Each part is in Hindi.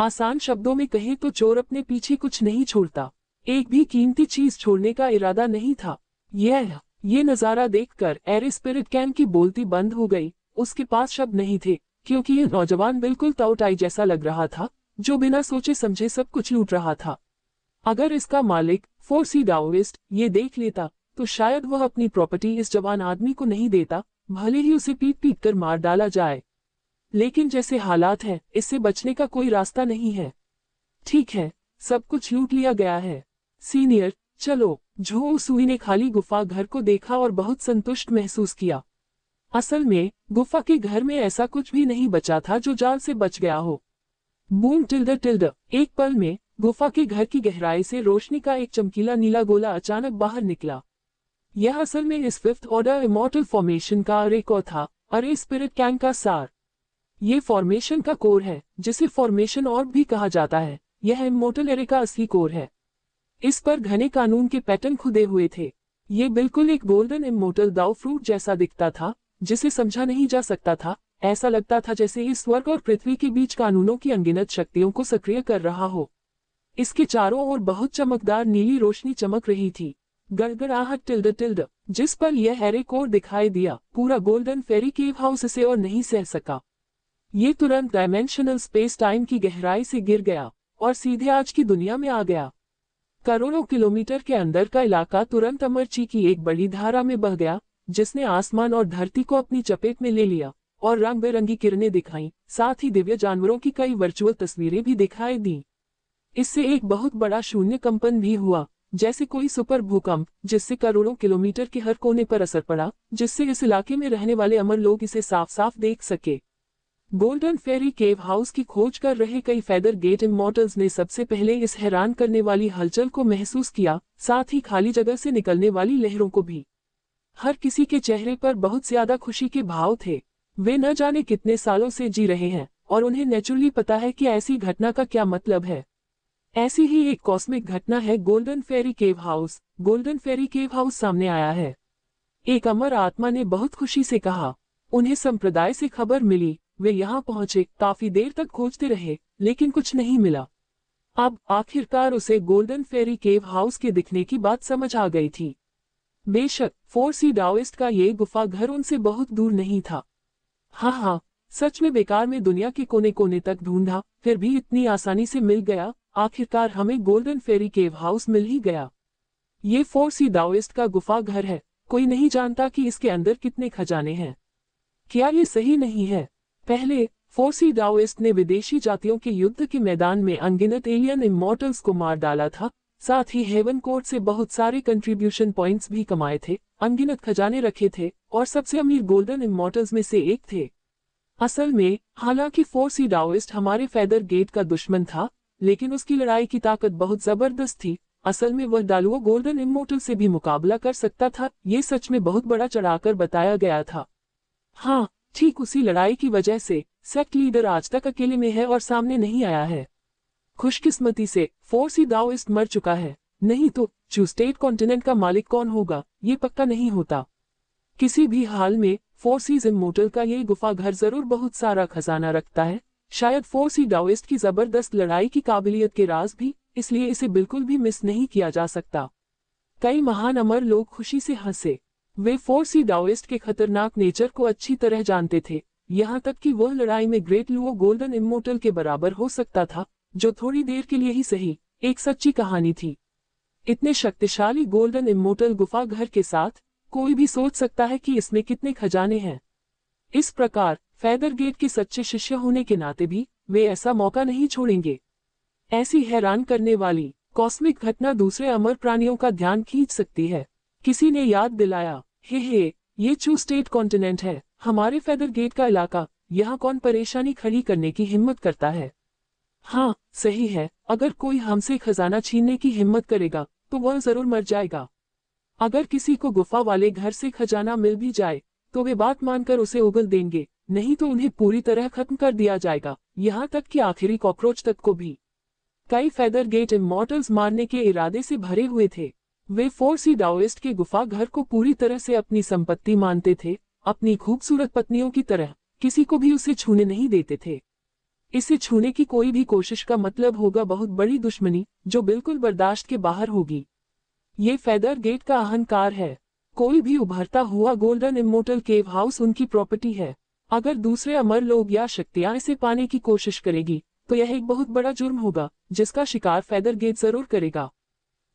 आसान शब्दों में कहें तो चोर अपने पीछे कुछ नहीं छोड़ता, एक भी कीमती चीज छोड़ने का इरादा नहीं था। ये नजारा देखकर एरे स्पिरिट कैन की बोलती बंद हो गई। उसके पास शब्द नहीं थे, क्योंकि यह नौजवान बिल्कुल ताऊताई जैसा लग रहा था, जो बिना सोचे समझे सब कुछ लूट रहा था। अगर इसका मालिक फोर्सी डाओइस्ट ये देख लेता तो शायद वह अपनी प्रॉपर्टी इस जवान आदमी को नहीं देता, भले ही उसे पीट पीट कर मार डाला जाए। लेकिन जैसे हालात हैं, इससे बचने का कोई रास्ता नहीं है। ठीक है, सब कुछ लूट लिया गया है सीनियर, चलो। झो सुई ने खाली गुफा घर को देखा और बहुत संतुष्ट महसूस किया। असल में गुफा के घर में ऐसा कुछ भी नहीं बचा था जो जाल से बच गया हो। Boom tilde tilde. एक पल में गुफा के घर की गहराई से रोशनी का एक चमकीला नीला गोला अचानक बाहर निकला। यह असल में इस फिफ्थ ऑर्डर इमॉर्टल फॉर्मेशन का अरे को था, अरे स्पिरिट कैन का सार। ये फॉर्मेशन का कोर है, जिसे फॉर्मेशन और भी कहा जाता है। यह इमॉर्टल एरे का असली कोर है। इस पर घने कानून के पैटर्न खुदे हुए थे। ये बिल्कुल एक गोल्डन इमॉर्टल दाव फ्रूट जैसा दिखता था, जिसे समझा नहीं जा सकता था। ऐसा लगता था जैसे इस स्वर्ग और पृथ्वी के बीच कानूनों की अनगिनत शक्तियों को सक्रिय कर रहा हो। इसके चारों ओर बहुत चमकदार नीली रोशनी चमक रही थी। गड़गड़ाहट टिल्ड टिल्ड। जिस पर यह एरे कोर दिखाई दिया, पूरा गोल्डन फेरी केव हाउस इसे और नहीं सह सका। ये तुरंत डायमेंशनल स्पेस टाइम की गहराई से गिर गया और सीधे आज की दुनिया में आ गया। करोड़ों किलोमीटर के अंदर का इलाका तुरंत अमरची की एक बड़ी धारा में बह गया, जिसने आसमान और धरती को अपनी चपेट में ले लिया और रंग बेरंगी किरणें दिखाई, साथ ही दिव्य जानवरों की कई वर्चुअल तस्वीरें भी दिखाई दी। इससे एक बहुत बड़ा शून्य कंपन भी हुआ, जैसे कोई सुपर भूकंप, जिससे करोड़ों किलोमीटर के हर कोने पर असर पड़ा, जिससे इस इलाके में रहने वाले अमर लोग इसे साफ साफ देख सके। गोल्डन फेरी केव हाउस की खोज कर रहे कई फेदर गेट इमॉर्टल्स ने सबसे पहले इस हैरान करने वाली हलचल को महसूस किया, साथ ही खाली जगह से निकलने वाली लहरों को भी। हर किसी के चेहरे पर बहुत ज्यादा खुशी के भाव थे। वे न जाने कितने सालों से जी रहे हैं और उन्हें नेचुरली पता है कि ऐसी घटना का क्या मतलब है। ऐसी ही एक कॉस्मिक घटना है गोल्डन फेरी केव हाउस। गोल्डन फेरी केव हाउस सामने आया है, एक अमर आत्मा ने बहुत खुशी से कहा। उन्हें संप्रदाय से खबर मिली। वे यहाँ पहुंचे, काफी देर तक खोजते रहे, लेकिन कुछ नहीं मिला। अब आखिरकार उसे गोल्डन फेरी केव हाउस के दिखने की बात समझ आ गई थी। बेशक फोर्सी डाओइस्ट का ये गुफा घर उनसे बहुत दूर नहीं था। हाँ, सच में बेकार में दुनिया के कोने कोने तक ढूंढा, फिर भी इतनी आसानी से मिल गया। आखिरकार हमें गोल्डन फेरी केव हाउस मिल ही गया। ये फोर्सी डाओइस्ट का गुफा घर है। कोई नहीं जानता कि इसके अंदर कितने खजाने हैं। क्या ये सही नहीं है? पहले फोर्सी डाओइस्ट ने विदेशी जातियों के युद्ध के मैदान में अनगिनत एलियन इमॉर्टल्स को मार डाला था, साथ ही हेवन कोर्ट से बहुत सारे कंट्रीब्यूशन पॉइंट्स भी कमाए थे, अनगिनत खजाने रखे थे और सबसे अमीर गोल्डन इमॉर्टल्स में से एक थे। असल में हालांकि फोर्सी डाओइस्ट हमारे फेदर गेट का दुश्मन था, लेकिन उसकी लड़ाई की ताकत बहुत जबरदस्त थी। असल में वह डालुओ गोल्डन इमॉर्टल से भी मुकाबला कर सकता था। ये सच में बहुत बड़ा चढ़ाकर बताया गया था। हाँ, ठीक उसी लड़ाई की वजह से सेक्ट लीडर आज तक अकेले में है और सामने नहीं आया है। खुशकिस्मती से फोर्सी डाओइस्ट मर चुका है, नहीं तो चू स्टेट कॉन्टिनेंट का मालिक कौन होगा ये पक्का नहीं होता। किसी भी हाल में फोर्सीज इमॉर्टल का ये गुफा घर जरूर बहुत सारा खजाना रखता है। शायद फोर्सी डाओइस्ट की जबरदस्त लड़ाई की काबिलियत के राज भी, इसलिए इसे बिल्कुल भी मिस नहीं किया जा सकता। कई महान अमर लोग खुशी से हंसे। वे फोर्सी डाओइस्ट के खतरनाक नेचर को अच्छी तरह जानते थे, यहाँ तक कि वह लड़ाई में ग्रेट लुओ गोल्डन इमॉर्टल के बराबर हो सकता था, जो थोड़ी देर के लिए ही सही एक सच्ची कहानी थी। इतने शक्तिशाली गोल्डन इमॉर्टल गुफा घर के साथ कोई भी सोच सकता है कि इसमें कितने खजाने हैं। इस प्रकार फेदर गेट के सच्चे शिष्य होने के नाते भी वे ऐसा मौका नहीं छोड़ेंगे। ऐसी हैरान करने वाली कॉस्मिक घटना दूसरे अमर प्राणियों का ध्यान खींच सकती है। किसी ने याद दिलाया, हे, ये चू स्टेट कॉन्टिनेंट है, हमारे फेदर गेट का इलाका। यहाँ कौन परेशानी खड़ी करने की हिम्मत करता है? हाँ, सही है, अगर कोई हमसे खजाना छीनने की हिम्मत करेगा तो वह जरूर मर जाएगा। अगर किसी को गुफा वाले घर से खजाना मिल भी जाए तो वे बात मानकर उसे उगल देंगे, नहीं तो उन्हें पूरी तरह खत्म कर दिया जाएगा, यहाँ तक कि आखिरी कॉकरोच तक को भी। कई फेदर गेट इमॉर्टल्स मारने के इरादे से भरे हुए थे। वे फोर्सी डाओइस्ट के गुफा घर को पूरी तरह से अपनी संपत्ति मानते थे, अपनी खूबसूरत पत्नियों की तरह किसी को भी उसे छूने नहीं देते थे। इसे छूने की कोई भी कोशिश का मतलब होगा बहुत बड़ी दुश्मनी, जो बिल्कुल बर्दाश्त के बाहर होगी। ये फेदर गेट का अहंकार है। कोई भी उभरता हुआ गोल्डन इमोर्टल केव हाउस उनकी प्रॉपर्टी है। अगर दूसरे अमर लोग या शक्तियां इसे पाने की कोशिश करेगी, तो यह एक बहुत बड़ा जुर्म होगा, जिसका शिकार फेदर गेट जरूर करेगा।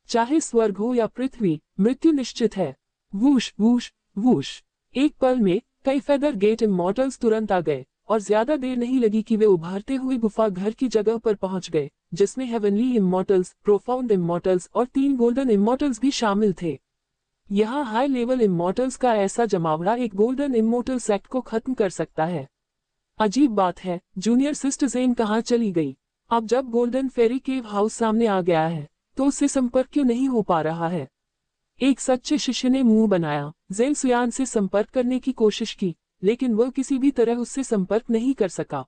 चाहे स्वर्ग हो या पृथ्वी, मृत्यु निश्चित है। Whoosh whoosh whoosh. एक पल में कई फेदर गेट इमॉर्टल्स तुरंत आ गए, और ज्यादा देर नहीं लगी कि वे उभरते हुए गुफा घर की जगह पर पहुंच गए, जिसमें हेवनली इमॉर्टल्स, प्रोफाउंड इमॉर्टल्स और 3 गोल्डन इमॉर्टल्स भी शामिल थे। यहाँ हाई लेवल इमॉर्टल्स का ऐसा जमावड़ा एक गोल्डन इमॉर्टल सेक्ट को खत्म कर सकता है। अजीब बात है, जूनियर सिस्टर ज़ेन कहाँ चली गई? अब जब गोल्डन फेरी केव हाउस सामने आ गया है, तो उससे संपर्क क्यों नहीं हो पा रहा है? एक सच्चे शिष्य ने मुंह बनाया। ज़ेन सुयान से संपर्क करने की कोशिश की, लेकिन वह किसी भी तरह उससे संपर्क नहीं कर सका।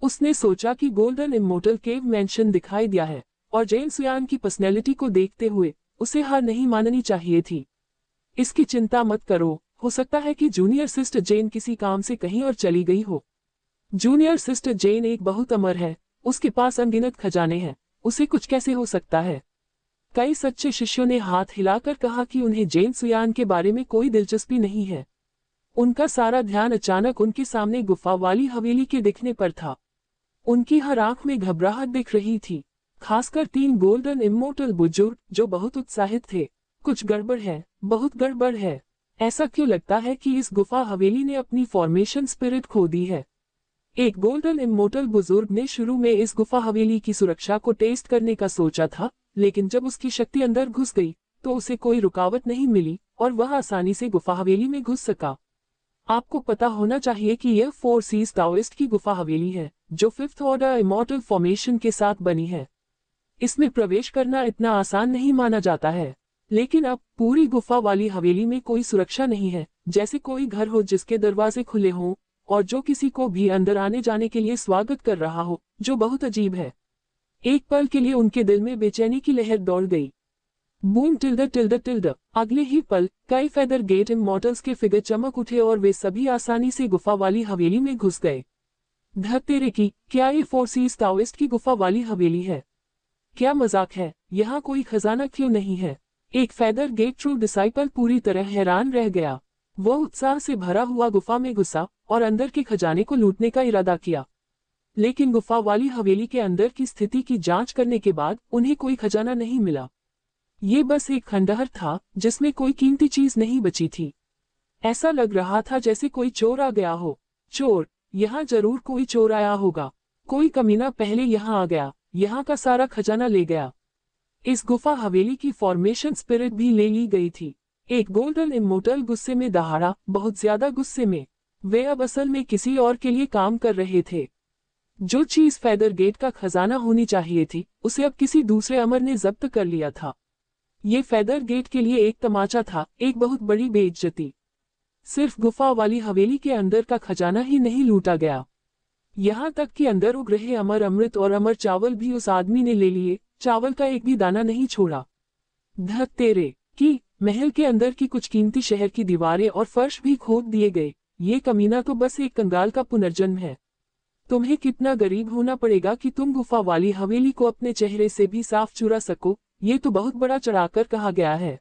उसने सोचा कि गोल्डन इमॉर्टल केव मैंशन दिखाई दिया है, और ज़ेन सुयान की पर्सनैलिटी को देखते हुए उसे हार नहीं माननी चाहिए थी। इसकी चिंता मत करो, हो सकता है कि जूनियर सिस्टर जेन किसी काम से कहीं और चली गई हो। जूनियर सिस्टर जेन एक बहुत अमर है, उसके पास अनगिनत खजाने हैं, उसे कुछ कैसे हो सकता है? कई सच्चे शिष्यों ने हाथ हिलाकर कहा कि उन्हें जेन सुयान के बारे में कोई दिलचस्पी नहीं है। उनका सारा ध्यान अचानक उनके सामने गुफा वाली हवेली के दिखने पर था। उनकी हर आंख में घबराहट दिख रही थी, खासकर 3 गोल्डन इमॉर्टल बुजुर्ग जो बहुत उत्साहित थे। कुछ गड़बड़ है, बहुत गड़बड़ है। ऐसा क्यों लगता है कि इस गुफा हवेली ने अपनी फॉर्मेशन स्पिरिट खो दी है? एक गोल्डन इमॉर्टल बुजुर्ग ने शुरू में इस गुफा हवेली की सुरक्षा को टेस्ट करने का सोचा था, लेकिन जब उसकी शक्ति अंदर घुस गई, तो उसे कोई रुकावट नहीं मिली और वह आसानी से गुफा हवेली में घुस सका। आपको पता होना चाहिए कि यह 4 सीज ताओइस्ट की गुफा हवेली है, जो 5th ऑर्डर इमॉर्टल फॉर्मेशन के साथ बनी है। इसमें प्रवेश करना इतना आसान नहीं माना जाता है, लेकिन अब पूरी गुफा वाली हवेली में कोई सुरक्षा नहीं है, जैसे कोई घर हो जिसके दरवाजे खुले हों और जो किसी को भी अंदर आने जाने के लिए स्वागत कर रहा हो, जो बहुत अजीब है। एक पल के लिए उनके दिल में बेचैनी की लहर दौड़ गई। Boom tilde tilde tilde. अगले ही पल कई फेदर गेट इमॉर्टल्स के फिगर चमक उठे और वे सभी आसानी से गुफा वाली हवेली में घुस गए। धत्तेरे की, क्या ये 4 सीज ताओइस्ट की गुफा वाली हवेली है? क्या मजाक है? यहाँ कोई खजाना क्यों नहीं है? एक फेदर गेट ट्रू डिसाइपल पूरी तरह हैरान रह गया। वह उत्साह से भरा हुआ गुफा में घुसा और अंदर के खजाने को लूटने का इरादा किया, लेकिन गुफा वाली हवेली के अंदर की स्थिति की जांच करने के बाद उन्हें कोई खजाना नहीं मिला। ये बस एक खंडहर था जिसमें कोई कीमती चीज नहीं बची थी। ऐसा लग रहा था जैसे कोई चोर आ गया हो। चोर? यहाँ जरूर कोई चोर आया होगा। कोई कमीना पहले यहाँ आ गया, यहाँ का सारा खजाना ले गया। इस गुफा हवेली की फॉर्मेशन स्पिरिट भी ले ली गई थी। एक गोल्डन इमॉर्टल गुस्से में दहाड़ा, बहुत ज्यादा गुस्से में। वे अब असल में किसी और के लिए काम कर रहे थे। जो चीज फेदर गेट का खजाना होनी चाहिए थी, उसे अब किसी दूसरे अमर ने जब्त कर लिया था। ये फेदर गेट के लिए एक तमाचा था, एक बहुत बड़ी बेइज्जती। सिर्फ गुफा वाली हवेली के अंदर का खजाना ही नहीं लूटा गया, यहाँ तक कि अंदर उग रहे अमर अमृत और अमर चावल भी उस आदमी ने ले लिए। चावल का एक भी दाना नहीं छोड़ा। धत्तेरे की, महल के अंदर की कुछ कीमती शहर की दीवारें और फर्श भी खोद दिए गए। ये कमीना तो बस एक कंगाल का पुनर्जन्म है। तुम्हें कितना गरीब होना पड़ेगा कि तुम गुफा वाली हवेली को अपने चेहरे से भी साफ चुरा सको। ये तो बहुत बड़ा चढ़ाकर कहा गया है।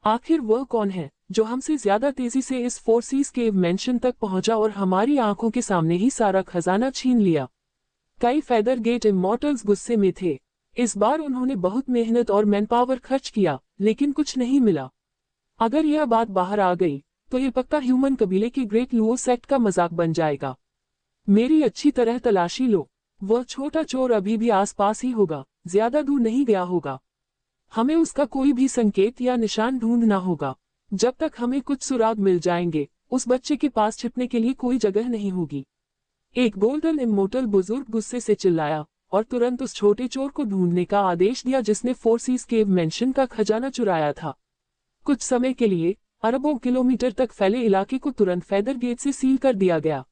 आखिर वह कौन है जो हमसे ज्यादा तेजी से इस 4 सीज केव मैंशन तक पहुंचा और हमारी आंखों के सामने ही सारा खजाना छीन लिया? कई फेदर गेट इमॉर्टल्स गुस्से में थे। इस बार उन्होंने बहुत मेहनत और मैनपावर खर्च किया, लेकिन कुछ नहीं मिला। अगर यह बात बाहर आ गई, तो ये पक्का ह्यूमन कबीले के ग्रेट लुओ सेक्ट का मजाक बन जाएगा। मेरी अच्छी तरह तलाशी लो। वह छोटा चोर अभी भी आसपास ही होगा, ज्यादा दूर नहीं गया होगा। हमें उसका कोई भी संकेत या निशान ढूंढना होगा। जब तक हमें कुछ सुराग मिल जाएंगे, उस बच्चे के पास छिपने के लिए कोई जगह नहीं होगी। एक गोल्डन इमॉर्टल बुजुर्ग गुस्से से चिल्लाया और तुरंत उस छोटे चोर को ढूंढने का आदेश दिया जिसने 4 सीज केव मैंशन का खजाना चुराया था। कुछ समय के लिए अरबों किलोमीटर तक फैले इलाके को तुरंत फेदर गेट से सील कर दिया गया।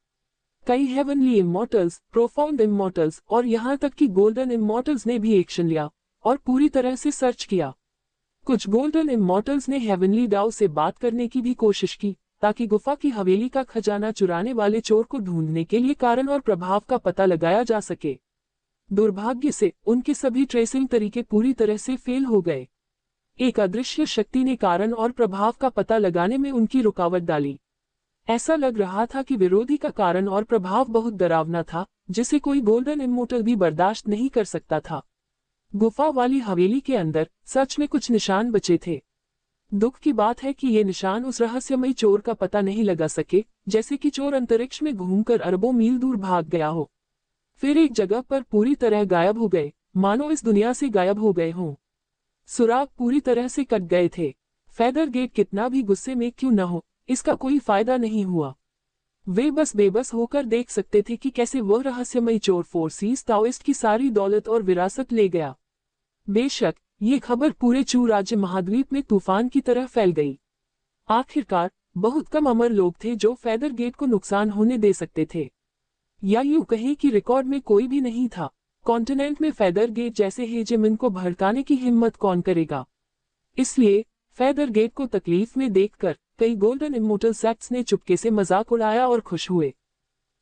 कई हेवनली इमॉर्टल्स, प्रोफाउंड इमॉर्टल्स और यहाँ तक कि गोल्डन इमॉर्टल्स ने भी एक्शन लिया और पूरी तरह से सर्च किया। कुछ गोल्डन इमॉर्टल्स ने हेवनली डाउ से बात करने की भी कोशिश की, ताकि गुफा की हवेली का खजाना चुराने वाले चोर को ढूंढने के लिए कारण और प्रभाव का पता लगाया जा सके। दुर्भाग्य से उनके सभी ट्रेसिंग तरीके पूरी तरह से फेल हो गए। एक अदृश्य शक्ति ने कारण और प्रभाव का पता लगाने में उनकी रुकावट डाली। ऐसा लग रहा था कि विरोधी का कारण और प्रभाव बहुत डरावना था, जिसे कोई गोल्डन इmmortal भी बर्दाश्त नहीं कर सकता था। गुफा वाली हवेली के अंदर सच में कुछ निशान बचे थे। दुख की बात है कि ये निशान उस रहस्यमयी चोर का पता नहीं लगा सके, जैसे कि चोर अंतरिक्ष में घूमकर अरबों मील दूर भाग गया हो, फिर एक जगह पर पूरी तरह गायब हो गए, मानो इस दुनिया से गायब हो गए हों। सुराग पूरी तरह से कट गए थे। फेदर गेट कितना भी गुस्से में क्यों न हो, इसका कोई फायदा नहीं हुआ। वे बस बेबस होकर देख सकते थे कि कैसे वह रहस्यमयी चोर फोर्सीज ताओइस्ट की सारी दौलत और विरासत ले गया। बेशक ये खबर पूरे चू राज्य महाद्वीप में तूफान की तरह फैल गई। आखिरकार बहुत कम अमर लोग थे जो फेदर गेट को नुकसान होने दे सकते थे, या यूं कहें कि रिकॉर्ड में कोई भी नहीं था। कॉन्टिनेंट में फेदर गेट जैसे हेजेमन को भड़काने की हिम्मत कौन करेगा? इसलिए फेदर गेट को तकलीफ में देखकर कई गोल्डन इmmortal सेक्ट्स ने चुपके से मजाक उड़ाया और खुश हुए।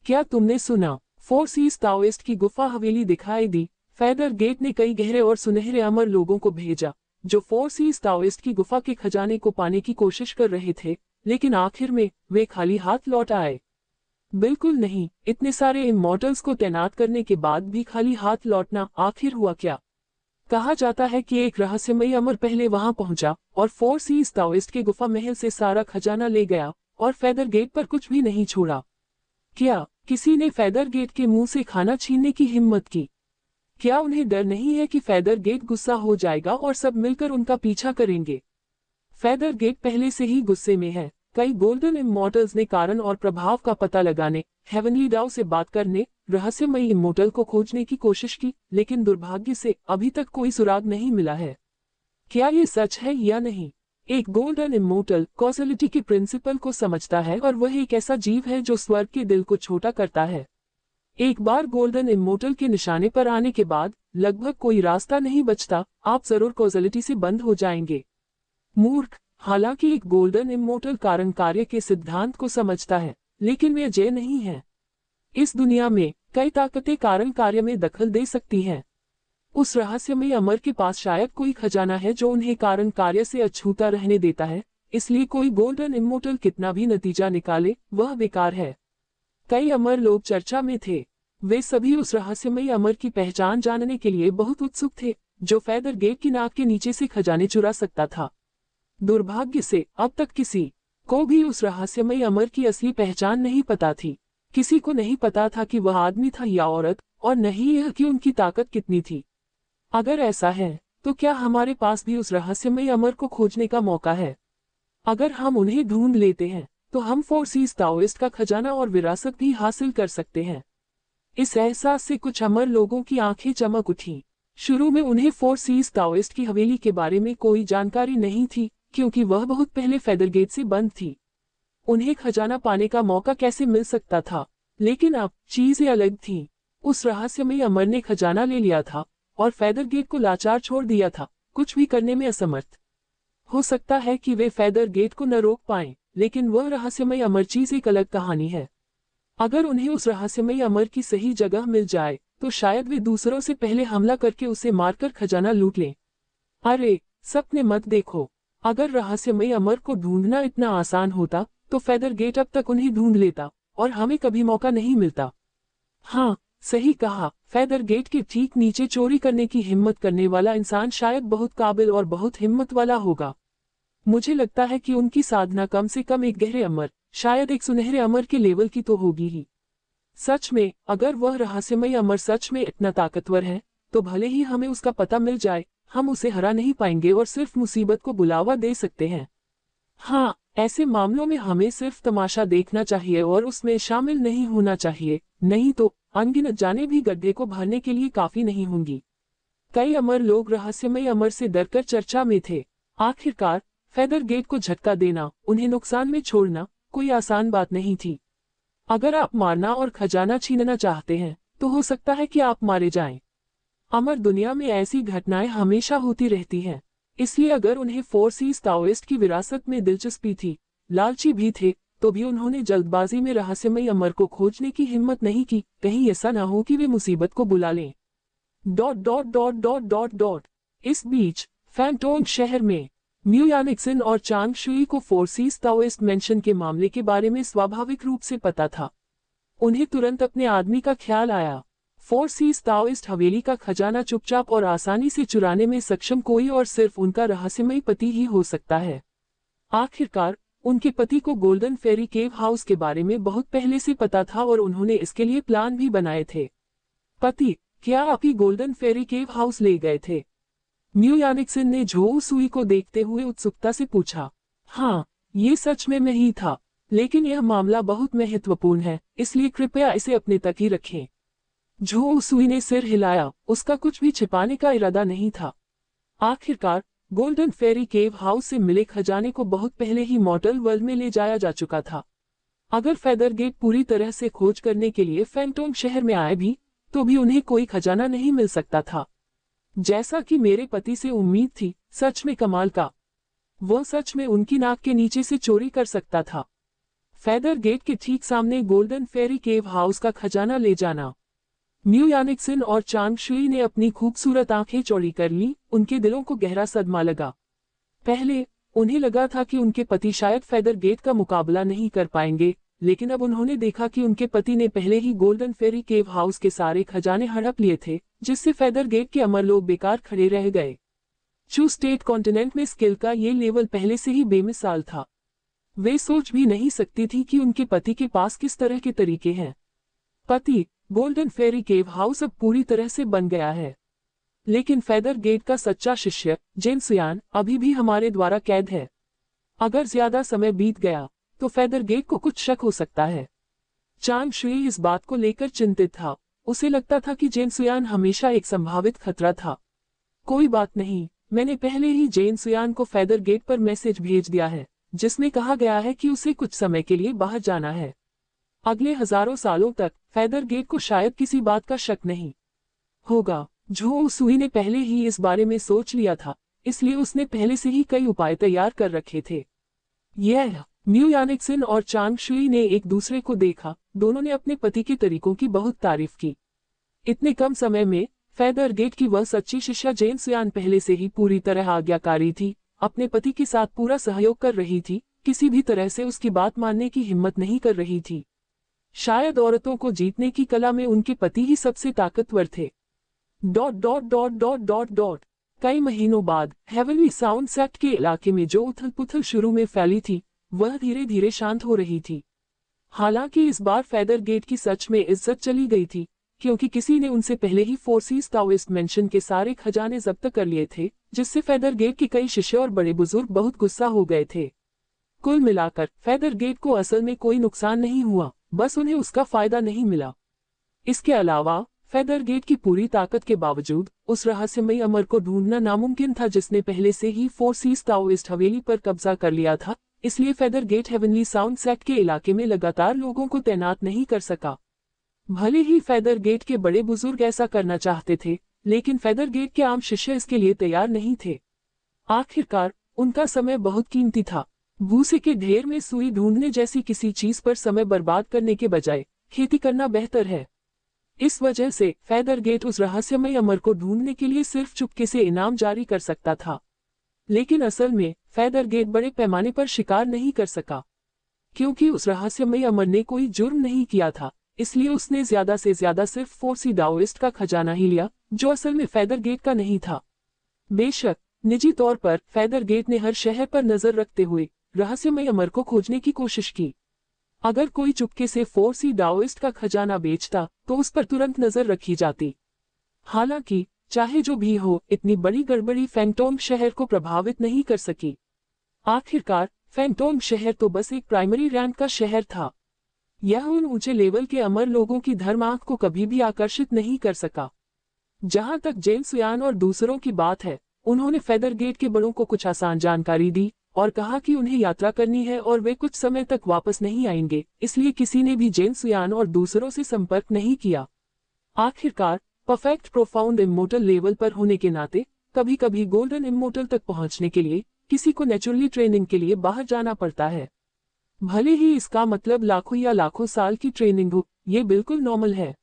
क्या तुमने सुना? फोर्सीज ताओइस्ट की गुफा हवेली दिखाई दी। फेदर गेट ने कई गहरे और सुनहरे अमर लोगों को भेजा, जो फोर्सीज ताओइस्ट की गुफा के खजाने को पाने की कोशिश कर रहे थे, लेकिन आखिर में वे खाली हाथ लौट आए। बिल्कुल नहीं, इतने सारे इmmortals को तैनात करने के बाद भी खाली हाथ लौटना आखिर हुआ क्या? कहा जाता है कि एक रहस्यमयी अमर पहले वहां पहुंचा और फोर्सीज ताओइस्ट के गुफा महल से सारा खजाना ले गया और फेदर गेट पर कुछ भी नहीं छोड़ा। क्या किसी ने फेदर गेट के मुंह से खाना छीनने की हिम्मत की? क्या उन्हें डर नहीं है कि फेदर गेट गुस्सा हो जाएगा और सब मिलकर उनका पीछा करेंगे? फेदर गेट पहले से ही गुस्से में है। कई गोल्डन इmmortals ने कारण और प्रभाव का पता लगाने, हेवनली डाउ से बात करने, रहस्यमयी इmmortal को खोजने की कोशिश की, लेकिन दुर्भाग्य से अभी तक कोई सुराग नहीं मिला है। क्या ये सच है या नहीं? एक गोल्डन इmmortal कॉजलिटी के प्रिंसिपल को समझता है और वह एक ऐसा जीव है जो स्वर्ग के दिल को छोटा करता है। एक बार गोल्डन इmmortal के निशाने पर आने के बाद लगभग कोई रास्ता नहीं बचता, आप जरूर कॉजलिटी से बंद हो जाएंगे। मूर्ख! हालांकि एक गोल्डन इmmortal कारण कार्य के सिद्धांत को समझता है, लेकिन वे अजय नहीं है। इस दुनिया में कई ताकतें कारण कार्य में दखल दे सकती हैं। उस रहस्यमयी अमर के पास शायद कोई खजाना है जो उन्हें कारण कार्य से अछूता रहने देता है, इसलिए कोई गोल्डन इmmortal कितना भी नतीजा निकाले वह बेकार है। कई अमर लोग चर्चा में थे। वे सभी उस रहस्यमयी अमर की पहचान जानने के लिए बहुत उत्सुक थे, जो फेदर गेट की नाक के नीचे से खजाने चुरा सकता था। दुर्भाग्य से अब तक किसी को भी उस रहस्यमयी अमर की असली पहचान नहीं पता थी। किसी को नहीं पता था कि वह आदमी था या औरत, और नहीं यह कि उनकी ताकत कितनी थी। अगर ऐसा है तो क्या हमारे पास भी उस रहस्यमयी अमर को खोजने का मौका है? अगर हम उन्हें ढूंढ लेते हैं तो हम फोर्सीज ताओइस्ट का खजाना और विरासत भी हासिल कर सकते हैं। इस एहसास से कुछ अमर लोगों की आंखें चमक उठी। शुरू में उन्हें फोर्सीज ताओइस्ट की हवेली के बारे में कोई जानकारी नहीं थी, क्योंकि वह बहुत पहले फेदर गेट से बंद थी। उन्हें खजाना पाने का मौका कैसे मिल सकता था? लेकिन अब चीजें अलग थीं। उस रहस्यमयी अमर ने खजाना ले लिया था और फेदर गेट को लाचार छोड़ दिया था, कुछ भी करने में असमर्थ। हो सकता है कि वे फेदर गेट को न रोक पाएं, लेकिन वह रहस्यमयी अमर चीज एक अलग कहानी है। अगर उन्हें उस रहस्यमयी अमर की सही जगह मिल जाए तो शायद वे दूसरों से पहले हमला करके उसे मारकर खजाना लूट लें। अरे सपने मत देखो। अगर रहस्यमयी अमर को ढूंढना इतना आसान होता तो फेदर गेट अब तक उन्हें ढूंढ लेता और हमें कभी मौका नहीं मिलता। हाँ, सही कहा। फेदर गेट के ठीक नीचे चोरी करने की हिम्मत करने वाला इंसान शायद बहुत काबिल और बहुत हिम्मत वाला होगा। मुझे लगता है कि उनकी साधना कम से कम एक गहरे अमर, शायद एक सुनहरे अमर के लेवल की तो होगी ही। सच में, अगर वह रहस्यमयी अमर सच में इतना ताकतवर है, तो भले ही हमें उसका पता मिल जाए, हम उसे हरा नहीं पाएंगे और सिर्फ मुसीबत को बुलावा दे सकते हैं। हाँ, ऐसे मामलों में हमें सिर्फ तमाशा देखना चाहिए और उसमें शामिल नहीं होना चाहिए, नहीं तो अनगिनत जाने भी गड्ढे को भरने के लिए काफी नहीं होंगी। कई अमर लोग रहस्यमयी अमर से डरकर चर्चा में थे। आखिरकार फेदर गेट को झटका देना, उन्हें नुकसान में छोड़ना कोई आसान बात नहीं थी। अगर आप मारना और खजाना छीनना चाहते हैं तो हो सकता है कि आप मारे जाएं। अमर दुनिया में ऐसी घटनाएं हमेशा होती रहती हैं, इसलिए अगर उन्हें फोर्सीज ताओइस्ट की विरासत में दिलचस्पी थी, लालची भी थे, तो भी उन्होंने जल्दबाजी में रहस्यमयी अमर को खोजने की हिम्मत नहीं की, कहीं ऐसा ना हो कि वे मुसीबत को बुला लें। Dot dot dot dot dot dot. इस बीच फैंटोम शहर में म्यू यानिक्सन और चांग शुई को फोर सीज ताओइस्ट मेंशन के मामले के बारे में स्वाभाविक रूप से पता था। उन्हें तुरंत अपने आदमी का ख्याल आया। फोर सीज ताओइस्ट हवेली का खजाना चुपचाप और आसानी से चुराने में सक्षम कोई और सिर्फ उनका रहस्यमयी पति ही हो सकता है। आखिरकार उनके पति को गोल्डन फेरी केव हाउस के बारे में बहुत पहले से पता था और उन्होंने इसके लिए प्लान भी बनाए थे। पति, क्या आप ही गोल्डन फेरी केव हाउस ले गए थे? म्यू यानिक्सन ने झोऊ सुई को देखते हुए उत्सुकता से पूछा। हाँ, ये सच में मैं ही था, लेकिन यह मामला बहुत महत्वपूर्ण है, इसलिए कृपया इसे अपने तक ही रखें। झोऊ सुई ने सिर हिलाया, उसका कुछ भी छिपाने का इरादा नहीं था। आखिरकार गोल्डन फेरी केव हाउस से मिले खजाने को बहुत पहले ही मॉर्टल वर्ल्ड में ले जाया जा चुका था। अगर फेदरगेट पूरी तरह से खोज करने के लिए फैंटोम शहर में आए भी, तो भी उन्हें कोई खजाना नहीं मिल सकता था। जैसा कि मेरे पति से उम्मीद थी, सच में कमाल का। वह सच में उनकी नाक के नीचे से चोरी कर सकता था। फेदरगेट के ठीक सामने गोल्डन फेरी केव हाउस का खजाना ले जाना। म्यू यानिक्सन और चांग शुई ने अपनी खूबसूरत आंखें चौड़ी कर ली, उनके दिलों को गहरा सदमा लगा। पहले उन्हें लगा था कि उनके पति शायद फेदरगेट का मुकाबला नहीं कर पाएंगे, लेकिन अब उन्होंने देखा कि उनके पति ने पहले ही गोल्डन फेरी केव हाउस के सारे खजाने हड़प लिए थे, जिससे फेदरगेट के अमर लोग बेकार खड़े रह गए। चू स्टेट कॉन्टिनेंट में स्किल का ये लेवल पहले से ही बेमिसाल था। वे सोच भी नहीं सकती थी कि उनके पति के पास किस तरह के तरीके हैं। पति, गोल्डन फेरी केव हाउस अब पूरी तरह से बन गया है, लेकिन फेदरगेट का सच्चा शिष्य जेन सुयान अभी भी हमारे द्वारा कैद है। अगर ज्यादा समय बीत गया तो फेदरगेट को कुछ शक हो सकता है। चांग शुई इस बात को लेकर चिंतित था। उसे लगता था कि जेन सुयान हमेशा एक संभावित खतरा था। कोई बात नहीं, मैंने पहले ही जेन सुयान को फेदरगेट पर मैसेज भेज दिया है, जिसमें कहा गया है कि उसे कुछ समय के लिए बाहर जाना है। अगले हजारों सालों तक फेदरगेट को शायद किसी बात का शक नहीं होगा। झोऊ सुई ने पहले ही इस बारे में सोच लिया था, इसलिए उसने पहले से ही कई उपाय तैयार कर रखे थे। यह म्यू यानिक्सन और चांग शुई ने एक दूसरे को देखा। दोनों ने अपने पति के तरीकों की बहुत तारीफ की। इतने कम समय में फेदरगेट की वह सच्ची शिष्या जेन सुयान पहले से ही पूरी तरह आज्ञाकारी थी, अपने पति के साथ पूरा सहयोग कर रही थी, किसी भी तरह से उसकी बात मानने की हिम्मत नहीं कर रही थी। शायद औरतों को जीतने की कला में उनके पति ही सबसे ताकतवर थे। Dot dot dot dot dot dot. कई महीनों बाद हेवनली साउंड सेट के इलाके में जो उथल पुथल शुरू में फैली थी, वह धीरे धीरे शांत हो रही थी। हालांकि इस बार फेदरगेट की सच में इज्जत चली गई थी, क्योंकि किसी ने उनसे पहले ही फोर सीज ताओइस्ट मेंशन के सारे खजाने जब्त कर लिए थे, जिससे फेदरगेट के कई शिष्य और बड़े बुजुर्ग बहुत गुस्सा हो गए थे। कुल मिलाकर फेदरगेट को असल में कोई नुकसान नहीं हुआ, बस उन्हें उसका फायदा नहीं मिला। इसके अलावा फेदरगेट की पूरी ताकत के बावजूद उस रहस्यमयी अमर को ढूंढना नामुमकिन था, जिसने पहले से ही फोर सीज ताओइस्ट हवेली पर कब्जा कर लिया था। इसलिए फेदरगेट हेवनली साउंड सेट के इलाके में लगातार लोगों को तैनात नहीं कर सका। भले ही फेदरगेट के बड़े बुजुर्ग ऐसा करना चाहते थे, लेकिन फेदरगेट के आम शिष्य इसके लिए तैयार नहीं थे। आखिरकार उनका समय बहुत कीमती था। भूसे के ढेर में सुई ढूंढने जैसी किसी चीज पर समय बर्बाद करने के बजाय खेती करना बेहतर है। इस वजह से फेदरगेट उस रहस्यमयी अमर को ढूंढने के लिए सिर्फ चुपके से इनाम जारी कर सकता था। लेकिन असल में फेदरगेट बड़े पैमाने पर शिकार नहीं कर सका, क्योंकि उस रहस्यमयी अमर ने कोई जुर्म नहीं किया था। इसलिए उसने ज्यादा से ज्यादा सिर्फ फोर सी ताओइस्ट का खजाना ही लिया, जो असल में फेदरगेट का नहीं था। बेशक निजी तौर पर फेदरगेट ने हर शहर पर नजर रखते हुए रहस्यमयी अमर को खोजने की कोशिश की। अगर कोई चुपके से फोर सी ताओइस्ट का खजाना बेचता तो उस पर तुरंत नजर रखी जाती। हालांकि चाहे जो भी हो, इतनी बड़ी गड़बड़ी फैंटोम शहर को प्रभावित नहीं कर सकी। आखिरकार फैंटोम शहर तो बस एक प्राइमरी रैंक का शहर था। यह उन ऊंचे लेवल के अमर लोगों की धर्म आंख को कभी भी आकर्षित नहीं कर सका। जहां तक जेन सुयान और दूसरों की बात है, उन्होंने फेदरगेट के बड़ों को कुछ आसान जानकारी दी और कहा कि उन्हें यात्रा करनी है और वे कुछ समय तक वापस नहीं आएंगे, इसलिए किसी ने भी जेन सुयान और दूसरों से संपर्क नहीं किया। आखिरकार परफेक्ट प्रोफाउंड इमोर्टल लेवल पर होने के नाते कभी कभी गोल्डन इमोर्टल तक पहुंचने के लिए किसी को नेचुरली ट्रेनिंग के लिए बाहर जाना पड़ता है। भले ही इसका मतलब लाखों या लाखों साल की ट्रेनिंग हो, ये बिल्कुल नॉर्मल है।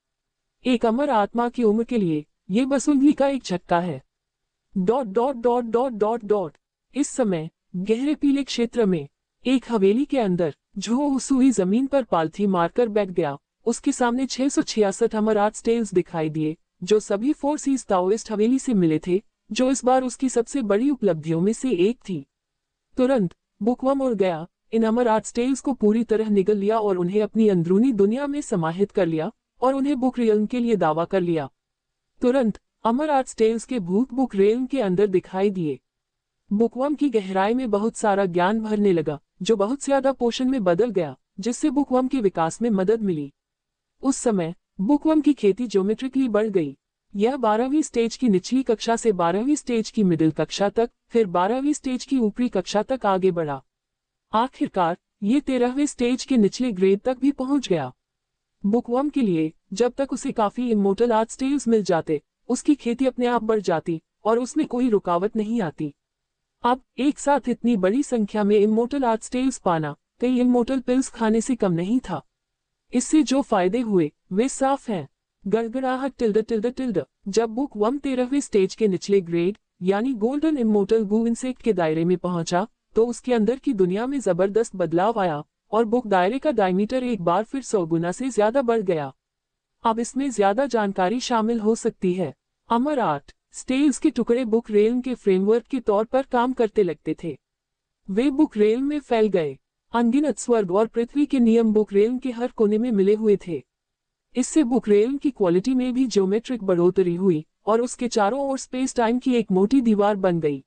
एक अमर आत्मा की उम्र के लिए ये बस उंगली का एक झटका है। Dot dot dot dot dot dot. इस समय गहरे पीले क्षेत्र में एक हवेली के अंदर जो उसुई जमीन पर पालथी मारकर बैठ गया, उसके सामने 666 अमर आर्ट्स टेल्स दिखाई दिए, जो सभी फोर सीज ताओइस्ट हवेली से मिले थे, जो इस बार उसकी सबसे बड़ी उपलब्धियों में से एक थी। तुरंत बुकवर्म उड़ गया, इन अमर आर्ट्स टेल्स को पूरी तरह निगल लिया और उन्हें अपनी अंदरूनी दुनिया में समाहित कर लिया और उन्हें बुक रियल्म के लिए दावा कर लिया। तुरंत अमर आर्ट्स टेल्स के भूत बुक रियल्म के अंदर दिखाई दिए। बुकवर्म की गहराई में बहुत सारा ज्ञान भरने लगा, जो बहुत ज्यादा पोषण में बदल गया, जिससे बुकवर्म के विकास में मदद मिली। उस समय बुकवर्म की खेती ज्योमेट्रिकली बढ़ गई। यह 12वीं स्टेज की निचली कक्षा से 12वीं स्टेज की मिडिल कक्षा तक, फिर 12वीं स्टेज की ऊपरी कक्षा तक आगे बढ़ा। आखिरकार ये 13वें स्टेज के निचले ग्रेड तक भी पहुंच गया। बुकवर्म के लिए जब तक उसे काफी इमोर्टल आर्ट्स टेल्स मिल जाते, उसकी खेती अपने आप बढ़ जाती और उसमें कोई रुकावट नहीं आती। अब एक साथ इतनी बड़ी संख्या में इमोर्टल आर्ट्स टेल्स पाना कई इमोर्टल पिल्स खाने से कम नहीं था। इससे जो फायदे हुए वे साफ हैं। गड़गड़ाहट टिल्ड टिल्ड टिल्ड। जब बुकवर्म 13वें स्टेज के निचले ग्रेड यानी गोल्डन इमोर्टल गू इंसेक्ट के दायरे में पहुंचा, तो उसके अंदर की दुनिया में जबरदस्त बदलाव आया और बुक दायरे का डायमीटर एक बार फिर 100 गुना से ज्यादा बढ़ गया। अब इसमें ज्यादा जानकारी शामिल हो सकती है। अमर आर्ट स्टेल्स के टुकड़े बुक रेल्म के फ्रेमवर्क के तौर पर काम करते लगते थे। वे बुक रेल्म में फैल गए। अनगिनत स्वर्ग और पृथ्वी के नियम बुक रेल्म के हर कोने में मिले हुए थे। इससे बुक रेल्म की क्वालिटी में भी ज्योमेट्रिक बढ़ोतरी हुई और उसके चारों ओर स्पेस टाइम की एक मोटी दीवार बन गई।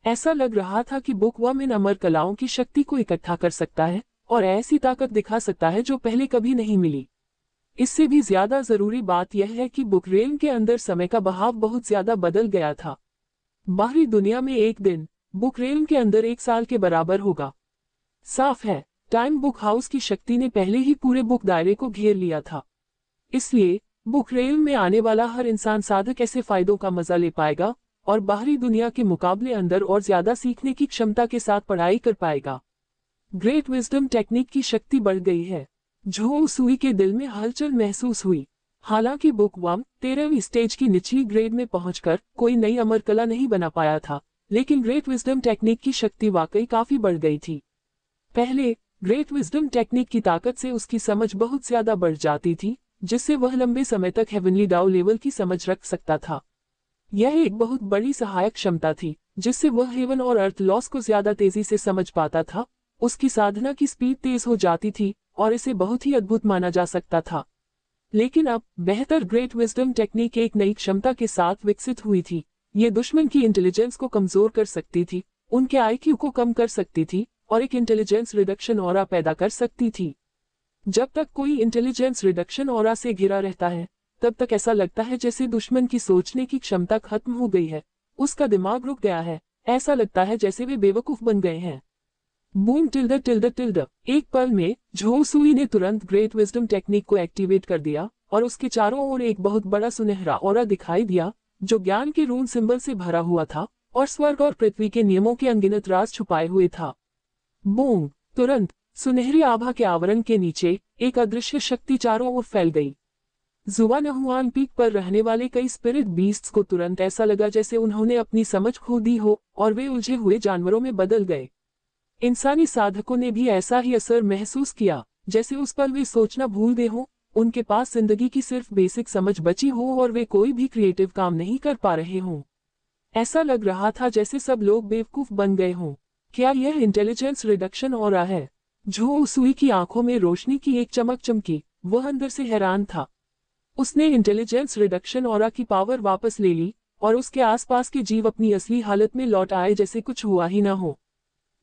ऐसा लग रहा था कि बुकवर्म इन अमर कलाओं की शक्ति को इकट्ठा कर सकता है और ऐसी ताकत दिखा सकता है जो पहले कभी नहीं मिली। इससे भी ज्यादा जरूरी बात यह है कि बुक रेल्म के अंदर समय का बहाव बहुत ज्यादा बदल गया था। बाहरी दुनिया में एक दिन बुक रेल्म के अंदर एक साल के बराबर होगा। साफ है, टाइम बुक हाउस की शक्ति ने पहले ही पूरे बुक दायरे को घेर लिया था। इसलिए बुक रेल्म में आने वाला हर इंसान साधक ऐसे फायदों का मजा ले पाएगा और बाहरी दुनिया के मुकाबले अंदर और ज्यादा सीखने की क्षमता के साथ पढ़ाई कर पाएगा। ग्रेट विजडम टेक्निक की शक्ति बढ़ गई है। झो सुई के दिल में हलचल महसूस हुई। हालांकि बुकवर्म 13वीं स्टेज की निचली ग्रेड में पहुंचकर कोई नई अमर कला नहीं बना पाया था, लेकिन ग्रेट विजडम टेक्निक की शक्ति वाकई काफी बढ़ गई थी। पहले ग्रेट विजडम टेक्निक की ताकत से उसकी समझ बहुत ज्यादा बढ़ जाती थी, जिससे वह लंबे समय तक हेवनली डाउ लेवल की समझ रख सकता था। यह एक बहुत बड़ी सहायक क्षमता थी, जिससे वह हेवन और अर्थ लॉस को ज्यादा तेजी से समझ पाता था। उसकी साधना की स्पीड तेज हो जाती थी और इसे बहुत ही अद्भुत माना जा सकता था। लेकिन अब बेहतर ग्रेट विजडम टेक्निक एक नई क्षमता के साथ विकसित हुई थी। ये दुश्मन की इंटेलिजेंस को कमजोर कर सकती थी, उनके आईक्यू को कम कर सकती थी और एक इंटेलिजेंस रिडक्शन ऑरा पैदा कर सकती थी। जब तक कोई इंटेलिजेंस रिडक्शन ऑरा से घिरा रहता है, तब तक ऐसा लगता है जैसे दुश्मन की सोचने की क्षमता खत्म हो गई है, उसका दिमाग रुक गया है, ऐसा लगता है जैसे वे बेवकूफ बन गए हैं। Boom tilde tilde tilde. एक पल में झो सुई ने तुरंत ग्रेट विजडम टेक्निक को एक्टिवेट कर दिया और उसके चारों ओर एक बहुत बड़ा सुनहरा ऑरा दिखाई दिया, जो ज्ञान के रून सिंबल से भरा हुआ था और स्वर्ग और पृथ्वी के नियमों के अनगिनत राज छुपाए हुए था। बूम! तुरंत सुनहरी आभा के आवरण के नीचे एक अदृश्य शक्ति चारों ओर फैल गई। जुआनहुआन पीक पर रहने वाले कई स्पिरिट बीस्ट्स को तुरंत ऐसा लगा जैसे उन्होंने अपनी समझ खो दी हो और वे उलझे हुए जानवरों में बदल गए। इंसानी साधकों ने भी ऐसा ही असर महसूस किया, जैसे उस पर वे सोचना भूल गए हों, उनके पास जिंदगी की सिर्फ बेसिक समझ बची हो और वे कोई भी क्रिएटिव काम नहीं कर पा रहे हों। ऐसा लग रहा था जैसे सब लोग बेवकूफ बन गए हों। क्या यह इंटेलिजेंस रिडक्शन ऑरा है? झो सुई की आंखों में रोशनी की एक चमक चमकी, वह अंदर से हैरान था। उसने इंटेलिजेंस रिडक्शन ऑरा की पावर वापस ले ली और उसके आसपास के जीव अपनी असली हालत में लौट आए जैसे कुछ हुआ ही ना हो।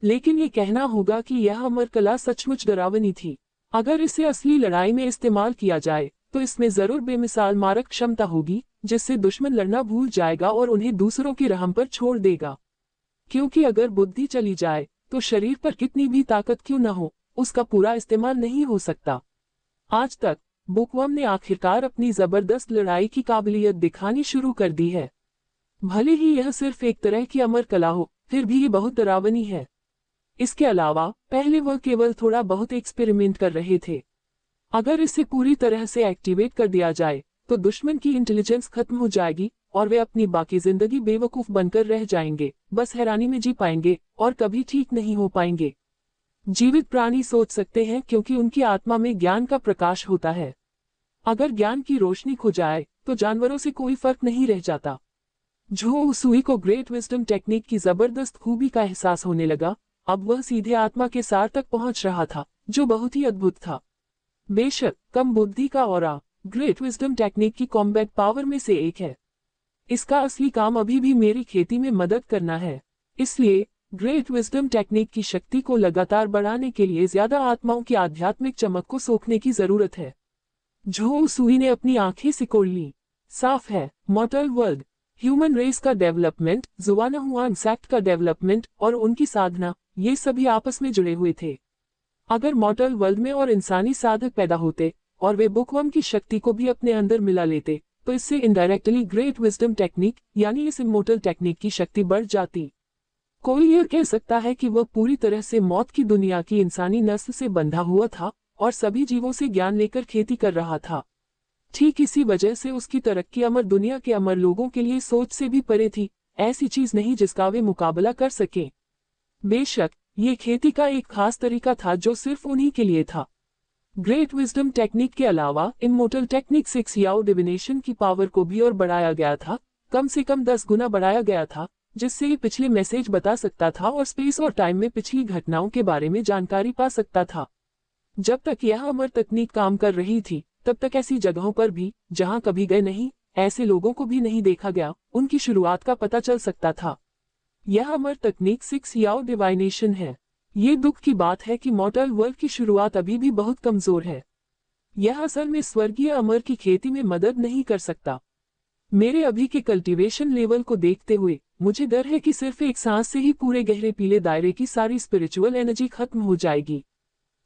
लेकिन ये कहना होगा कि यह अमर कला सचमुच डरावनी थी। अगर इसे असली लड़ाई में इस्तेमाल किया जाए तो इसमें जरूर बेमिसाल मारक क्षमता होगी, जिससे दुश्मन लड़ना भूल जाएगा और उन्हें दूसरों की रहम पर छोड़ देगा। क्योंकि अगर बुद्धि चली जाए तो शरीर पर कितनी भी ताकत क्यों न हो, उसका पूरा इस्तेमाल नहीं हो सकता। आज तक बुकवर्म ने आखिरकार अपनी जबरदस्त लड़ाई की काबिलियत दिखानी शुरू कर दी है। भले ही यह सिर्फ एक तरह की अमर कला हो, फिर भी ये बहुत डरावनी है। इसके अलावा पहले वह केवल थोड़ा बहुत एक्सपेरिमेंट कर रहे थे। अगर इसे पूरी तरह से एक्टिवेट कर दिया जाए तो दुश्मन की इंटेलिजेंस खत्म हो जाएगी और वे अपनी बाकी जिंदगी बेवकूफ बनकर रह जाएंगे, बस हैरानी में जी पाएंगे और कभी ठीक नहीं हो पाएंगे। जीवित प्राणी सोच सकते हैं क्योंकि उनकी आत्मा में ज्ञान का प्रकाश होता है। अगर ज्ञान की रोशनी खो जाए तो जानवरों से कोई फर्क नहीं रह जाता। झो उसुई को ग्रेट विजडम टेक्निक की जबरदस्त खूबी का एहसास होने लगा। अब वह सीधे आत्मा के सार तक पहुंच रहा था, जो बहुत ही अद्भुत था। बेशक कम बुद्धि का ऑरा ग्रेट विजडम टेक्निक की कॉम्बैट पावर में से एक है। इसका असली काम अभी भी मेरी खेती में मदद करना है। इसलिए ग्रेट विजडम टेक्निक की शक्ति को लगातार बढ़ाने के लिए ज्यादा आत्माओं की आध्यात्मिक चमक को सोखने की जरूरत है। झो उसुई ने अपनी आंखें सिकोड़ ली। साफ है, मॉर्टल वर्ल्ड, ह्यूमन रेस का डेवलपमेंट, जुवाना हुआन सेक्ट का डेवलपमेंट और उनकी साधना, ये सभी आपस में जुड़े हुए थे। अगर मॉर्टल वर्ल्ड में और इंसानी साधक पैदा होते और वे बुकवर्म की शक्ति को भी अपने अंदर मिला लेते तो इससे इनडायरेक्टली ग्रेट विजडम टेक्निक यानी इस इमोर्टल टेक्निक की शक्ति बढ़ जाती। कोई यह कह सकता है कि वह पूरी तरह से मौत की दुनिया की इंसानी नस्ल से बंधा हुआ था और सभी जीवों से ज्ञान लेकर खेती कर रहा था। ठीक इसी वजह से उसकी तरक्की अमर दुनिया के अमर लोगों के लिए सोच से भी परे थी, ऐसी चीज नहीं जिसका वे मुकाबला कर सके। बेशक ये खेती का एक खास तरीका था जो सिर्फ उन्हीं के लिए था। ग्रेट विजडम टेक्निक के अलावा इमोर्टल टेक्निक 6 याओ डिविनेशन की पावर को भी और बढ़ाया गया था, कम से कम 10 गुना बढ़ाया गया था, जिससे ये पिछले मैसेज बता सकता था और स्पेस और टाइम में पिछली घटनाओं के बारे में जानकारी पा सकता था। जब तक यह अमर तकनीक काम कर रही थी तब तक ऐसी जगहों पर भी जहां कभी गए नहीं, ऐसे लोगों को भी नहीं देखा गया, उनकी शुरुआत का पता चल सकता था। यह अमर तकनीक 6 याओ डिवाइनेशन है। ये दुख की बात है कि मॉर्टल वर्ल्ड की शुरुआत अभी भी बहुत कमजोर है। यह असल में स्वर्गीय अमर की खेती में मदद नहीं कर सकता। मेरे अभी के कल्टीवेशन लेवल को देखते हुए मुझे डर है कि सिर्फ एक सांस से ही पूरे गहरे पीले दायरे की सारी स्पिरिचुअल एनर्जी खत्म हो जाएगी।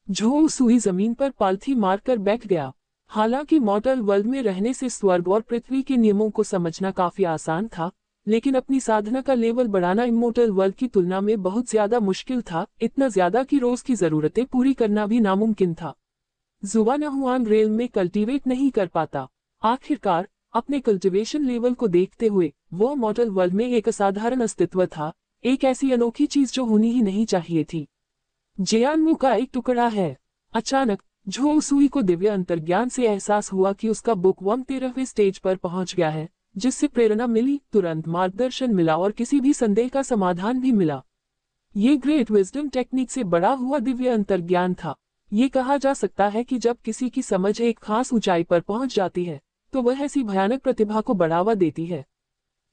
झो उसुई जमीन पर पालथी मारकर बैठ गया। हालांकि मॉर्टल वर्ल्ड में रहने से स्वर्ग और पृथ्वी के नियमों को समझना काफी आसान था, लेकिन अपनी साधना का लेवल बढ़ाना इमोर्टल वर्ल्ड की तुलना में बहुत ज्यादा मुश्किल था, इतना ज्यादा कि रोज की जरूरतें पूरी करना भी नामुमकिन था। जुवाना हुआन रेल में कल्टीवेट नहीं कर पाता। आखिरकार अपने कल्टीवेशन लेवल को देखते हुए वो मॉर्टल वर्ल्ड में एक असाधारण अस्तित्व था, एक ऐसी अनोखी चीज जो होनी ही नहीं चाहिए थी। जियानमू का एक टुकड़ा है। अचानक झो उसुई को दिव्य अंतर्ज्ञान से एहसास हुआ कि उसका बुकवर्म 13वें स्टेज पर पहुंच गया है, जिससे प्रेरणा मिली, तुरंत मार्गदर्शन मिला और किसी भी संदेह का समाधान भी मिला। ये ग्रेट विजडम टेक्निक से बड़ा हुआ दिव्य अंतर्ज्ञान था। ये कहा जा सकता है कि जब किसी की समझ एक खास ऊंचाई पर पहुंच जाती है तो वह ऐसी भयानक प्रतिभा को बढ़ावा देती है,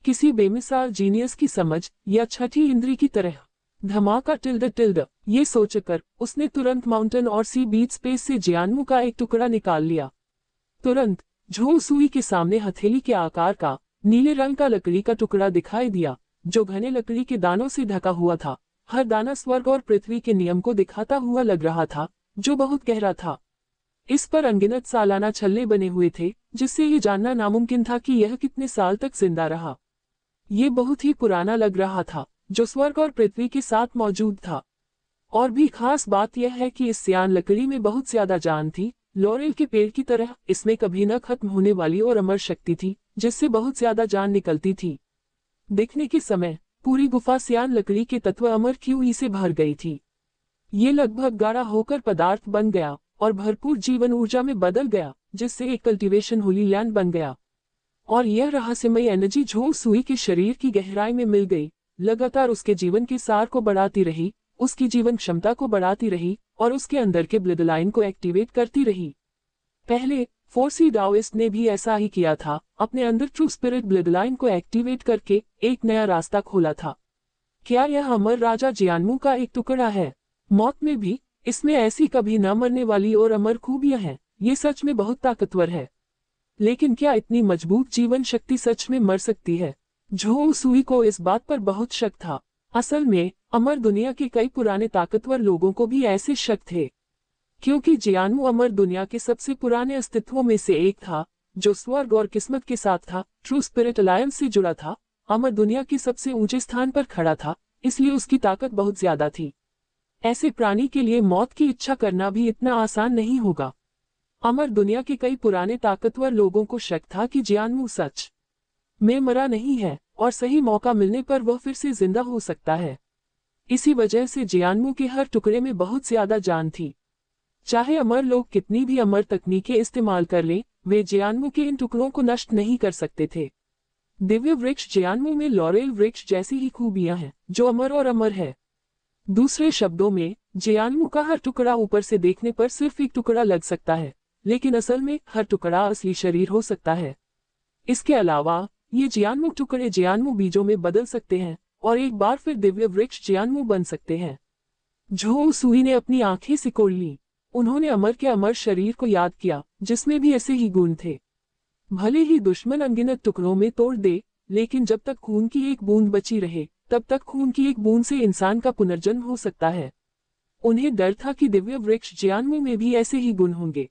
किसी बेमिसाल जीनियस की समझ या छठी इंद्री की तरह। धमाका टिल्ड। ये सोचकर उसने तुरंत माउंटेन और सी बीच स्पेस से जियानमू का एक टुकड़ा निकाल लिया। तुरंत झो उसुई के सामने हथेली के आकार का नीले रंग का लकड़ी का टुकड़ा दिखाई दिया, जो घने लकड़ी के दानों से ढका हुआ था। हर दाना स्वर्ग और पृथ्वी के नियम को दिखाता हुआ लग रहा था, जो बहुत गहरा था। इस पर अनगिनत सालाना छल्ले बने हुए थे, जिससे ये जानना नामुमकिन था कि यह कितने साल तक जिंदा रहा। ये बहुत ही पुराना लग रहा था, जो स्वर्ग और पृथ्वी के साथ मौजूद था। और भी खास बात यह है कि इस सियान लकड़ी में बहुत ज्यादा जान थी, लॉरेल के पेड़ की तरह इसमें कभी न खत्म होने वाली और अमर शक्ति थी, जिससे बहुत ज्यादा जान निकलती थी। देखने के समय पूरी गुफा सियान लकड़ी के तत्व अमर क्यूई से भर गई थी। ये लगभग गाढ़ा होकर पदार्थ बन गया और भरपूर जीवन ऊर्जा में बदल गया, जिससे एक कल्टीवेशन होली लैंड बन गया। और यह रहस्यमयी एनर्जी झो उसुई के शरीर की गहराई में मिल गई, लगातार उसके जीवन के सार को बढ़ाती रही, उसकी जीवन क्षमता को बढ़ाती रही और उसके अंदर के ब्लड लाइन को एक्टिवेट करती रही। पहले फोर्सी डाओइस्ट ने भी ऐसा ही किया था, अपने अंदर ट्रू स्पिरिट ब्लड लाइन को एक्टिवेट करके एक नया रास्ता खोला था। क्या यह अमर राजा जियानमू का एक टुकड़ा है? मौत में भी इसमें ऐसी कभी न मरने वाली और अमर खूबियां हैं। ये सच में बहुत ताकतवर है, लेकिन क्या इतनी मजबूत जीवन शक्ति सच में मर सकती है? झो उसुई को इस बात पर बहुत शक था। असल में अमर दुनिया के कई पुराने ताकतवर लोगों को भी ऐसे शक थे, क्योंकि जियानमू अमर दुनिया के सबसे पुराने अस्तित्वों में से एक था, जो स्वर्ग और किस्मत के साथ था, ट्रू स्पिरिट अलायंस से जुड़ा था, अमर दुनिया के सबसे ऊंचे स्थान पर खड़ा था, इसलिए उसकी ताकत बहुत ज्यादा थी। ऐसे प्राणी के लिए मौत की इच्छा करना भी इतना आसान नहीं होगा। अमर दुनिया के कई पुराने ताकतवर लोगों को शक था कि जियानमू सच में मरा नहीं है और सही मौका मिलने पर वह फिर से जिंदा हो सकता है। इसी वजह से जियानमू के हर टुकड़े में बहुत ज्यादा जान थी। चाहे अमर लोग कितनी भी अमर तकनीकें इस्तेमाल कर लें, वे जियानमू के इन टुकड़ों को नष्ट नहीं कर सकते थे। दिव्य वृक्ष जियानमू में लॉरेल वृक्ष जैसी ही खूबियां हैं जो अमर और अमर है। दूसरे शब्दों में, जियानमू का हर टुकड़ा ऊपर से देखने पर सिर्फ एक टुकड़ा लग सकता है, लेकिन असल में हर टुकड़ा असली शरीर हो सकता है। इसके अलावा ये जियानमू टुकड़े जियानमू बीजों में बदल सकते हैं और एक बार फिर दिव्य वृक्ष जियानमू बन सकते हैं। झो सुई ने अपनी आंखें सिकोड़ ली। उन्होंने अमर के अमर शरीर को याद किया जिसमें भी ऐसे ही गुण थे। भले ही दुश्मन अनगिनत टुकड़ों में तोड़ दे, लेकिन जब तक खून की एक बूंद बची रहे तब तक खून की एक बूंद से इंसान का पुनर्जन्म हो सकता है। उन्हें डर था कि दिव्य वृक्ष जियानमू में भी ऐसे ही गुण होंगे।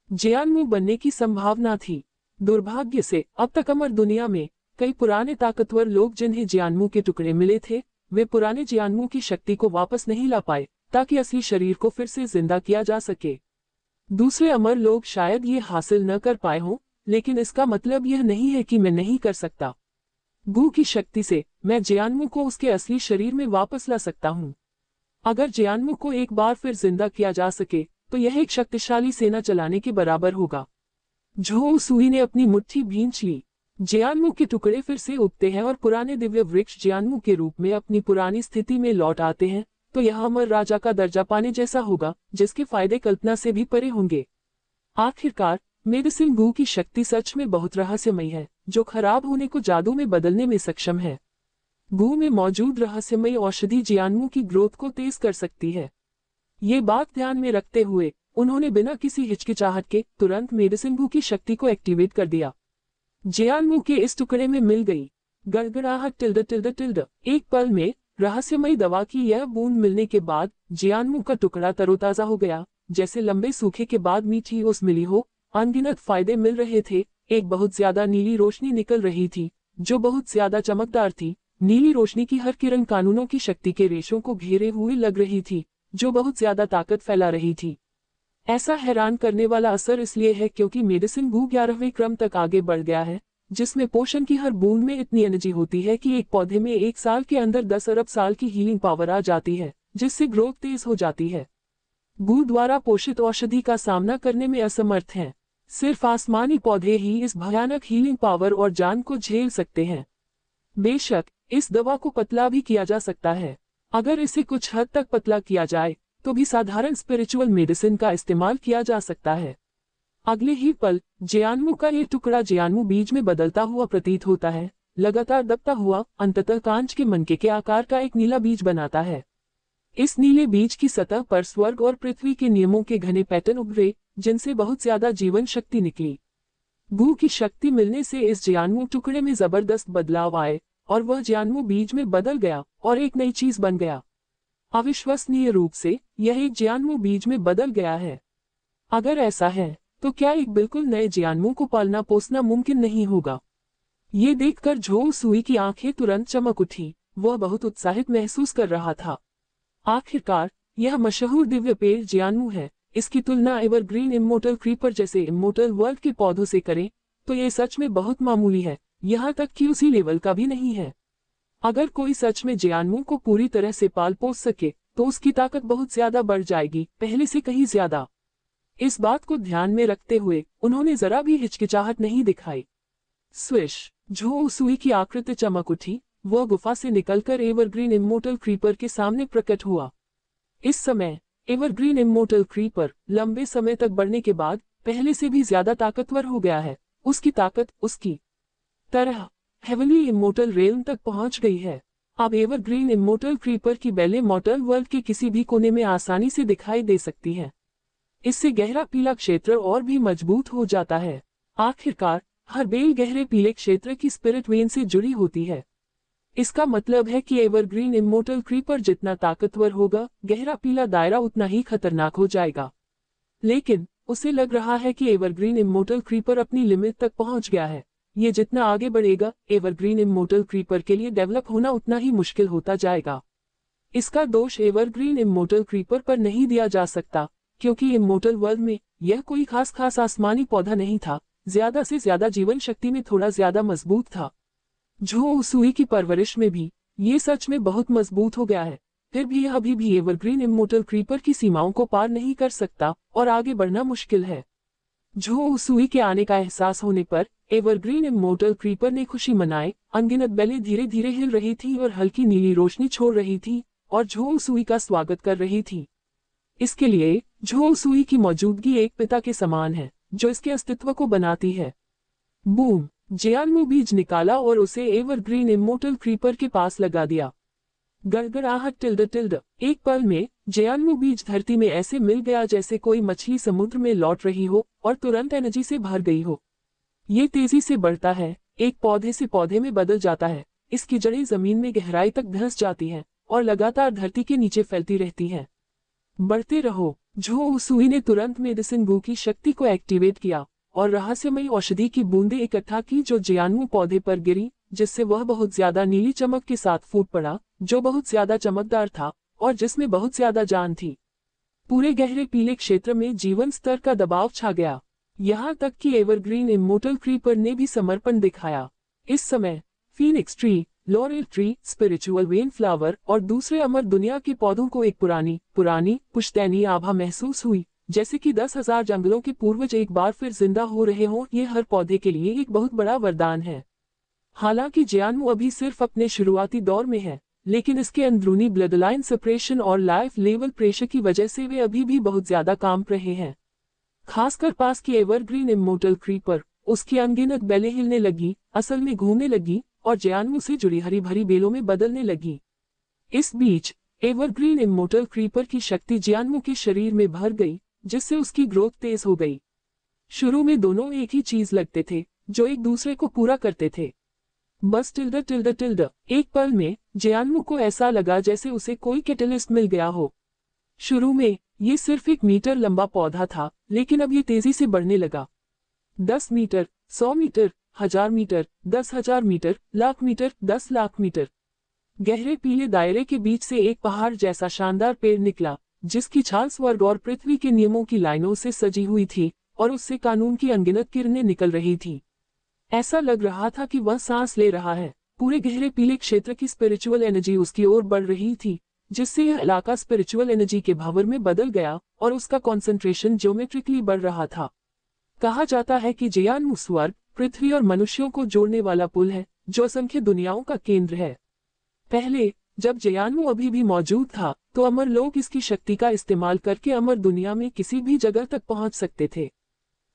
जियानमू बनने की संभावना थी। दुर्भाग्य से अब तक अमर दुनिया में कई पुराने ताकतवर लोग जिन्हें जियानमू के टुकड़े मिले थे, वे पुराने जियानमू की शक्ति को वापस नहीं ला पाए ताकि असली शरीर को फिर से जिंदा किया जा सके। दूसरे अमर लोग शायद ये हासिल न कर पाए हों, लेकिन इसका मतलब यह नहीं है कि मैं नहीं कर सकता। गू की शक्ति से मैं जियानमू को उसके असली शरीर में वापस ला सकता हूँ। अगर जियानमू को एक बार फिर जिंदा किया जा सके तो यह एक शक्तिशाली सेना चलाने के बराबर होगा। झो सुई ने अपनी मुट्ठी भींच ली। जियानमू के टुकड़े फिर से उगते हैं और पुराने दिव्य वृक्ष जियानमू के रूप में अपनी पुरानी स्थिति में लौट आते हैं, तो यह अमर राजा का दर्जा पाने जैसा होगा जिसके फायदे कल्पना से भी परे होंगे। आखिरकार मेडिसिन गू की शक्ति सच में बहुत रहस्यमयी है, जो खराब होने को जादू में बदलने में सक्षम है। गू में मौजूद रहस्यमयी औषधि जियानमू की ग्रोथ को तेज कर सकती है। ये बात ध्यान में रखते हुए उन्होंने बिना किसी हिचकिचाहट के तुरंत मेडिसिन गू की शक्ति को एक्टिवेट कर दिया। जियानमू के इस टुकड़े में मिल गई गड़गड़ाहट टिल्ड टिल्ड टिल्ड। एक पल में रहस्यमयी दवा की यह बूंद मिलने के बाद जियानमू का टुकड़ा तरोताजा हो गया, जैसे लंबे सूखे के बाद मीठी ओस मिली हो। अनगिनत फायदे मिल रहे थे। एक बहुत ज्यादा नीली रोशनी निकल रही थी जो बहुत ज्यादा चमकदार थी। नीली रोशनी की हर किरण कानूनों की शक्ति के रेशों को घेरे हुए लग रही थी, जो बहुत ज्यादा ताकत फैला रही थी। ऐसा हैरान करने वाला असर इसलिए है क्योंकि मेडिसिन गू 11वें क्रम तक आगे बढ़ गया है, जिसमें पोषण की हर बूंद में इतनी एनर्जी होती है कि एक पौधे में एक साल के अंदर 10 अरब साल की हीलिंग पावर आ जाती है, जिससे ग्रोथ तेज हो जाती है। गू द्वारा पोषित औषधि का सामना करने में असमर्थ हैं। सिर्फ आसमानी पौधे ही इस भयानक हीलिंग पावर और जान को झेल सकते हैं। बेशक इस दवा को पतला भी किया जा सकता है। अगर इसे कुछ हद तक पतला किया जाए तो भी साधारण स्पिरिचुअल मेडिसिन का इस्तेमाल किया जा सकता है। अगले ही पल जियानमू का ये टुकड़ा जियानमू बीज में बदलता हुआ प्रतीत होता है। लगातार दबता हुआ अंततः कांच के मनके के आकार का एक नीला बीज बनाता है। इस नीले बीज की सतह पर स्वर्ग और पृथ्वी के नियमों के घने पैटर्न उभरे, जिनसे बहुत ज्यादा जीवन शक्ति निकली। गू की शक्ति मिलने से इस जियानमू टुकड़े में जबरदस्त बदलाव आए और वह जियानमू बीज में बदल गया और एक नई चीज बन गया। अविश्वसनीय रूप से यह एक जियानमू बीज में बदल गया है। अगर ऐसा है तो क्या एक बिल्कुल नए जियानमू को पालना पोसना मुमकिन नहीं होगा? ये देखकर झो सुई की आंखें तुरंत चमक उठी। वह बहुत उत्साहित महसूस कर रहा था। आखिरकार यह मशहूर दिव्य पेड़ जियानमू है। इसकी तुलना एवरग्रीन इमोर्टल क्रीपर जैसे इमोर्टल वर्ल्ड के पौधों से करें तो ये सच में बहुत मामूली है, यहाँ तक कि उसी लेवल का भी नहीं है। अगर कोई सच में जियानमू को पूरी तरह से पाल पोस सके तो उसकी ताकत बहुत ज्यादा बढ़ जाएगी, पहले से कहीं ज्यादा। इस बात को ध्यान में रखते हुए उन्होंने जरा भी हिचकिचाहट नहीं दिखाई। स्विश, झो सुई की आकृति चमक उठी। वह गुफा से निकलकर एवरग्रीन इमोर्टल क्रीपर के सामने प्रकट हुआ। इस समय एवरग्रीन इमोर्टल क्रीपर लंबे समय तक बढ़ने के बाद पहले से भी ज्यादा ताकतवर हो गया है। उसकी ताकत उसकी तरह हेवनली इमोर्टल रेल्म तक पहुंच गई है। अब एवरग्रीन इमोर्टल क्रीपर की बेलें मॉर्टल वर्ल्ड के किसी भी कोने में आसानी से दिखाई दे सकती हैं। इससे गहरा पीला क्षेत्र और भी मजबूत हो जाता है। आखिरकार हर बेल गहरे पीले क्षेत्र की स्पिरिट वेन से जुड़ी होती है। इसका मतलब है कि एवरग्रीन इमोर्टल क्रीपर जितना ताकतवर होगा, गहरा पीला दायरा उतना ही खतरनाक हो जाएगा। लेकिन उसे लग रहा है कि एवरग्रीन इमोर्टल क्रीपर अपनी लिमिट तक पहुंच गया है। ये जितना आगे बढ़ेगा, एवरग्रीन इमोर्टल क्रीपर के लिए डेवलप होना उतना ही मुश्किल होता जाएगा। इसका दोष एवरग्रीन इमोर्टल क्रीपर पर नहीं दिया जा सकता, क्योंकि इमोर्टल वर्ल्ड में यह कोई खास आसमानी पौधा नहीं था, ज्यादा से ज्यादा जीवन शक्ति में थोड़ा ज्यादा मजबूत था। झो उसुई की परवरिश में भी ये सच में बहुत मजबूत हो गया है, फिर भी यह अभी भी एवरग्रीन इमोर्टल क्रीपर की सीमाओं को पार नहीं कर सकता और आगे बढ़ना मुश्किल है। झो उसुई के आने का एहसास होने पर एवरग्रीन इमोर्टल क्रीपर ने खुशी मनाई। अनगिनत बेलें धीरे धीरे हिल रही थी और हल्की नीली रोशनी छोड़ रही थी और झो उसुई का स्वागत कर रही थी। इसके लिए झो उसुई की मौजूदगी एक पिता के समान है, जो इसके अस्तित्व को बनाती है। बूम! जियानमू बीज निकाला और उसे एवरग्रीन इमोर्टल क्रीपर के पास लगा दिया। गड़गड़ाहट टिल्ड। एक पल में जियानमू बीज धरती में ऐसे मिल गया जैसे कोई मछली समुद्र में लौट रही हो और तुरंत एनर्जी से भर गई हो। ये तेजी से बढ़ता है, एक पौधे से पौधे में बदल जाता है, इसकी जड़ें जमीन में गहराई तक धंस जाती हैं और लगातार धरती के नीचे फैलती रहती हैं। बढ़ते रहो। झो उसुई ने तुरंत मेडिसिन बू की शक्ति को एक्टिवेट किया और रहस्यमयी औषधि की बूंदें इकट्ठा की जो जियानमू पौधे पर गिरी, जिससे वह बहुत ज्यादा नीली चमक के साथ फूट पड़ा, जो बहुत ज्यादा चमकदार था और जिसमें बहुत ज्यादा जान थी। पूरे गहरे पीले क्षेत्र में जीवन स्तर का दबाव छा गया, यहाँ तक कि एवरग्रीन इमोर्टल क्रीपर ने भी समर्पण दिखाया। इस समय Phoenix tree, laurel tree, spiritual when flower और दूसरे अमर दुनिया के पौधों को एक पुरानी पुश्तैनी आभा महसूस हुई, जैसे कि 10,000 जंगलों के पूर्वज एक बार फिर जिंदा हो रहे हों। ये हर पौधे के लिए एक बहुत बड़ा वरदान है। हालांकि जियानमू अभी सिर्फ अपने शुरुआती दौर में है, लेकिन इसके अंदरूनी ब्लडलाइन सेपरेशन और लाइफ लेवल प्रेशर की वजह से वे अभी भी बहुत ज्यादा काम रहे हैं। खासकर पास की एवरग्रीन इमोर्टल क्रीपर, उसकी अनगिनत बेलें हिलने लगी, असल में घूमने लगी और जियानमू से जुड़ी हरी भरी बेलों में बदलने लगी। इस बीच एवरग्रीन इमोर्टल क्रीपर की शक्ति जियानमू के शरीर में भर गई, जिससे उसकी ग्रोथ तेज हो गई। शुरू में दोनों एक ही चीज लगते थे, जो एक दूसरे को पूरा करते थे। बस टिल्ड। एक पल में जियानमू को ऐसा लगा जैसे उसे कोई कैटलिस्ट मिल गया हो। शुरू में ये सिर्फ 1 मीटर लंबा पौधा था, लेकिन अब ये तेजी से बढ़ने लगा। 10 metre, 100 metre, 1000 metre, 10,000 metre, lakh metre, 10 lakh metre. गहरे पीले दायरे के बीच से एक पहाड़ जैसा शानदार पेड़ निकला, जिसकी छाल स्वर्ग और पृथ्वी के नियमों की लाइनों से सजी हुई थी और उससे कानून की अनगिनत किरणें निकल रही थी। ऐसा लग रहा था कि वह सांस ले रहा है। पूरे गहरे पीले क्षेत्र की स्पिरिचुअल एनर्जी उसकी ओर बढ़ रही थी, जिससे यह इलाका स्पिरिचुअल एनर्जी के भंवर में बदल गया और उसका कंसंट्रेशन ज्योमेट्रिकली बढ़ रहा था। कहा जाता है कि जियानमू स्वर्ग, पृथ्वी और मनुष्यों को जोड़ने वाला पुल है, जो असंख्य दुनियाओं का केंद्र है। पहले जब जियानमू अभी भी मौजूद था, तो अमर लोग इसकी शक्ति का इस्तेमाल करके अमर दुनिया में किसी भी जगह तक पहुंच सकते थे।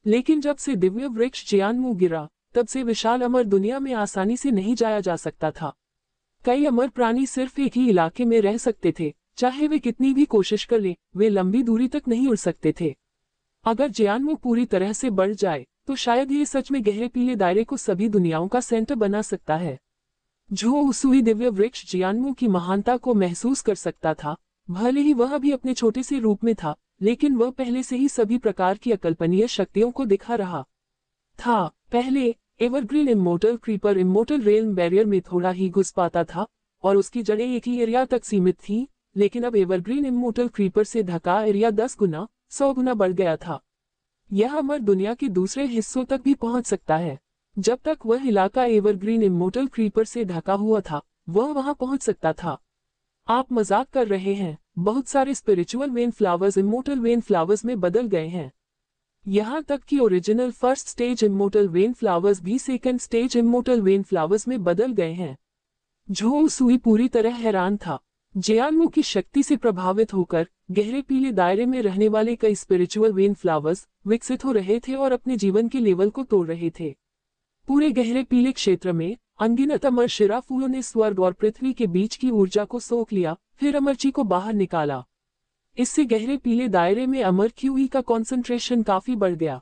लेकिन जब से दिव्य वृक्ष जियानमू गिरा, तब से विशाल अमर दुनिया में आसानी से नहीं जाया जा सकता था। कई अमर प्राणी सिर्फ एक ही इलाके में रह सकते थे, चाहे वे कितनी भी कोशिश कर लें, वे लंबी दूरी तक नहीं उड़ सकते थे। अगर जियानमू पूरी तरह से बढ़ जाए, तो शायद ये सच में गहरे पीले दायरे को सभी दुनियाओं का सेंटर बना सकता है। झो उसुई दिव्य वृक्ष जियानमू की महानता को महसूस कर सकता था। भले ही वह भी अपने छोटे से रूप में था, लेकिन वह पहले से ही सभी प्रकार की अकल्पनीय शक्तियों को दिखा रहा था। पहले evergreen immortal creeper immortal realm barrier में थोड़ा ही घुस पाता था और उसकी जड़ें एक ही एरिया तक सीमित थी, लेकिन अब एवरग्रीन इमोर्टल क्रीपर से ढका एरिया 10 गुना, 100 गुना बढ़ गया था। यह अमर दुनिया के दूसरे हिस्सों तक भी पहुंच सकता है। जब तक वह इलाका एवरग्रीन इमोर्टल क्रीपर से ढका हुआ था, वह वहां पहुंच सकता था। आप मजाक कर रहे हैं? बहुत सारे spiritual vein flowers immortal vein flowers में बदल गए हैं। यहाँ तक कि original first stage immortal vein flowers भी second stage immortal vein flowers में बदल गए हैं। झो उसुई पूरी तरह हैरान था। जियानमू की शक्ति से प्रभावित होकर गहरे पीले दायरे में रहने वाले कई स्पिरिचुअल वेन फ्लावर्स विकसित हो रहे थे और अपने जीवन के लेवल को तोड़ रहे थे। पूरे गहरे पीले क्षेत्र में अनगिनत अमर शिरा फूलों ने स्वर्ग और पृथ्वी के बीच की ऊर्जा को सोख लिया, फिर अमरची को बाहर निकाला। इससे गहरे पीले दायरे में अमर क्यूई का कंसंट्रेशन काफी बढ़ गया।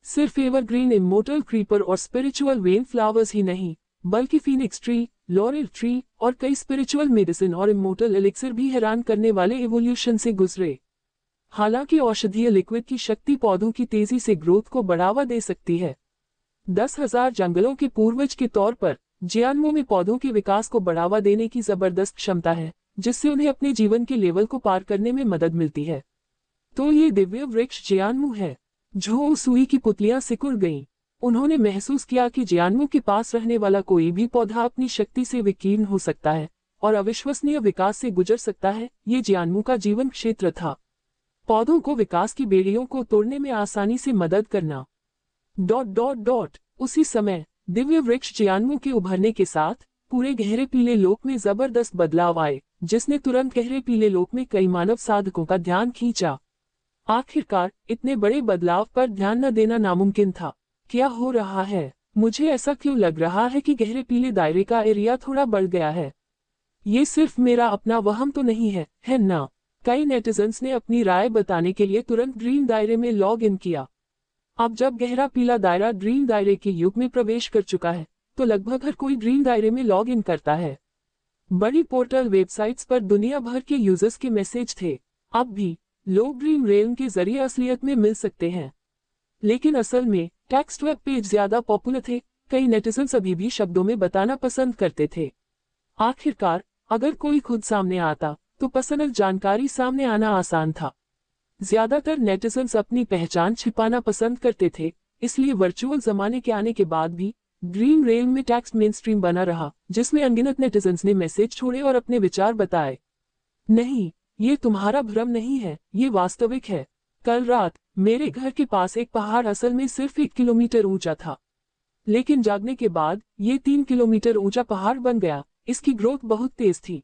सिर्फ एवरग्रीन इमोर्टल क्रीपर और स्पिरिचुअल वेन फ्लावर्स ही नहीं, बल्कि फीनिक्स ट्री, लॉरेल ट्री और कई स्पिरिचुअल मेडिसिन और इमोर्टल एलिक्सर भी हैरान करने वाले इवोल्यूशन से गुजरे। हालांकि औषधीय लिक्विड की शक्ति पौधों की तेजी से ग्रोथ को बढ़ावा दे सकती है। 10,000 जंगलों के पूर्वज के तौर पर जियानमू में पौधों के विकास को बढ़ावा देने की जबरदस्त क्षमता है, जिससे उन्हें अपने जीवन के लेवल को पार करने में मदद मिलती है। तो ये दिव्य वृक्ष जियान्मू है। झो सुई की पुतलियां सिकुड़ गईं। उन्होंने महसूस किया कि जियान्मू के पास रहने वाला कोई भी पौधा अपनी शक्ति से विकीर्ण हो सकता है और अविश्वसनीय विकास से गुजर सकता है। ये जियान्मू का जीवन क्षेत्र था। पौधों को विकास की बेड़ियों को तोड़ने में आसानी से मदद करना। ... उसी समय दिव्य वृक्ष जियान्मू के उभरने के साथ पूरे गहरे पीले लोक में जबरदस्त बदलाव आए, जिसने तुरंत गहरे पीले लोक में कई मानव साधकों का ध्यान खींचा। आखिरकार इतने बड़े बदलाव पर ध्यान न देना नामुमकिन था। क्या हो रहा है? मुझे ऐसा क्यों लग रहा है कि गहरे पीले दायरे का एरिया थोड़ा बढ़ गया है? ये सिर्फ मेरा अपना वहम तो नहीं है ना? कई नेटिजन्स ने अपनी राय बताने के लिए तुरंत ग्रीन दायरे में लॉग इन किया। अब जब गहरा पीला दायरा ग्रीन दायरे के युग में प्रवेश कर चुका है, तो लगभग हर कोई ग्रीन दायरे में लॉग इन करता है। बड़ी पोर्टल वेबसाइट्स पर दुनिया भर के यूजर्स के मैसेज थे। अब भी लोग ग्रीन रेलम के जरिए असलियत में मिल सकते हैं, लेकिन असल में टेक्स्ट वेब पेज ज्यादा पॉपुलर थे। कई नेटिजन्स अभी भी शब्दों में बताना पसंद करते थे। आखिरकार अगर कोई खुद सामने आता तो पर्सनल जानकारी सामने आना आसान था। ज्यादातर नेटिजन्स अपनी पहचान छिपाना पसंद करते थे, इसलिए वर्चुअल जमाने के आने के बाद भी ग्रीन रेल में टेक्स्ट मेनस्ट्रीम बना रहा, जिसमें अनगिनत नेटिजन्स ने मैसेज छोड़े और अपने विचार बताए। नहीं, ये तुम्हारा भ्रम नहीं है, ये वास्तविक है। कल रात मेरे घर के पास एक पहाड़ असल में सिर्फ 1 किलोमीटर ऊंचा था, लेकिन जागने के बाद ये 3 किलोमीटर ऊंचा पहाड़ बन गया। इसकी ग्रोथ बहुत तेज थी।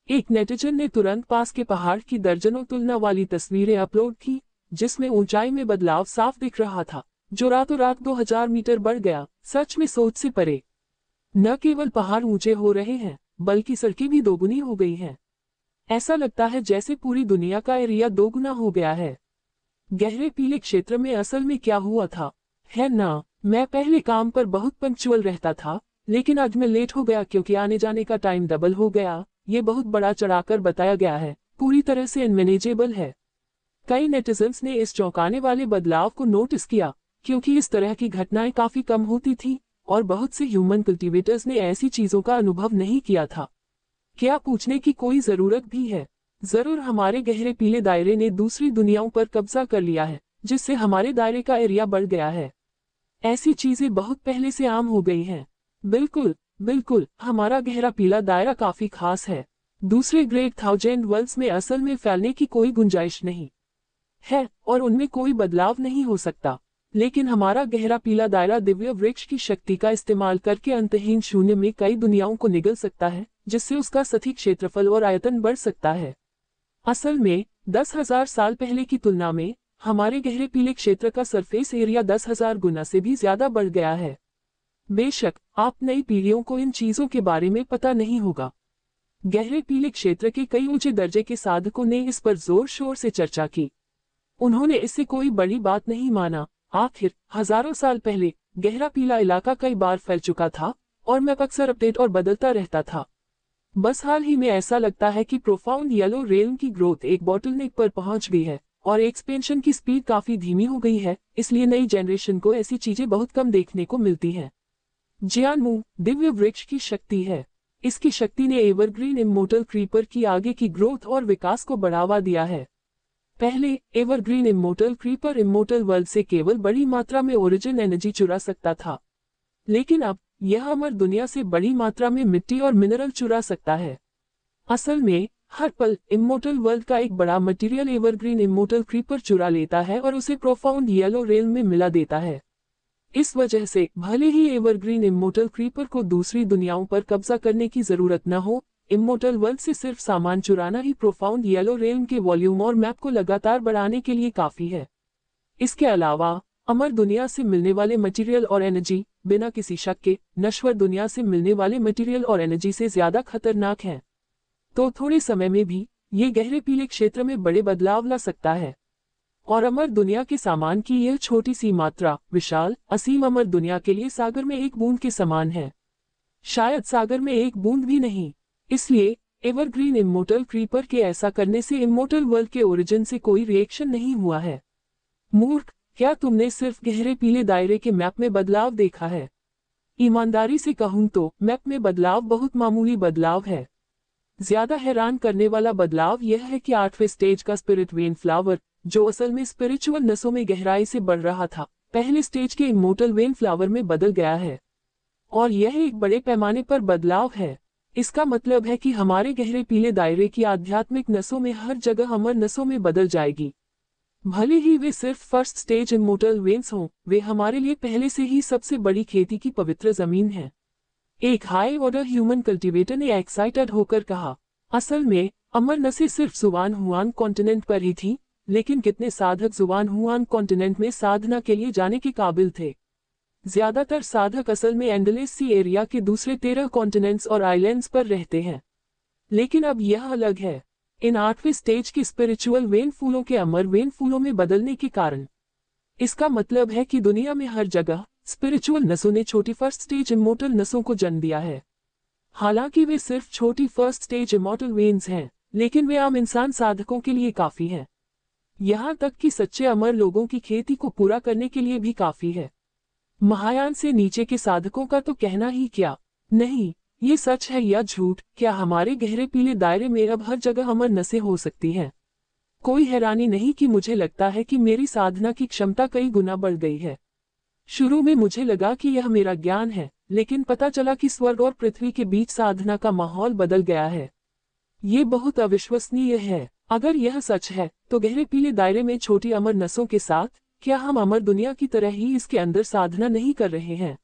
एक नेटिजन ने तुरंत पास के पहाड़ की दर्जनों तुलना वाली तस्वीरें अपलोड की, जिसमें ऊंचाई में बदलाव साफ दिख रहा था, जो रातों रात 2000 मीटर बढ़ गया। सच में सोच से परे। न केवल पहाड़ ऊंचे हो रहे हैं, बल्कि सड़कें भी दोगुनी हो गई हैं। ऐसा लगता है जैसे पूरी दुनिया का एरिया दोगुना हो गया है। गहरे पीले क्षेत्र में असल में क्या हुआ था, है ना? मैं पहले काम पर बहुत पंक्चुअल रहता था, लेकिन आज मैं लेट हो गया क्योंकि आने जाने का टाइम डबल हो गया। ये बहुत बड़ा चढ़ाकर बताया गया है, पूरी तरह से अनमैनेजेबल है। कई नेटिजन्स ने इस चौंकाने वाले बदलाव को नोटिस किया, क्योंकि इस तरह की घटनाएं काफी कम होती थी और बहुत से ह्यूमन कल्टीवेटर्स ने ऐसी चीजों का अनुभव नहीं किया था। क्या पूछने की कोई जरूरत भी है? जरूर हमारे गहरे पीले दायरे ने दूसरी दुनियाओं पर कब्जा कर लिया है, जिससे हमारे दायरे का एरिया बढ़ गया है। ऐसी चीजें बहुत पहले से आम हो गई हैं। बिल्कुल बिल्कुल, हमारा गहरा पीला दायरा काफी खास है। दूसरे ग्रेट 1000 वर्ल्ड्स में असल में फैलने की कोई गुंजाइश नहीं है और उनमें कोई बदलाव नहीं हो सकता। लेकिन हमारा गहरा पीला दायरा दिव्य वृक्ष की शक्ति का इस्तेमाल करके अंतहीन शून्य में कई दुनियाओं को निगल सकता है, जिससे उसका सतही क्षेत्रफल और आयतन बढ़ सकता है। असल में 10,000 साल पहले की तुलना में हमारे गहरे पीले क्षेत्र का सरफेस एरिया 10,000 गुना से भी ज्यादा बढ़ गया है। बेशक आप नई पीढ़ियों को इन चीजों के बारे में पता नहीं होगा। गहरे पीले क्षेत्र के कई ऊंचे दर्जे के साधकों ने इस पर जोर शोर से चर्चा की। उन्होंने इसे कोई बड़ी बात नहीं माना। आखिर हजारों साल पहले गहरा पीला इलाका कई बार फैल चुका था और मैप अक्सर अपडेट और बदलता रहता था। बस हाल ही में ऐसा लगता है कि प्रोफाउंड येलो रेलम की ग्रोथ एक बॉटलनेक पर पहुंच गई है और एक्सपेंशन की स्पीड काफी धीमी हो गई है, इसलिए नई जनरेशन को ऐसी चीजें बहुत कम देखने को मिलती हैं। जियान्मू दिव्य वृक्ष की शक्ति है। इसकी शक्ति ने एवरग्रीन इमोर्टल क्रीपर की आगे की ग्रोथ और विकास को बढ़ावा दिया है। पहले evergreen immortal creeper immortal world से केवल बड़ी मात्रा में ओरिजिन एनर्जी चुरा सकता था, लेकिन अब यह अमर दुनिया से बड़ी मात्रा में मिट्टी और मिनरल चुरा सकता है। असल में हर पल इमोर्टल वर्ल्ड का एक बड़ा मटेरियल एवरग्रीन इमोर्टल क्रीपर चुरा लेता है और उसे प्रोफाउंड येलो रेल में मिला देता है। इस वजह से भले ही एवरग्रीन इमोर्टल क्रीपर को दूसरी दुनियाओं पर कब्जा करने की जरूरत न हो, इमोर्टल वर्ल्ड से सिर्फ सामान चुराना ही प्रोफाउंड येलो रेल के वॉल्यूम और मैप को लगातार बढ़ाने के लिए काफी है। इसके अलावा अमर दुनिया से मिलने वाले मटेरियल और एनर्जी बिना किसी शक के नश्वर दुनिया से मिलने वाले मटेरियल और एनर्जी से ज्यादा खतरनाक हैं। तो थोड़े समय में भी ये गहरे पीले क्षेत्र में बड़े बदलाव ला सकता है और अमर दुनिया के सामान की यह छोटी सी मात्रा विशाल असीम अमर दुनिया के लिए सागर में एक बूंद के समान है, शायद सागर में एक बूंद भी नहीं। इसलिए एवरग्रीन इमोर्टल क्रीपर के ऐसा करने से इमोर्टल वर्ल्ड के ओरिजिन से कोई रिएक्शन नहीं हुआ है। मूर्ख, क्या तुमने सिर्फ गहरे पीले दायरे के मैप में बदलाव देखा है? ईमानदारी से कहूं तो मैप में बदलाव बहुत मामूली बदलाव है। ज्यादा हैरान करने वाला बदलाव यह है कि 8वें स्टेज का स्पिरिट वेन फ्लावर, जो असल में स्पिरिचुअल नसों में गहराई से बढ़ रहा था, पहले स्टेज के इमोर्टल वेन फ्लावर में बदल गया है। और यह एक बड़े पैमाने पर बदलाव है। इसका मतलब है कि हमारे गहरे पीले दायरे की आध्यात्मिक नसों में हर जगह अमर नसों में बदल जाएगी। भले ही वे सिर्फ फर्स्ट स्टेज इमोर्टल वेन्स हों, वे हमारे लिए पहले से ही सबसे बड़ी खेती की पवित्र जमीन है। एक हाई ऑर्डर ह्यूमन कल्टीवेटर ने एक्साइटेड होकर कहा, असल में अमर नसें सिर्फ जुबान हुआन कॉन्टिनेंट पर ही थी, लेकिन कितने साधक जुबान हुआन कॉन्टिनेंट में साधना के लिए जाने के काबिल थे। ज्यादातर साधक असल में एंडलेस सी एरिया के दूसरे 13 कॉन्टिनेंट्स और आइलैंड्स पर रहते हैं। लेकिन अब यह अलग है। इन 8वें स्टेज के स्पिरिचुअल वेन फूलों के अमर वेन फूलों में बदलने के कारण इसका मतलब है कि दुनिया में हर जगह स्पिरिचुअल नसों ने छोटी फर्स्ट स्टेज इमोर्टल नसों को जन्म दिया है। हालांकि वे सिर्फ छोटी फर्स्ट स्टेज इमोर्टल वेन्स हैं, लेकिन वे आम इंसान साधकों के लिए काफी हैं। यहाँ तक कि सच्चे अमर लोगों की खेती को पूरा करने के लिए भी काफी है। महायान से नीचे के साधकों का तो कहना ही क्या। नहीं, ये सच है या झूठ, क्या हमारे गहरे पीले दायरे में अब हर जगह अमर नसें हो सकती हैं? कोई हैरानी नहीं कि मुझे लगता है कि मेरी साधना की क्षमता कई गुना बढ़ गई है। शुरू में मुझे लगा कि यह मेरा ज्ञान है, लेकिन पता चला कि स्वर्ग और पृथ्वी के बीच साधना का माहौल बदल गया है। ये बहुत अविश्वसनीय है। अगर यह सच है, तो गहरे पीले दायरे में छोटी अमर नसों के साथ क्या हम अमर दुनिया की तरह ही इसके अंदर साधना नहीं कर रहे हैं?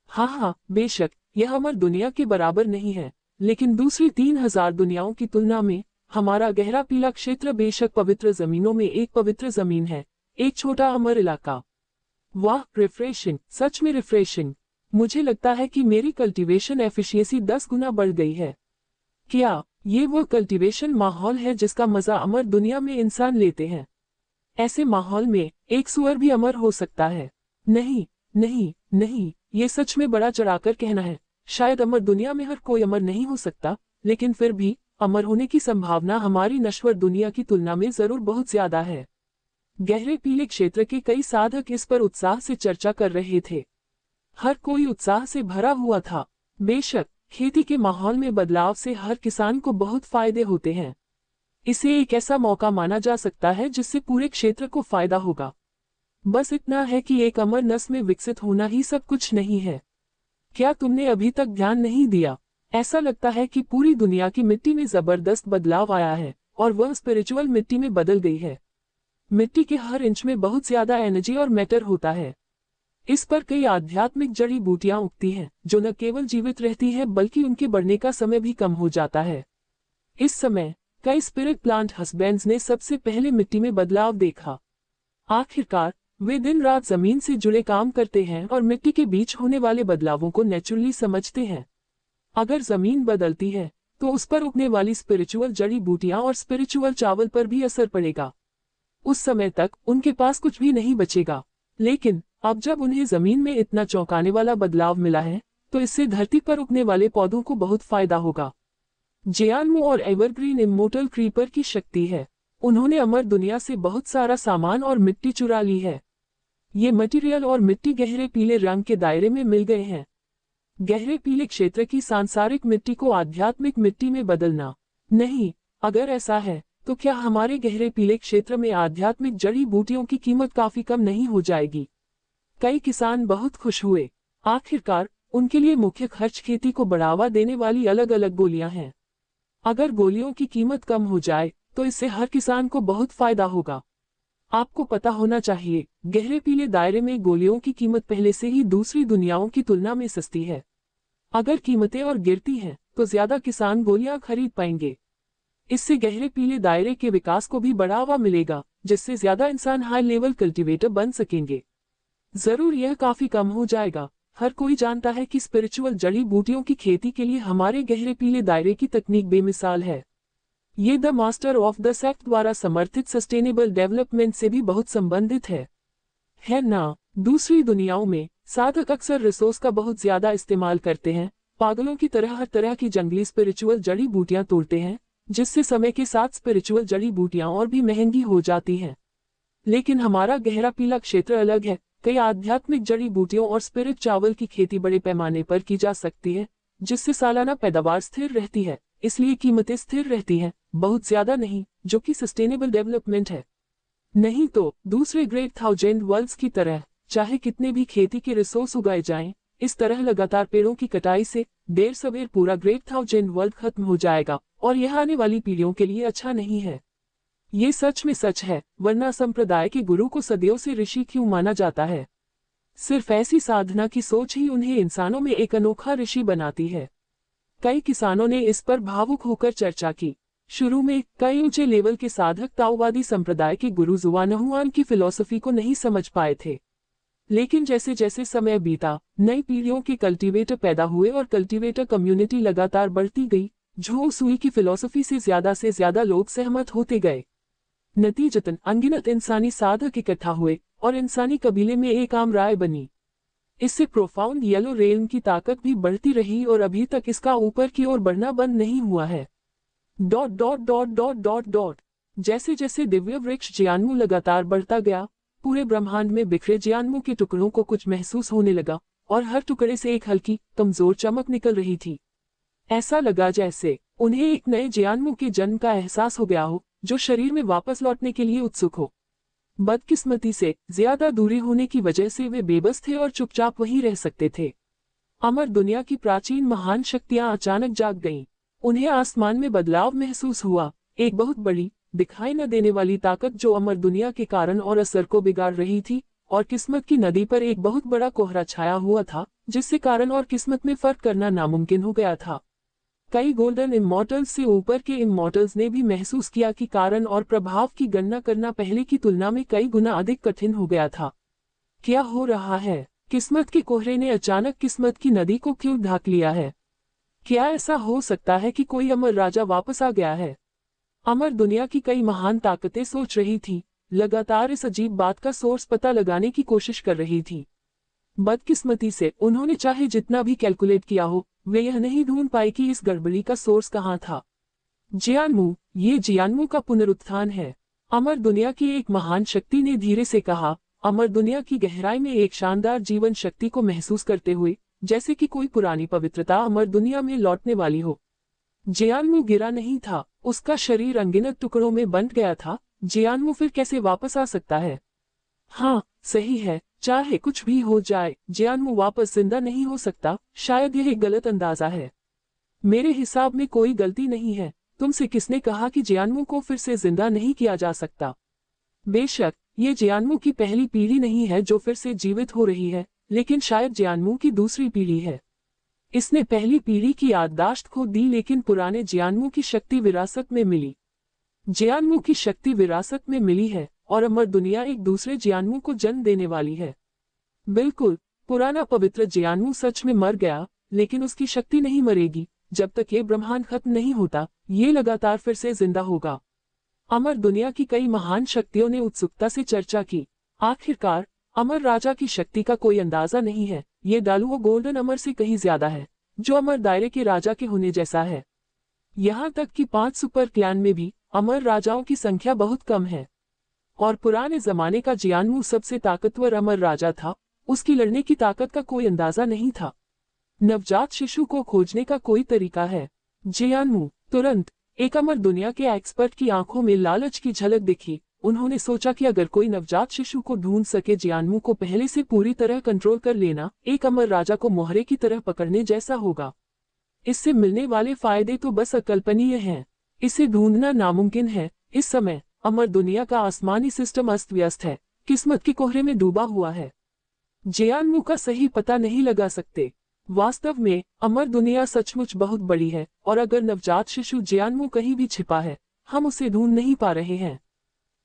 हाँ, बेशक यह अमर दुनिया के बराबर नहीं है, लेकिन दूसरी 3000 दुनियाओं की तुलना में हमारा गहरा पीला क्षेत्र बेशक पवित्र जमीनों में एक पवित्र जमीन है, एक छोटा अमर इलाका। वाह, रिफ्रेशिंग, सच में रिफ्रेशिंग। मुझे लगता है कि मेरी कल्टीवेशन एफिशिएंसी 10 गुना बढ़ गई है। क्या ये वो कल्टीवेशन माहौल है जिसका मजा अमर दुनिया में इंसान लेते हैं? ऐसे माहौल में एक सूअर भी अमर हो सकता है? नहीं नहीं नहीं, ये सच में बड़ा चढ़ाकर कहना है। शायद अमर दुनिया में हर कोई अमर नहीं हो सकता, लेकिन फिर भी अमर होने की संभावना हमारी नश्वर दुनिया की तुलना में जरूर बहुत ज्यादा है। गहरे पीले क्षेत्र के कई साधक इस पर उत्साह से चर्चा कर रहे थे। हर कोई उत्साह से भरा हुआ था। बेशक खेती के माहौल में बदलाव से हर किसान को बहुत फायदे होते हैं। इसे एक ऐसा मौका माना जा सकता है जिससे पूरे क्षेत्र को फायदा होगा। बस इतना है कि एक अमर नस में विकसित होना ही सब कुछ नहीं है। क्या तुमने अभी तक ध्यान नहीं दिया? ऐसा लगता है कि पूरी दुनिया की मिट्टी में जबरदस्त बदलाव आया है, और वह स्पिरिचुअल मिट्टी में बदल गई है। मिट्टी के हर इंच में बहुत ज्यादा एनर्जी और मैटर होता है। इस पर कई आध्यात्मिक जड़ी बूटियां उगती हैं, जो न केवल जीवित रहती है बल्कि उनके बढ़ने का समय भी कम हो जाता है। इस समय कई स्पिरिट प्लांट हस्बैंड्स ने सबसे पहले मिट्टी में बदलाव देखा। आखिरकार वे दिन रात जमीन से जुड़े काम करते हैं और मिट्टी के बीच होने वाले बदलावों को नेचुरली समझते हैं। अगर जमीन बदलती है, तो उस पर उगने वाली स्पिरिचुअल जड़ी बूटियां और स्पिरिचुअल चावल पर भी असर पड़ेगा। उस समय तक उनके पास कुछ भी नहीं बचेगा। लेकिन अब जब उन्हें जमीन में इतना चौंकाने वाला बदलाव मिला है, तो इससे धरती पर उगने वाले पौधों को बहुत फायदा होगा। जियानमो और एवरग्रीन इमोर्टल क्रीपर की शक्ति है। उन्होंने अमर दुनिया से बहुत सारा सामान और मिट्टी चुरा ली है। ये मटेरियल और मिट्टी गहरे पीले रंग के दायरे में मिल गए हैं। गहरे पीले क्षेत्र की सांसारिक मिट्टी को आध्यात्मिक मिट्टी में बदलना। नहीं, अगर ऐसा है, तो क्या हमारे गहरे पीले क्षेत्र में आध्यात्मिक जड़ी बूटियों की कीमत काफी कम नहीं हो जाएगी? कई किसान बहुत खुश हुए। आखिरकार उनके लिए मुख्य खर्च खेती को बढ़ावा देने वाली अलग अलग गोलियां हैं। अगर गोलियों की कीमत कम हो जाए, तो इससे हर किसान को बहुत फायदा होगा। आपको पता होना चाहिए, गहरे पीले दायरे में गोलियों की कीमत पहले से ही दूसरी दुनियाओं की तुलना में सस्ती है। अगर कीमतें और गिरती हैं, तो ज्यादा किसान गोलियां खरीद पाएंगे। इससे गहरे पीले दायरे के विकास को भी बढ़ावा मिलेगा, जिससे ज्यादा इंसान हाई लेवल कल्टीवेटर बन सकेंगे। जरूर यह काफी कम हो जाएगा। हर कोई जानता है कि स्पिरिचुअल जड़ी बूटियों की खेती के लिए हमारे गहरे पीले दायरे की तकनीक बेमिसाल है। ये the master of the sect द्वारा समर्थित सस्टेनेबल डेवलपमेंट से भी बहुत संबंधित है ना? दूसरी दुनियाओं में साधक अक्सर रिसोर्स का बहुत ज्यादा इस्तेमाल करते हैं, पागलों की तरह हर तरह की जंगली स्पिरिचुअल जड़ी बूटियां तोड़ते हैं, जिससे समय के साथ स्पिरिचुअल जड़ी बूटियां और भी महंगी हो जाती हैं। लेकिन हमारा गहरा पीला क्षेत्र अलग है। कई आध्यात्मिक जड़ी बूटियों और स्पिरिट चावल की खेती बड़े पैमाने पर की जा सकती है, जिससे सालाना पैदावार स्थिर रहती है। इसलिए कीमतें स्थिर रहती हैं, बहुत ज्यादा नहीं, जो कि सस्टेनेबल डेवलपमेंट है। नहीं तो दूसरे ग्रेट थाउजेंड वर्ल्ड्स की तरह चाहे कितने भी खेती के रिसोर्स उगाए जाएं, इस तरह लगातार पेड़ों की कटाई से देर सवेर पूरा ग्रेट थाउजेंड वर्ल्ड खत्म हो जाएगा और यह आने वाली पीढ़ियों के लिए अच्छा नहीं है। ये सच में सच है, वरना संप्रदाय के गुरु को सदियों से ऋषि क्यों माना जाता है? सिर्फ ऐसी साधना की सोच ही उन्हें इंसानों में एक अनोखा ऋषि बनाती है। कई किसानों ने इस पर भावुक होकर चर्चा की। शुरू में कई ऊंचे लेवल के साधक ताओवादी संप्रदाय के गुरु जुआनहुआन की फिलॉसफी को नहीं समझ पाए थे। लेकिन जैसे जैसे समय बीता, नई पीढ़ियों के कल्टीवेटर पैदा हुए और कल्टीवेटर कम्युनिटी लगातार बढ़ती गई, झो सुई की फिलॉसफी से ज्यादा लोग सहमत होते गए। नतीजतन अनगिनत इंसानी साधक इकट्ठा हुए और इंसानी कबीले में एक आम राय बनी। इससे प्रोफाउंड येलो रेल्म की ताकत भी बढ़ती रही और अभी तक इसका ऊपर की ओर बढ़ना बंद नहीं हुआ है। ... जैसे जैसे दिव्य वृक्ष जियान्मू लगातार बढ़ता गया, पूरे ब्रह्मांड में बिखरे जियान्मू के टुकड़ों को कुछ महसूस होने लगा और हर टुकड़े से एक हल्की कमजोर चमक निकल रही थी। ऐसा लगा जैसे उन्हें एक नए जियान्मू के जन्म का एहसास हो गया हो, जो शरीर में वापस लौटने के लिए उत्सुक हो। बदकिस्मती से ज्यादा दूरी होने की वजह से वे बेबस थे और चुपचाप वहीं रह सकते थे। अमर दुनिया की प्राचीन महान शक्तियां अचानक जाग गईं। उन्हें आसमान में बदलाव महसूस हुआ, एक बहुत बड़ी दिखाई न देने वाली ताकत जो अमर दुनिया के कारण और असर को बिगाड़ रही थी, और किस्मत की नदी पर एक बहुत बड़ा कोहरा छाया हुआ था, जिससे कारण और किस्मत में फर्क करना नामुमकिन हो गया था। कई गोल्डन इमॉर्टल्स से ऊपर के इमॉर्टल्स ने भी महसूस किया कि कारण और प्रभाव की गणना करना पहले की तुलना में कई गुना अधिक कठिन हो गया था। क्या हो रहा है? किस्मत के कोहरे ने अचानक किस्मत की नदी को क्यों ढक लिया है? क्या ऐसा हो सकता है कि कोई अमर राजा वापस आ गया है? अमर दुनिया की कई महान ताकतें सोच रही थी, लगातार इस अजीब बात का सोर्स पता लगाने की कोशिश कर रही थी। बदकिस्मती से उन्होंने चाहे जितना भी कैलकुलेट किया हो, वे यह नहीं ढूंढ पाए कि इस गड़बड़ी का सोर्स कहाँ था। जियान्मू, ये जियान्मू का पुनरुत्थान है। अमर दुनिया की एक महान शक्ति ने धीरे से कहा, अमर दुनिया की गहराई में एक शानदार जीवन शक्ति को महसूस करते हुए, जैसे कि कोई पुरानी पवित्रता अमर दुनिया में लौटने वाली हो। जियान्मू गिरा नहीं था, उसका शरीर अनगिनत टुकड़ों में बंट गया था। जियान्मू फिर कैसे वापस आ सकता है? हाँ, सही है, चाहे कुछ भी हो जाए, जियान्मू वापस जिंदा नहीं हो सकता। शायद यह एक गलत अंदाजा है। मेरे हिसाब में कोई गलती नहीं है। तुमसे किसने कहा कि जियान्मू को फिर से जिंदा नहीं किया जा सकता? बेशक, ये जियान्मू की पहली पीढ़ी नहीं है जो फिर से जीवित हो रही है, लेकिन शायद जियान्मू की दूसरी पीढ़ी है। इसने पहली पीढ़ी की याददाश्त खो दी, लेकिन पुराने जियान्मू की शक्ति विरासत में मिली। जियान्मू की शक्ति विरासत में मिली है और अमर दुनिया एक दूसरे जियान्मू को जन्म देने वाली है। बिल्कुल, पुराना पवित्र जियान्मू सच में मर गया, लेकिन उसकी शक्ति नहीं मरेगी। जब तक ये ब्रह्मांड खत्म नहीं होता, ये लगातार फिर से जिंदा होगा। अमर दुनिया की कई महान शक्तियों ने उत्सुकता से चर्चा की। आखिरकार अमर राजा की शक्ति का कोई अंदाजा नहीं है। ये डालुओ गोल्डन अमर से कहीं ज्यादा है, जो अमर दायरे के राजा के होने जैसा है। यहाँ तक कि 5 सुपर क्लैन में भी अमर राजाओं की संख्या बहुत कम है। और पुराने जमाने का जियान्मू सबसे ताकतवर अमर राजा था, उसकी लड़ने की ताकत का कोई अंदाजा नहीं था। नवजात शिशु को खोजने का कोई तरीका है? जियान्मू, तुरंत! एक अमर दुनिया के एक्सपर्ट की आंखों में लालच की झलक दिखी। उन्होंने सोचा कि अगर कोई नवजात शिशु को ढूंढ सके, जियान्मू को पहले से पूरी तरह कंट्रोल कर लेना एक अमर राजा को मोहरे की तरह पकड़ने जैसा होगा। इससे मिलने वाले फायदे तो बस अकल्पनीय हैं। इसे ढूंढना नामुमकिन है। इस समय अमर दुनिया का आसमानी सिस्टम अस्त व्यस्त है, किस्मत के कोहरे में डूबा हुआ है। जियान्मू का सही पता नहीं लगा सकते। वास्तव में अमर दुनिया सचमुच बहुत बड़ी है, और अगर नवजात शिशु जियान्मू कहीं भी छिपा है, हम उसे ढूंढ नहीं पा रहे हैं।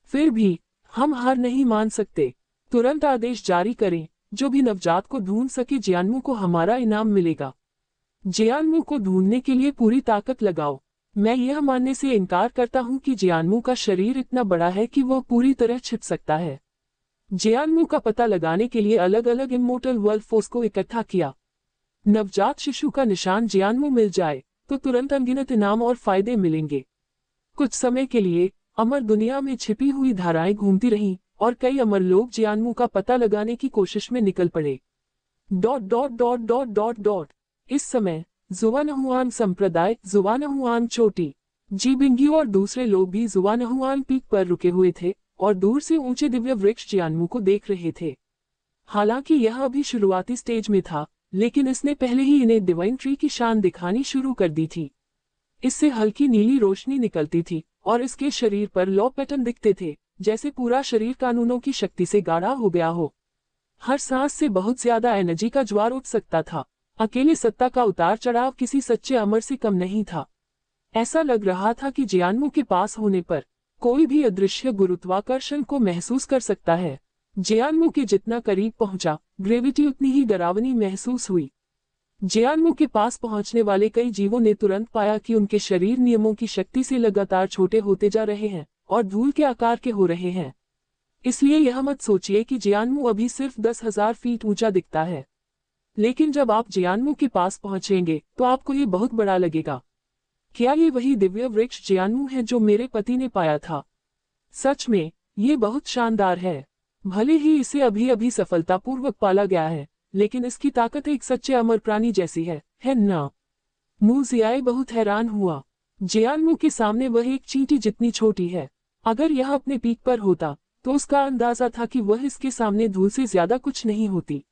फिर भी हम हार नहीं मान सकते। तुरंत आदेश जारी करें, जो भी नवजात को ढूंढ सके जियान्मू को हमारा इनाम मिलेगा। जियान्मू को ढूंढने के लिए पूरी ताकत लगाओ। मैं यह मानने से इनकार करता हूं कि जियान्मू का शरीर इतना बड़ा है कि वह पूरी तरह छिप सकता है। जियान्मू का पता लगाने के लिए अलग अलग इमोर्टल वर्ल्ड फोर्स को इकट्ठा किया। नवजात शिशु का निशान जियान्मू मिल जाए तो तुरंत अनगिनत इनाम और फायदे मिलेंगे। कुछ समय के लिए अमर दुनिया में छिपी हुई धाराएं घूमती रहीं और कई अमर लोग जियान्मू का पता लगाने की कोशिश में निकल पड़े। ... इस समय जुवानहुआन संप्रदाय, जुवानहुआन चोटी। जीबिंग्यू और दूसरे लोग भी जुवानहुआन पीक पर रुके हुए थे और दूर से ऊंचे दिव्य वृक्ष जियान्मू को देख रहे थे। हालांकि यह अभी शुरुआती स्टेज में था, लेकिन इसने पहले ही इन्हें डिवाइन ट्री की शान दिखानी शुरू कर दी थी। इससे हल्की नीली रोशनी निकलती थी और इसके शरीर पर लौ पैटर्न दिखते थे, जैसे पूरा शरीर कानूनों की शक्ति से गाढ़ा हो गया हो। हर सांस से बहुत ज्यादा एनर्जी का ज्वार उठ सकता था। अकेले सत्ता का उतार चढ़ाव किसी सच्चे अमर से कम नहीं था। ऐसा लग रहा था कि जियान्मू के पास होने पर कोई भी अदृश्य गुरुत्वाकर्षण को महसूस कर सकता है। जियान्मू के जितना करीब पहुंचा, ग्रेविटी उतनी ही डरावनी महसूस हुई। जियान्मू के पास पहुंचने वाले कई जीवों ने तुरंत पाया कि उनके शरीर नियमों की शक्ति से लगातार छोटे होते जा रहे हैं और धूल के आकार के हो रहे हैं। इसलिए यह मत सोचिए कि जियान्मू अभी सिर्फ 10,000 फीट ऊंचा दिखता है, लेकिन जब आप जियान्मू के पास पहुंचेंगे तो आपको ये बहुत बड़ा लगेगा। क्या ये वही दिव्य वृक्ष जियान्मू है जो मेरे पति ने पाया था? सच में ये बहुत शानदार है। भले ही इसे अभी अभी सफलतापूर्वक पाला गया है, लेकिन इसकी ताकत एक सच्चे अमर प्राणी जैसी है ना? मू जियाए बहुत हैरान हुआ। जियान्मू के सामने वह एक चींटी जितनी छोटी है। अगर यह अपने पीक पर होता तो उसका अंदाजा था कि वह इसके सामने धूल से ज्यादा कुछ नहीं होती।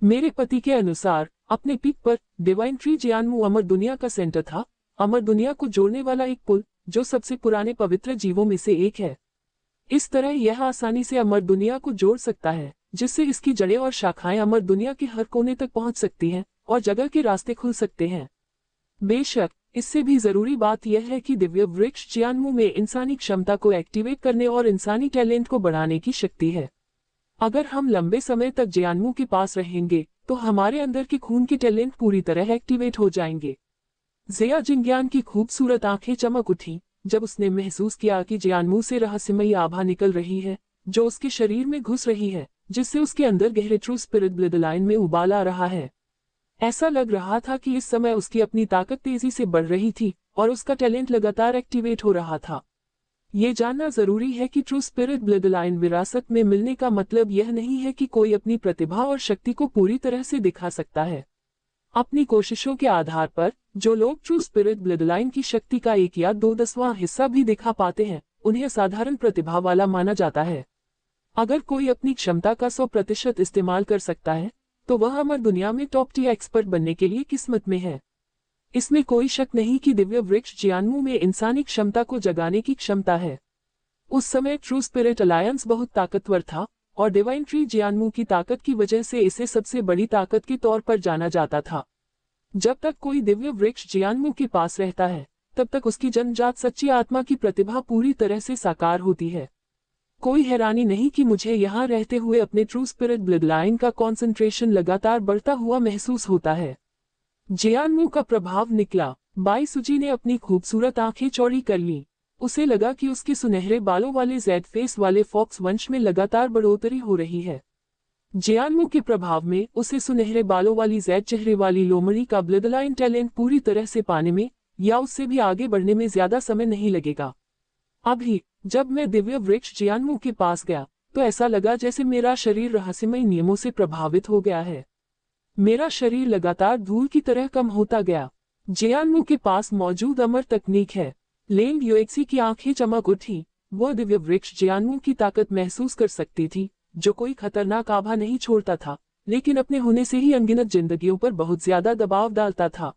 मेरे पति के अनुसार अपने पीक पर डिवाइन ट्री जियान्मू अमर दुनिया का सेंटर था, अमर दुनिया को जोड़ने वाला एक पुल जो सबसे पुराने पवित्र जीवों में से एक है। इस तरह यह आसानी से अमर दुनिया को जोड़ सकता है, जिससे इसकी जड़ें और शाखाएं अमर दुनिया के हर कोने तक पहुंच सकती हैं और जगह के रास्ते खुल सकते हैं। बेशक इससे भी जरूरी बात यह है कि दिव्य वृक्ष जियान्मू में इंसानी क्षमता को एक्टिवेट करने और इंसानी टैलेंट को बढ़ाने की शक्ति है। अगर हम लंबे समय तक जियान्मू के पास रहेंगे तो हमारे अंदर के खून के टैलेंट पूरी तरह एक्टिवेट हो जाएंगे। जिया जिंग्यान की खूबसूरत आंखें चमक उठी जब उसने महसूस किया कि जियान्मू से रहस्यमयी आभा निकल रही है जो उसके शरीर में घुस रही है, जिससे उसके अंदर गहरे ट्रू स्पिरिट ब्लड लाइन में उबाल आ रहा है। ऐसा लग रहा था कि इस समय उसकी अपनी ताकत तेजी से बढ़ रही थी और उसका टैलेंट लगातार एक्टिवेट हो रहा था। ये जानना जरूरी है कि ट्रू स्पिरिट ब्लड लाइन विरासत में मिलने का मतलब यह नहीं है कि कोई अपनी प्रतिभा और शक्ति को पूरी तरह से दिखा सकता है। अपनी कोशिशों के आधार पर जो लोग ट्रू स्पिरिट ब्लड लाइन की शक्ति का 1 या 2/10वां हिस्सा भी दिखा पाते हैं, उन्हें साधारण प्रतिभा वाला माना जाता है। अगर कोई अपनी क्षमता का 100% इस्तेमाल कर सकता है तो वह अमर दुनिया में टॉप टियर एक्सपर्ट बनने के लिए किस्मत में है। इसमें कोई शक नहीं कि दिव्य वृक्ष जियान्मू में इंसानी क्षमता को जगाने की क्षमता है। उस समय ट्रू स्पिरिट अलायंस बहुत ताकतवर था और डिवाइन ट्री जियान्मू की ताकत की वजह से इसे सबसे बड़ी ताकत के तौर पर जाना जाता था। जब तक कोई दिव्य वृक्ष जियान्मू के पास रहता है, तब तक उसकी जन्मजात सच्ची आत्मा की प्रतिभा पूरी तरह से साकार होती है। कोई हैरानी नहीं कि मुझे यहाँ रहते हुए अपने ट्रू स्पिरिट ब्लड लाइन का कॉन्सेंट्रेशन लगातार बढ़ता हुआ महसूस होता है। जियान्मू का प्रभाव निकला। बाई सुजी ने अपनी खूबसूरत आंखें चौड़ी कर लीं। उसे लगा कि उसके सुनहरे बालों वाले जेड फेस वाले फॉक्स वंश में लगातार बढ़ोतरी हो रही है। जियान्मू के प्रभाव में उसे सुनहरे बालों वाली जेड चेहरे वाली लोमड़ी का ब्लड लाइन टैलेंट पूरी तरह से पाने में या उससे भी आगे बढ़ने में ज्यादा समय नहीं लगेगा। अभी जब मैं दिव्य वृक्ष जियान्मू के पास गया तो ऐसा लगा जैसे मेरा शरीर रहस्यमय नियमों से प्रभावित हो गया है। मेरा शरीर लगातार धूल की तरह कम होता गया। जियान्मू के पास मौजूद अमर तकनीक है। लेंग यूएक्सी की आंखें चमक उठी। वह दिव्य वृक्ष जियान्मू की ताकत महसूस कर सकती थी, जो कोई खतरनाक आभा नहीं छोड़ता था, लेकिन अपने होने से ही अनगिनत जिंदगियों पर बहुत ज्यादा दबाव डालता था।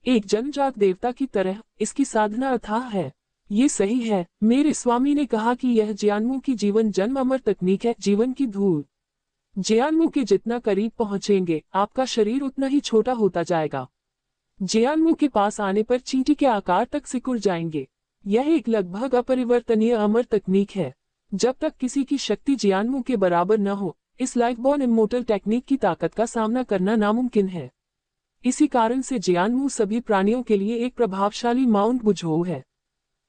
एक जन्मजात देवता की तरह इसकी साधना अथाह है। ये सही है, मेरे स्वामी ने कहा कि यह जियान्मू की जीवन जन्म अमर तकनीक है, जीवन की धूल। जियान्मू के जितना करीब पहुंचेंगे, आपका शरीर उतना ही छोटा होता जाएगा। जियान्मू के पास आने पर चींटी के आकार तक सिकुड़ जाएंगे। यह एक लगभग अपरिवर्तनीय अमर तकनीक है। जब तक किसी की शक्ति जियान्मू के बराबर न हो, इस लाइफ बॉर्न इमोर्टल टेक्निक की ताकत का सामना करना नामुमकिन है। इसी कारण से जियान्मू सभी प्राणियों के लिए एक प्रभावशाली माउंट बुझोऊ है।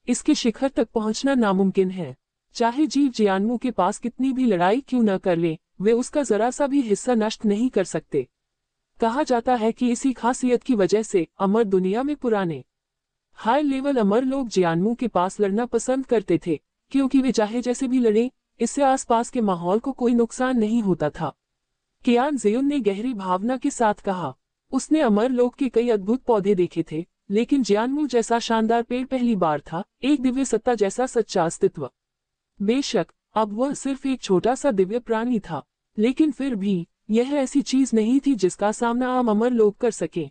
इसके शिखर तक पहुंचना नामुमकिन है। चाहे जीव जियान्मू के पास कितनी भी लड़ाई क्यों न कर ले, वे उसका जरा सा भी हिस्सा नष्ट नहीं कर सकते। कहा जाता है कि इसी खासियत की वजह से अमर दुनिया में पुराने हाई लेवल अमर लोग जियान्मू के पास लड़ना पसंद करते थे, क्योंकि वे चाहे जैसे भी लड़ें, इससे आसपास के माहौल को कोई नुकसान नहीं होता था। कियान जेयुन ने गहरी भावना के साथ कहा। उसने अमरलोक के कई अद्भुत पौधे देखे थे, लेकिन जियानमू जैसा शानदार पेड़ पहली बार था, एक दिव्य सत्ता जैसा सच्चा अस्तित्व। बेशक अब वह सिर्फ एक छोटा सा दिव्य प्राणी था, लेकिन फिर भी यह ऐसी चीज नहीं थी जिसका सामना आम अमरलोक कर सके।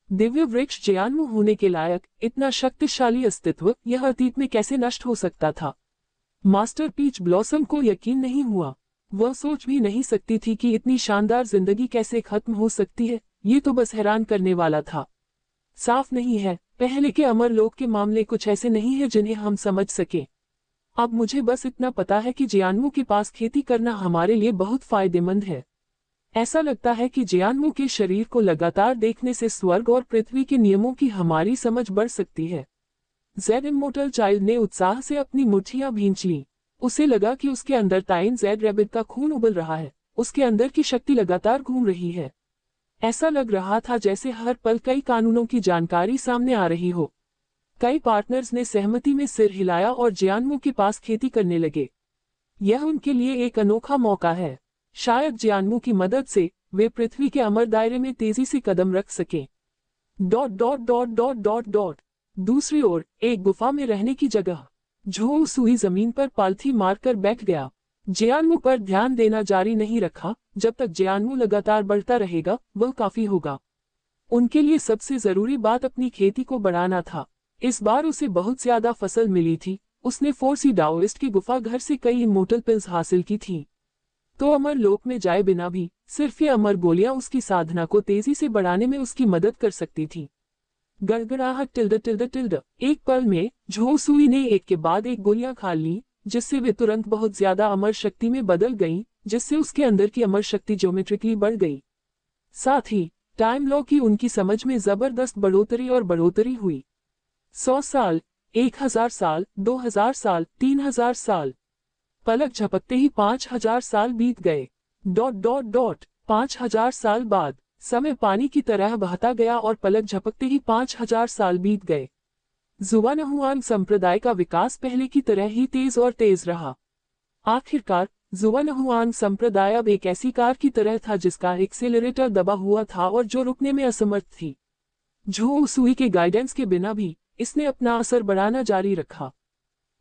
दिव्य वृक्ष जियानमू होने के लायक इतना शक्तिशाली अस्तित्व यह अतीत में कैसे नष्ट हो सकता था? मास्टर पीच ब्लॉसम को यकीन नहीं हुआ। वह सोच भी नहीं सकती थी कि इतनी शानदार जिंदगी कैसे खत्म हो सकती है। ये तो बस हैरान करने वाला था। साफ नहीं है, पहले के अमरलोक के मामले कुछ ऐसे नहीं है जिन्हें हम समझ सके। अब मुझे बस इतना पता है कि जियानमू के पास खेती करना हमारे लिए बहुत फायदेमंद है। ऐसा लगता है कि जियानमू के शरीर को लगातार देखने से स्वर्ग और पृथ्वी के नियमों की हमारी समझ बढ़ सकती है। जेड इमोर्टल चाइल्ड ने उत्साह से अपनी मुट्ठियां भींच लीं। उसे लगा कि उसके अंदर ताइन जेड रैबिट का खून उबल रहा है। उसके अंदर की शक्ति लगातार घूम रही है। ऐसा लग रहा था जैसे हर पल कई कानूनों की जानकारी सामने आ रही हो। कई पार्टनर्स ने सहमति में सिर हिलाया और जियानमू के पास खेती करने लगे। यह उनके लिए एक अनोखा मौका है। शायद जियानमू की मदद से वे पृथ्वी के अमर दायरे में तेजी से कदम रख सकें। Dot dot dot dot dot dot. दूसरी ओर एक गुफा में रहने की जगह। झो सुई जमीन पर पालथी मारकर बैठ गया। जियानमू पर ध्यान देना जारी नहीं रखा। जब तक जियानमू लगातार बढ़ता रहेगा वह काफी होगा। उनके लिए सबसे जरूरी बात अपनी खेती को बढ़ाना था। इस बार उसे बहुत ज्यादा फसल मिली थी। उसने फोर्सी डाओइस्ट की गुफा घर से कई इमोर्टल पिल्स हासिल की थी। तो अमर लोक में जाए बिना भी सिर्फ ये अमर गोलियां उसकी साधना को तेजी से बढ़ाने में उसकी मदद कर सकती थी। गड़गड़ाहट टिल्ड टिल्ड टिल्ड। एक पल में झो सुई ने एक के बाद एक गोलियां खा ली, जिससे वे तुरंत बहुत ज्यादा अमर शक्ति में बदल गईं, जिससे उसके अंदर की अमर शक्ति ज्योमेट्रिकली बढ़ गई। साथ ही टाइम लॉ की उनकी समझ में जबरदस्त बढ़ोतरी हुई। 100 साल, 1000 साल, 2000 साल, 3000 साल। पलक झपकते ही 5000 साल बीत गए। Dot dot dot. 5000 साल बाद समय पानी की तरह बहता गया और पलक झपकते ही 5000 साल बीत गए। जुवानहुआंग संप्रदाय का विकास पहले की तरह ही तेज और तेज रहा। आखिरकार जुवानहुआंग संप्रदाय अब एक ऐसी कार की तरह था जिसका एक्सेलरेटर दबा हुआ था और जो रुकने में असमर्थ थी। झो सुई के गाइडेंस के बिना भी इसने अपना असर बढ़ाना जारी रखा।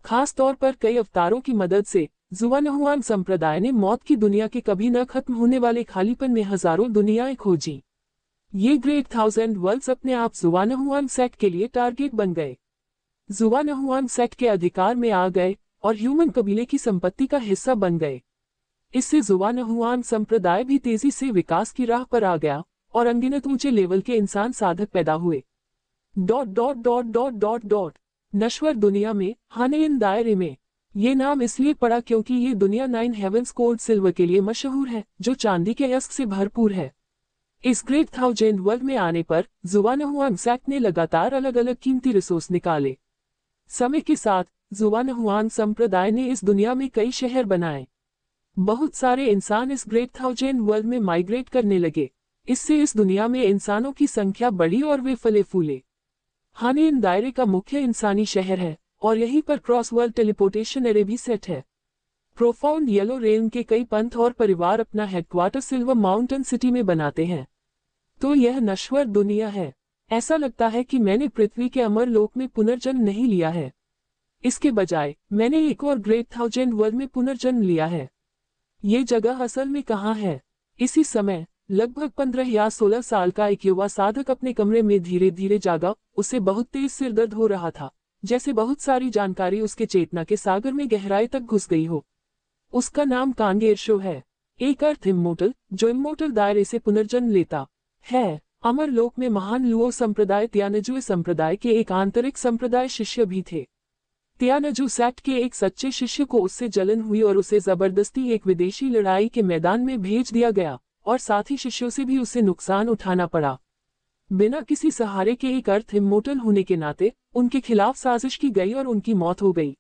खास तौर पर कई अवतारों की मदद से जुवानहुआंग संप्रदाय ने मौत की दुनिया के कभी न खत्म होने वाले खालीपन में हजारों दुनियाएं खोजी। ये ग्रेट 1000 वर्ल्ड्स अपने आप जुवानहुआंग सेक्ट के लिए टारगेट बन गए। जुवानहुआंग सेक्ट के अधिकार में आ गए और ह्यूमन कबीले की संपत्ति का हिस्सा बन गए। इससे जुवानहुआंग संप्रदाय भी तेजी से विकास की राह पर आ गया और अनगिनत ऊंचे लेवल के इंसान साधक पैदा हुए। Dot dot dot dot dot dot. नश्वर दुनिया में हानेइन दायरे में। ये नाम इसलिए पड़ा क्योंकि ये दुनिया 9 हेवंस कोल्ड सिल्वर के लिए मशहूर है, जो चांदी के यस्क से भरपूर है। इस ग्रेट 1000 वर्ल्ड में आने पर जुवानहुआंग सेक्ट ने लगातार अलग अलग कीमती रिसोर्स निकाले। समय के साथ जुवानहुआंग संप्रदाय ने इस दुनिया में कई शहर बनाए। बहुत सारे इंसान इस ग्रेट 1000 वर्ल्ड में माइग्रेट करने लगे। इससे इस दुनिया में इंसानों की संख्या बढ़ी और वे फले फूले। हानेइन दायरे का मुख्य इंसानी शहर है और यहीं पर क्रॉस वर्ल्ड टेलीपोर्टेशन एरे भी सेट है। प्रोफाउंड येलो रेन के कई पंथ और परिवार अपना हेडक्वार्टर सिल्वर माउंटेन सिटी में बनाते हैं। तो यह नश्वर दुनिया है। ऐसा लगता है कि मैंने पृथ्वी के अमर लोक में पुनर्जन्म नहीं लिया है। इसके बजाय मैंने एक और ग्रेट 1000 वर्ल्ड में पुनर्जन्म लिया है। ये जगह असल में कहाँ है? इसी समय लगभग 15 या 16 साल का एक युवा साधक अपने कमरे में धीरे धीरे जागा। उसे बहुत तेज सिर दर्द हो रहा था, जैसे बहुत सारी जानकारी उसके चेतना के सागर में गहराई तक घुस गई हो। उसका नाम कांगेरशो है, एक अर्थ इमोर्टल जो इमोर्टल दायरे से पुनर्जन्म लेता है। अमर लोक में महान लुओ संप्रदाय त्यानजू संप्रदाय के एक आंतरिक संप्रदाय शिष्य भी थे। त्यानजू सेक्ट के एक सच्चे शिष्य को उससे जलन हुई और उसे जबरदस्ती एक विदेशी लड़ाई के मैदान में भेज दिया गया और साथ ही शिष्यों से भी उसे नुकसान उठाना पड़ा। बिना किसी सहारे के एक अर्थ इमोर्टल होने के नाते उनके खिलाफ साजिश की गई और उनकी मौत हो गई।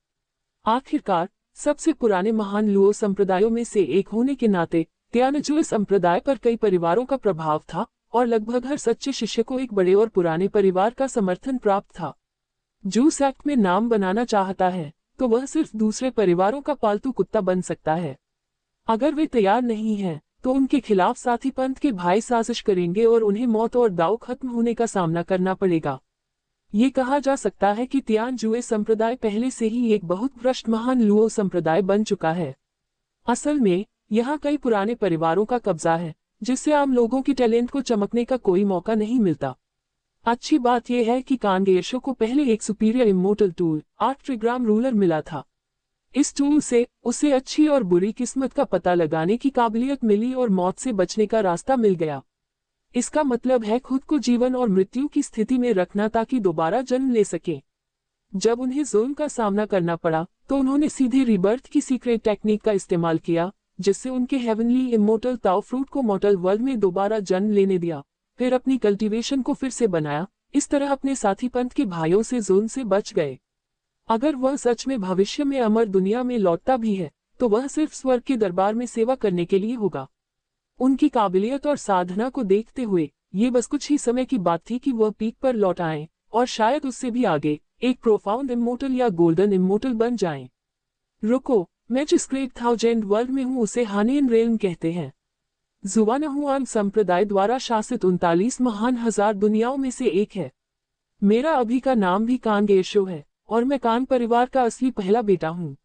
आखिरकार सबसे पुराने महान लुओ संप्रदायों में से एक होने के नाते त्यानजू संप्रदाय पर कई परिवारों का प्रभाव था और लगभग हर सच्चे शिष्य को एक बड़े और पुराने परिवार का समर्थन प्राप्त था। जो सेक्ट में नाम बनाना चाहता है तो वह सिर्फ दूसरे परिवारों का पालतू कुत्ता बन सकता है। अगर वे तैयार नहीं हैं तो उनके खिलाफ साथी पंथ के भाई साजिश करेंगे और उन्हें मौत और दाव खत्म होने का सामना करना पड़ेगा। ये कहा जा सकता है कि तियान जुए संप्रदाय पहले से ही एक बहुत भ्रष्ट महान लुओ संप्रदाय बन चुका है। असल में यहाँ कई पुराने परिवारों का कब्जा है, जिससे आम लोगों की टैलेंट को चमकने का कोई मौका नहीं मिलता। अच्छी बात यह है कि कांगेशो को पहले एक superior immortal tool 8 trigram ruler मिला था। इस टूल से उसे अच्छी और बुरी किस्मत का पता लगाने की काबिलियत मिली और मौत से बचने का रास्ता मिल गया। इसका मतलब है खुद को जीवन और मृत्यु की स्थिति में रखना ताकि दोबारा जन्म ले सके। जब उन्हें जुल्म का सामना करना पड़ा तो उन्होंने सीधे रिबर्थ की सीक्रेट टेक्निक का इस्तेमाल किया, जिससे उनके हेवनली इमोर्टल ताओ फ्रूट को मॉर्टल वर्ल्ड में दोबारा जन्म लेने दिया, फिर अपनी कल्टीवेशन को फिर से बनाया। इस तरह अपने साथी पंथ के भाइयों से जुल्म से बच गए। अगर वह सच में भविष्य में अमर दुनिया में लौटता भी है तो वह सिर्फ स्वर्ग के दरबार में सेवा करने के लिए होगा। उनकी काबिलियत और साधना को देखते हुए ये बस कुछ ही समय की बात थी कि वह पीक पर लौट आए और शायद उससे भी आगे एक प्रोफाउंड इमोर्टल या गोल्डन इमोर्टल बन जाएं। रुको, मैं जिस ग्रेट थाउजेंड वर्ल्ड में हूँ उसे हानियन रेल्म कहते हैं। जुवानहुआन संप्रदाय द्वारा शासित 39 महान हजार दुनियाओं में से एक है। मेरा अभी का नाम भी कांगेशो है और मैं कान परिवार का असली पहला बेटा हूँ।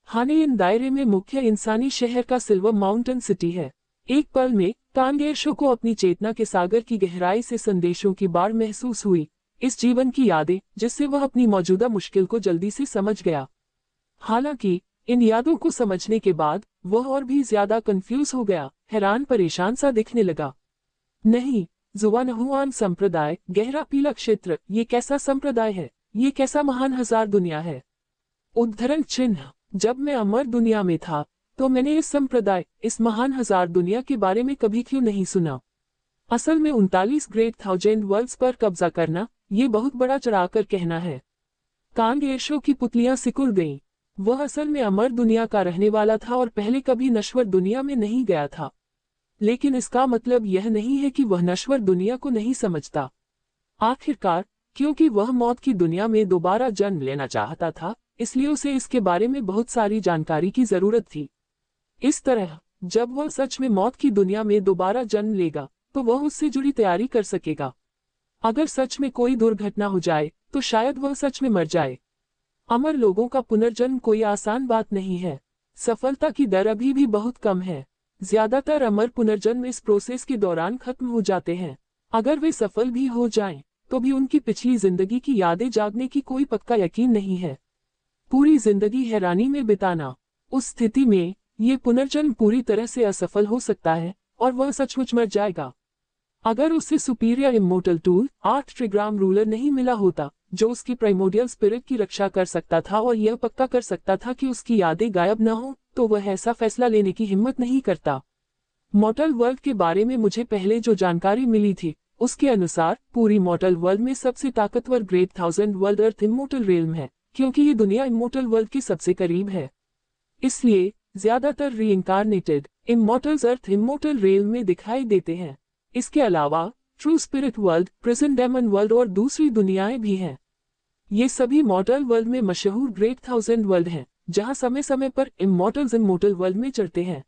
हानियन दायरे में मुख्य इंसानी शहर का सिल्वर माउंटेन सिटी है। एक पल में कांगेशो को अपनी चेतना के सागर की गहराई से संदेशों की बाढ़ महसूस हुई, इस जीवन की यादें जिससे वह अपनी मौजूदा मुश्किल को जल्दी से समझ गया। हालांकि इन यादों को समझने के बाद वह और भी ज्यादा कंफ्यूज हो गया, हैरान परेशान सा दिखने लगा। नहीं, जुवानहुआन संप्रदाय, गहरा पीला क्षेत्र, ये कैसा संप्रदाय है? ये कैसा महान हजार दुनिया है? उद्धरण चिन्ह। जब मैं अमर दुनिया में था तो मैंने इस संप्रदाय, इस महान हजार दुनिया के बारे में कभी क्यों नहीं सुना। असल में 39 ग्रेट थाउजेंड वर्ल्ड्स पर कब्जा करना ये बहुत बड़ा चढ़ाकर कहना है। कांगेशो की पुतलियां सिकुड़ गईं। वह असल में अमर दुनिया का रहने वाला था और पहले कभी नश्वर दुनिया में नहीं गया था। लेकिन इसका मतलब यह नहीं है कि वह नश्वर दुनिया को नहीं समझता। आखिरकार क्योंकि वह मौत की दुनिया में दोबारा जन्म लेना चाहता था, इसलिए उसे इसके बारे में बहुत सारी जानकारी की जरूरत थी। इस तरह जब वह सच में मौत की दुनिया में दोबारा जन्म लेगा तो वह उससे जुड़ी तैयारी कर सकेगा। अगर सच में कोई दुर्घटना हो जाए तो शायद वह सच में मर जाए। अमर लोगों का पुनर्जन्म कोई आसान बात नहीं है। सफलता की दर अभी भी बहुत कम है। ज्यादातर अमर पुनर्जन्म इस प्रोसेस के दौरान खत्म हो जाते हैं। अगर वे सफल भी हो जाएं, तो भी उनकी पिछली जिंदगी की यादें जागने की कोई पक्का यकीन नहीं है। पूरी जिंदगी हैरानी में बिताना, उस स्थिति में ये पुनर्जन्म पूरी तरह से असफल हो सकता है और वह सचमुच मर जाएगा। अगर उसे superior immortal tool 8 trigram ruler नहीं मिला होता जो उसकी प्राइमोडियल स्पिरिट की रक्षा कर सकता था और यह पक्का कर सकता था कि उसकी यादें गायब न हो, तो वह ऐसा फैसला लेने की हिम्मत नहीं करता। मॉर्टल वर्ल्ड के बारे में मुझे पहले जो जानकारी मिली थी उसके अनुसार पूरी मॉर्टल वर्ल्ड में सबसे ताकतवर ग्रेट थाउजेंड वर्ल्ड अर्थ इमोर्टल रेल्म है, क्योंकि ये दुनिया इमोर्टल वर्ल्ड के सबसे करीब है। इसलिए ज्यादातर reincarnated immortals earth immortal realm में दिखाई देते हैं। इसके अलावा true spirit world, prison demon world और दूसरी दुनियाएं भी हैं। ये सभी मॉर्टल वर्ल्ड में मशहूर ग्रेट थाउजेंड वर्ल्ड हैं, जहां समय समय पर इमोर्टल्स इमोर्टल वर्ल्ड में चढ़ते हैं।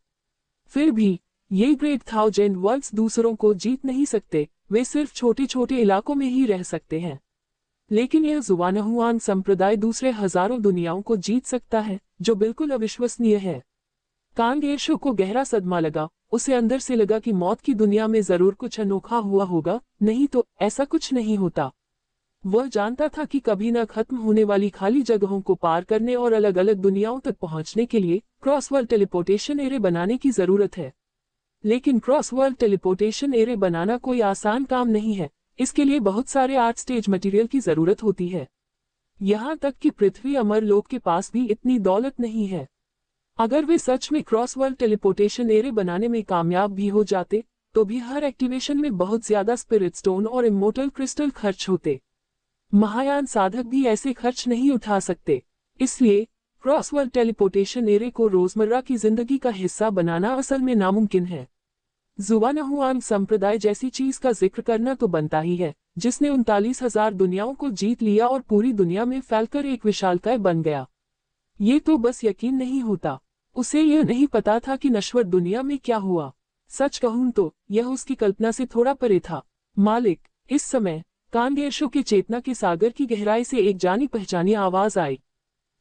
फिर भी ये ग्रेट थाउजेंड वर्ल्ड्स दूसरों को जीत नहीं सकते, वे सिर्फ छोटे छोटे इलाकों में ही रह सकते हैं। लेकिन यह जुवानहुआन संप्रदाय दूसरे हजारों दुनियाओं को जीत सकता है, जो बिल्कुल अविश्वसनीय है। कांगेशो को गहरा सदमा लगा। उसे अंदर से लगा कि मौत की दुनिया में जरूर कुछ अनोखा हुआ होगा, नहीं तो ऐसा कुछ नहीं होता। वह जानता था कि कभी न खत्म होने वाली खाली जगहों को पार करने और अलग अलग दुनियाओं तक पहुंचने के लिए क्रॉसवर्ल्ड टेलीपोर्टेशन एरे बनाने की जरूरत है। लेकिन क्रॉसवर्ल्ड टेलीपोर्टेशन एरे बनाना कोई आसान काम नहीं है। इसके लिए बहुत सारे 8 स्टेज मटेरियल की जरूरत होती है। यहाँ तक कि पृथ्वी अमर लोक के पास भी इतनी दौलत नहीं है। अगर वे सच में क्रॉसवर्ल्ड टेलीपोर्टेशन एरे बनाने में कामयाब भी हो जाते तो भी हर एक्टिवेशन में बहुत ज्यादा स्पिरिट स्टोन और इमोर्टल क्रिस्टल खर्च होते। महायान साधक भी ऐसे खर्च नहीं उठा सकते। इसलिए क्रॉसवर्ल्ड टेलीपोर्टेशन एरे को रोजमर्रा की जिंदगी का हिस्सा बनाना असल में नामुमकिन है। जुवानहुआन संप्रदाय जैसी चीज का जिक्र करना तो बनता ही है, जिसने 39,000 दुनियाओं को जीत लिया और पूरी दुनिया में फैलकर एक विशालकाय बन गया। ये तो बस यकीन नहीं होता। उसे यह नहीं पता था कि नश्वर दुनिया में क्या हुआ। सच कहूं तो यह उसकी कल्पना से थोड़ा परे था। मालिक, इस समय कांगेशो के चेतना के सागर की गहराई से एक जानी पहचानी आवाज आई।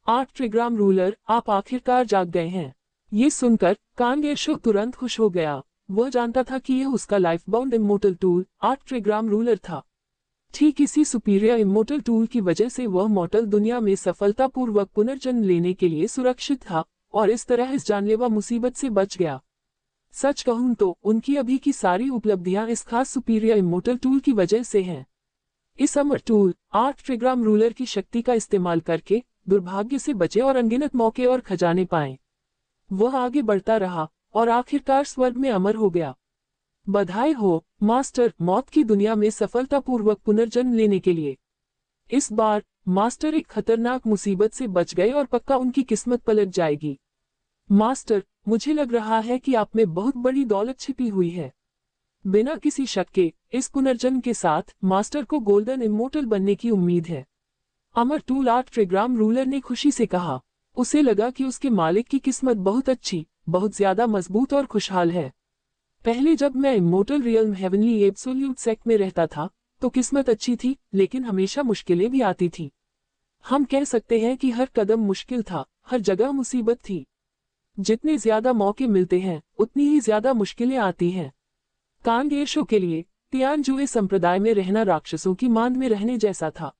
8 ट्रिग्राम रूलर, आप आखिरकार जाग गए हैं। ये सुनकर कांगेशो तुरंत खुश हो गया। वह जानता था कि यह उसका life bound immortal tool 8 trigram ruler था। ठीक इसी सुपीरियर इमोर्टल टूल की वजह से वह मॉर्टल दुनिया में सफलतापूर्वक पुनर्जन्म लेने के लिए सुरक्षित था और इस तरह इस जानलेवा मुसीबत से बच गया। सच कहूं तो उनकी अभी की सारी उपलब्धियां इस खास सुपीरियर इमोर्टल टूल की वजह से हैं। इस अमर टूल 8 ट्रिग्राम रूलर की शक्ति का इस्तेमाल करके दुर्भाग्य से बचे और अनगिनत मौके और खजाने पाए। वह आगे बढ़ता रहा और आखिरकार स्वर्ग में अमर हो गया। बधाई हो मास्टर, मौत की दुनिया में सफलतापूर्वक पुनर्जन्म लेने के लिए। इस बार मास्टर एक खतरनाक मुसीबत से बच गए और पक्का उनकी किस्मत पलट जाएगी। मास्टर, मुझे लग रहा है कि आप में बहुत बड़ी दौलत छिपी हुई है। बिना किसी शक के इस पुनर्जन्म के साथ मास्टर को गोल्डन इमोर्टल बनने की उम्मीद है। अमर टूल 8 ट्रिग्राम रूलर ने खुशी से कहा। उसे लगा कि उसके मालिक की किस्मत बहुत अच्छी, बहुत ज्यादा मजबूत और खुशहाल है। पहले जब मैं immortal realm heavenly absolute sect में रहता था तो किस्मत अच्छी थी, लेकिन हमेशा मुश्किलें भी आती थी। हम कह सकते हैं कि हर कदम मुश्किल था, हर जगह मुसीबत थी। जितने ज्यादा मौके मिलते हैं उतनी ही ज्यादा मुश्किलें आती हैं। कांगेशो के लिए तियानजुए संप्रदाय में रहना राक्षसों की मांद में रहने जैसा था।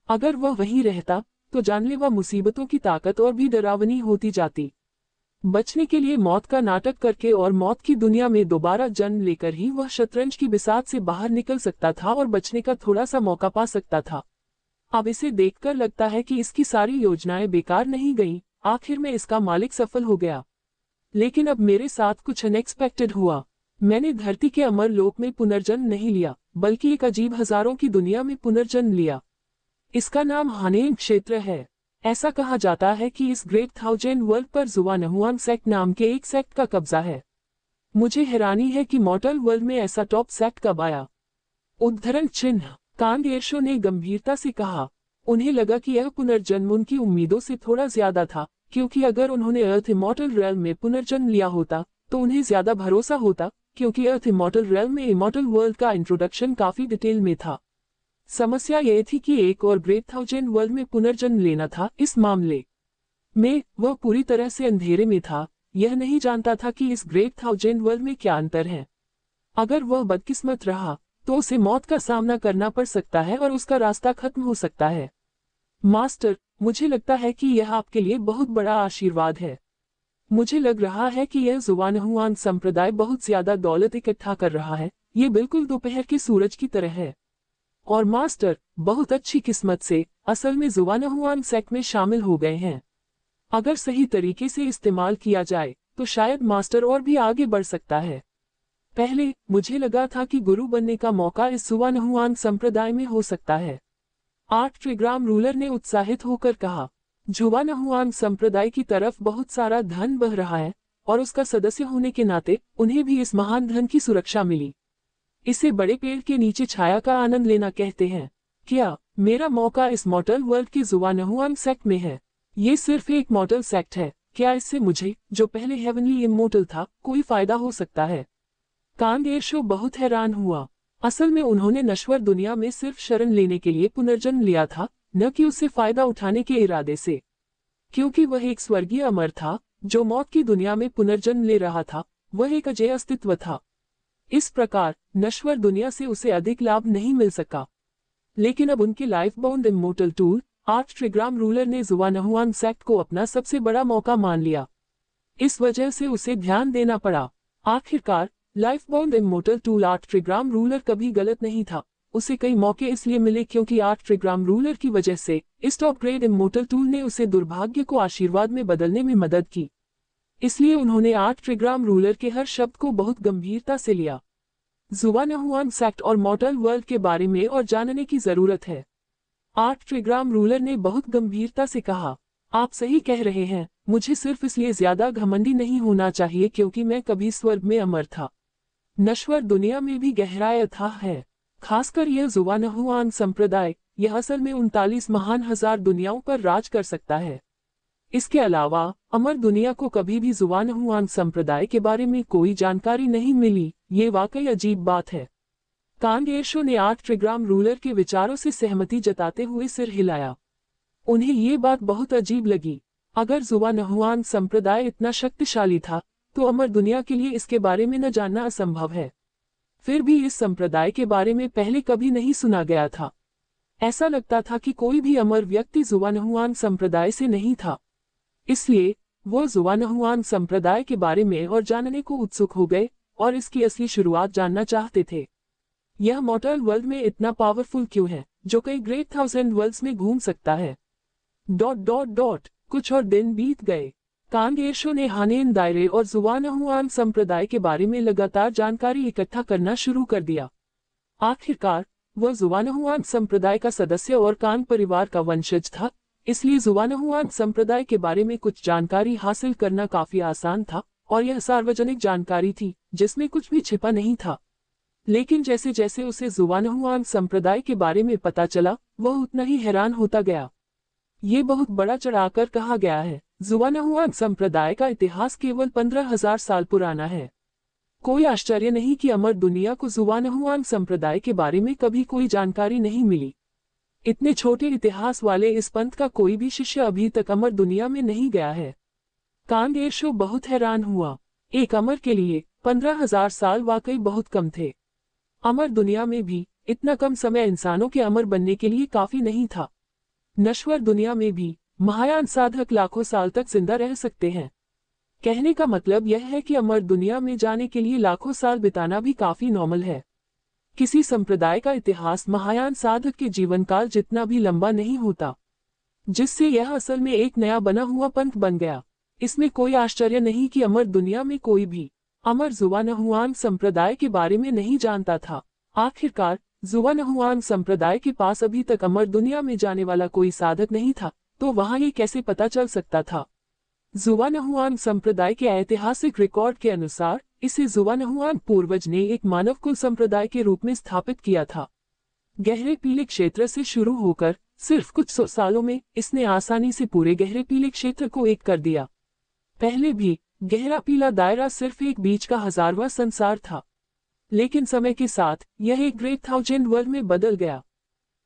अगर वह वहीं रहता तो जानलेवा मुसीबतों की ताकत और भी डरावनी होती जाती। बचने के लिए मौत का नाटक करके और मौत की दुनिया में दोबारा जन्म लेकर ही वह शतरंज की बिसात से बाहर निकल सकता था और बचने का थोड़ा सा मौका पा सकता था। अब इसे देखकर लगता है कि इसकी सारी योजनाएं बेकार नहीं गईं, आखिर में इसका मालिक सफल हो गया। लेकिन अब मेरे साथ कुछ अनएक्सपेक्टेड हुआ। मैंने धरती के अमर लोक में पुनर्जन्म नहीं लिया, बल्कि एक अजीब हजारों की दुनिया में पुनर्जन्म लिया। इसका नाम हानेन क्षेत्र है। ऐसा कहा जाता है कि इस ग्रेट थाउजेंड वर्ल्ड पर जुवानहुआन सेक्ट नाम के एक सेक्ट का कब्जा है। मुझे हैरानी है कि मॉर्टल वर्ल्ड में ऐसा टॉप सेक्ट कब आया। उद्धरण चिन्ह। कांगेशो ने गंभीरता से कहा। उन्हें लगा कि यह पुनर्जन्म उनकी उम्मीदों से थोड़ा ज्यादा था, क्योंकि अगर उन्होंने अर्थ इमॉर्टल रियल्म में पुनर्जन्म लिया होता तो उन्हें ज्यादा भरोसा होता, क्योंकि अर्थ इमॉर्टल रियल्म में इमॉर्टल वर्ल्ड का इंट्रोडक्शन काफी डिटेल में था। समस्या यह थी कि एक और ग्रेट थाउजेंड वर्ल्ड में पुनर्जन्म लेना था। इस मामले में वह पूरी तरह से अंधेरे में था, यह नहीं जानता था कि इस ग्रेट थाउजेंड वर्ल्ड में क्या अंतर है। अगर वह बदकिस्मत रहा तो उसे मौत का सामना करना पड़ सकता है और उसका रास्ता खत्म हो सकता है। मास्टर, मुझे लगता है कि यह आपके लिए बहुत बड़ा आशीर्वाद है। मुझे लग रहा है कि यह जुवानहुआन संप्रदाय बहुत ज्यादा दौलत इकट्ठा कर रहा है। ये बिल्कुल दोपहर के सूरज की तरह है। और मास्टर, बहुत अच्छी किस्मत से असल में जुवानहुआन सेक्ट में शामिल हो गए हैं। अगर सही तरीके से इस्तेमाल किया जाए तो शायद मास्टर और भी आगे बढ़ सकता है। पहले मुझे लगा था कि गुरु बनने का मौका इस जुवानहुआन संप्रदाय में हो सकता है। 8 ट्रिग्राम रूलर ने उत्साहित होकर कहा। जुवानहुआन संप्रदाय की तरफ बहुत सारा धन बह रहा है और उसका सदस्य होने के नाते उन्हें भी इस महान धन की सुरक्षा मिली। इसे बड़े पेड़ के नीचे छाया का आनंद लेना कहते हैं। क्या मेरा मौका इस मॉर्टल वर्ल्ड के जुवानहुआन सेक्ट में है? ये सिर्फ एक मॉर्टल सेक्ट है। क्या इससे मुझे, जो पहले हेवनली इमोर्टल था, कोई फायदा हो सकता है? कांगेशो बहुत हैरान हुआ। असल में उन्होंने नश्वर दुनिया में सिर्फ शरण लेने के लिए पुनर्जन्म लिया था, न कि उससे फायदा उठाने के इरादे से। क्योंकि वह एक स्वर्गीय अमर था जो मौत की दुनिया में पुनर्जन्म ले रहा था, वह एक अजय अस्तित्व था। इस प्रकार नश्वर दुनिया से उसे अधिक लाभ नहीं मिल सका। लेकिन अब उनके life bound immortal tool 8 trigram ruler ने जुवानहुआन सेक्ट को अपना सबसे बड़ा मौका मान लिया। इस वजह से उसे ध्यान देना पड़ा। आखिरकार life bound immortal tool 8 trigram ruler कभी गलत नहीं था। उसे कई मौके इसलिए मिले क्योंकि 8 ट्रिग्राम रूलर की वजह से इस टॉप ग्रेड इमोर्टल टूल ने उसे दुर्भाग्य को आशीर्वाद में बदलने में मदद की। इसलिए उन्होंने 8 ट्रिग्राम रूलर के हर शब्द को बहुत गंभीरता से लिया। जुवानहुआन सेक्ट और मॉर्टल वर्ल्ड के बारे में और जानने की जरूरत है। 8 ट्रिग्राम रूलर ने बहुत गंभीरता से कहा। आप सही कह रहे हैं। मुझे सिर्फ इसलिए ज्यादा घमंडी नहीं होना चाहिए क्योंकि मैं कभी स्वर्ग में अमर था। नश्वर दुनिया में भी गहराई अथाह है। खासकर यह जुवानहुआन संप्रदाय, यह असल में 39 महान हजार दुनियाओं पर राज कर सकता है। इसके अलावा अमर दुनिया को कभी भी जुवानहुआन संप्रदाय के बारे में कोई जानकारी नहीं मिली। ये वाकई अजीब बात है। कांग एयरशो ने 8 ट्रिग्राम रूलर के विचारों से सहमति जताते हुए सिर हिलाया। उन्हें ये बात बहुत अजीब लगी। अगर जुवानहुआन संप्रदाय इतना शक्तिशाली था तो अमर दुनिया के लिए इसके बारे में न जानना असंभव है। फिर भी इस संप्रदाय के बारे में पहले कभी नहीं सुना गया था। ऐसा लगता था कि कोई भी अमर व्यक्ति जुवानहुआन संप्रदाय से नहीं था। इसलिए वो जुवानहुआन संप्रदाय के बारे में और जानने को उत्सुक हो गए और इसकी असली शुरुआत जानना चाहते थे। यह मॉर्टल वर्ल्ड में इतना पावरफुल क्यों है, जो कई ग्रेट 1000 वर्ल्ड्स में घूम सकता है। ... कुछ और दिन बीत गए। कांग एयरशो ने हानेन दायरे और जुवानहुआन संप्रदाय के बारे में लगातार जानकारी इकट्ठा करना शुरू कर दिया। आखिरकार वह जुवानहुआन संप्रदाय का सदस्य और कांग परिवार का वंशज था, इसलिए जुवानहुआन संप्रदाय के बारे में कुछ जानकारी हासिल करना काफी आसान था और यह सार्वजनिक जानकारी थी जिसमें कुछ भी छिपा नहीं था। लेकिन जैसे जैसे उसे जुवानहुआन संप्रदाय के बारे में पता चला, वह उतना ही हैरान होता गया। ये बहुत बड़ा चढ़ाकर कहा गया है। जुवानहुआन संप्रदाय का इतिहास केवल 15,000 साल पुराना है। कोई आश्चर्य नहीं कि अमर दुनिया को जुवानहुआन संप्रदाय के बारे में कभी कोई जानकारी नहीं मिली। इतने छोटे इतिहास वाले इस पंथ का कोई भी शिष्य अभी तक अमर दुनिया में नहीं गया है। कांग एयरशो बहुत हैरान हुआ। एक अमर के लिए 15,000 साल वाकई बहुत कम थे। अमर दुनिया में भी इतना कम समय इंसानों के अमर बनने के लिए काफी नहीं था। नश्वर दुनिया में भी महायान साधक लाखों साल तक जिंदा रह सकते हैं। कहने का मतलब यह है कि अमर दुनिया में जाने के लिए लाखों साल बिताना भी काफी नॉर्मल है। किसी संप्रदाय का इतिहास महायान साधक के जीवन काल जितना भी लंबा नहीं होता, जिससे यह असल में एक नया बना हुआ पंथ बन गया। इसमें कोई आश्चर्य नहीं कि अमर दुनिया में कोई भी अमर जुवानहुआन संप्रदाय के बारे में नहीं जानता था। आखिरकार जुवानहुआन संप्रदाय के पास अभी तक अमर दुनिया में जाने वाला कोई साधक नहीं था, तो वहां ये कैसे पता चल सकता था। जुवानहुआन संप्रदाय के ऐतिहासिक रिकॉर्ड के अनुसार इसे जुवानहुआन पूर्वज ने एक मानवकुल संप्रदाय के रूप में स्थापित किया था। गहरे पीले क्षेत्र से शुरू होकर सिर्फ कुछ 100 सालों में इसने आसानी से पूरे गहरे पीले क्षेत्र को एक कर दिया। पहले भी गहरा पीला दायरा सिर्फ एक बीच का 1000वां संसार था, लेकिन समय के साथ यह एक ग्रेट 1000 वर्ल्ड में बदल गया।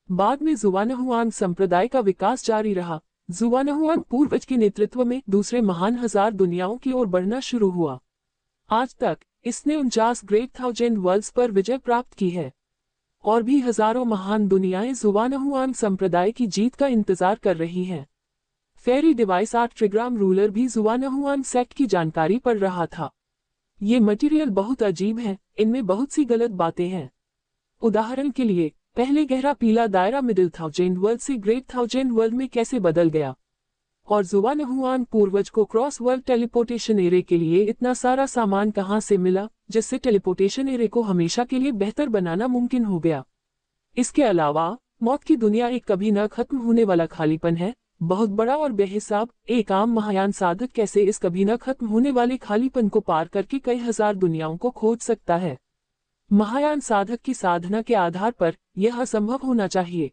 बाद में जुवानहुआन संप्रदाय का विकास जारी रहा। जुवानहुआन पूर्वज के नेतृत्व में दूसरे महान 1000 दुनियाओं की ओर बढ़ना शुरू हुआ। आज तक इसने 49 ग्रेट 1000 वर्ल्ड्स पर विजय प्राप्त की है और भी हजारों महान दुनियाएं जुवानहुआन संप्रदाय की जीत का इंतजार कर रही हैं। फेरी डिवाइस 8 ट्रिग्राम रूलर भी जुवानहुआन सेक्ट की जानकारी पढ़ रहा था। ये मटेरियल बहुत अजीब है, इनमें बहुत सी गलत बातें हैं। उदाहरण के लिए, पहले गहरा पीला दायरा मिडिल 1000 वर्ल्ड से ग्रेट 1000 वर्ल्ड में कैसे बदल गया, और जुवानहुआन पूर्वज को क्रॉस वर्ल्ड टेलीपोर्टेशन एरे के लिए इतना सारा सामान कहां से मिला, जिससे टेलीपोर्टेशन एरे को हमेशा के लिए बेहतर बनाना मुमकिन हो गया। इसके अलावा मौत की दुनिया एक कभी न खत्म होने वाला खालीपन है, बहुत बड़ा और बेहिसाब। एक आम महायान साधक कैसे इस कभी न खत्म होने वाले खालीपन को पार करके कई हजार दुनियाओं को खोज सकता है। महायान साधक की साधना के आधार पर यह असंभव होना चाहिए।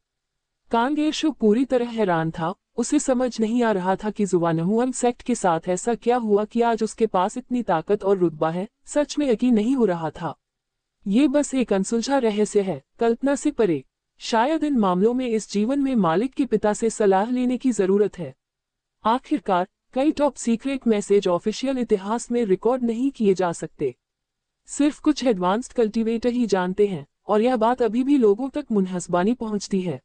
कांग एयरशो पूरी तरह हैरान था। उसे समझ नहीं आ रहा था कि जुवानहुआन सेक्ट के साथ ऐसा क्या हुआ कि आज उसके पास इतनी ताकत और रुतबा है। सच में यकीन नहीं हो रहा था। ये बस एक अनसुलझा रहस्य है, कल्पना से परे। शायद इन मामलों में इस जीवन में मालिक के पिता से सलाह लेने की जरूरत है। आखिरकार कई टॉप सीक्रेट मैसेज ऑफिशियल इतिहास में रिकॉर्ड नहीं किए जा सकते। सिर्फ कुछ एडवांस्ड कल्टीवेटर ही जानते हैं, और यह बात अभी भी लोगों तक मुनहसबानी पहुंचती है।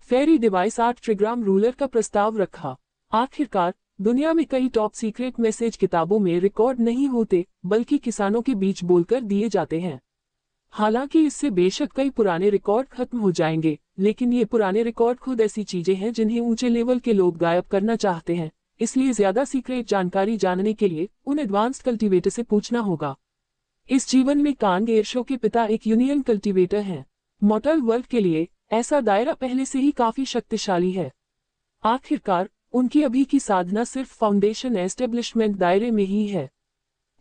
फेरी डिवाइस 8 ट्रिग्राम रूलर का प्रस्ताव रखा। आखिरकार दुनिया में कई टॉप सीक्रेट मैसेज किताबों में रिकॉर्ड नहीं होते, बल्कि किसानों के बीच बोलकर दिए जाते हैं। हालांकि इससे बेशक कई पुराने रिकॉर्ड खत्म हो जाएंगे, लेकिन ये पुराने रिकॉर्ड खुद ऐसी चीजें हैं जिन्हें ऊंचे लेवल के लोग गायब करना चाहते हैं। इसलिए ज्यादा सीक्रेट जानकारी जानने के लिए उन एडवांस्ड कल्टीवेटर से पूछना होगा। इस जीवन में कांग एयरशो के पिता एक यूनियन कल्टीवेटर हैं। मॉर्टल वर्ल्ड के लिए ऐसा दायरा पहले से ही काफी शक्तिशाली है। आखिरकार उनकी अभी की साधना सिर्फ फाउंडेशन एस्टेब्लिशमेंट दायरे में ही है।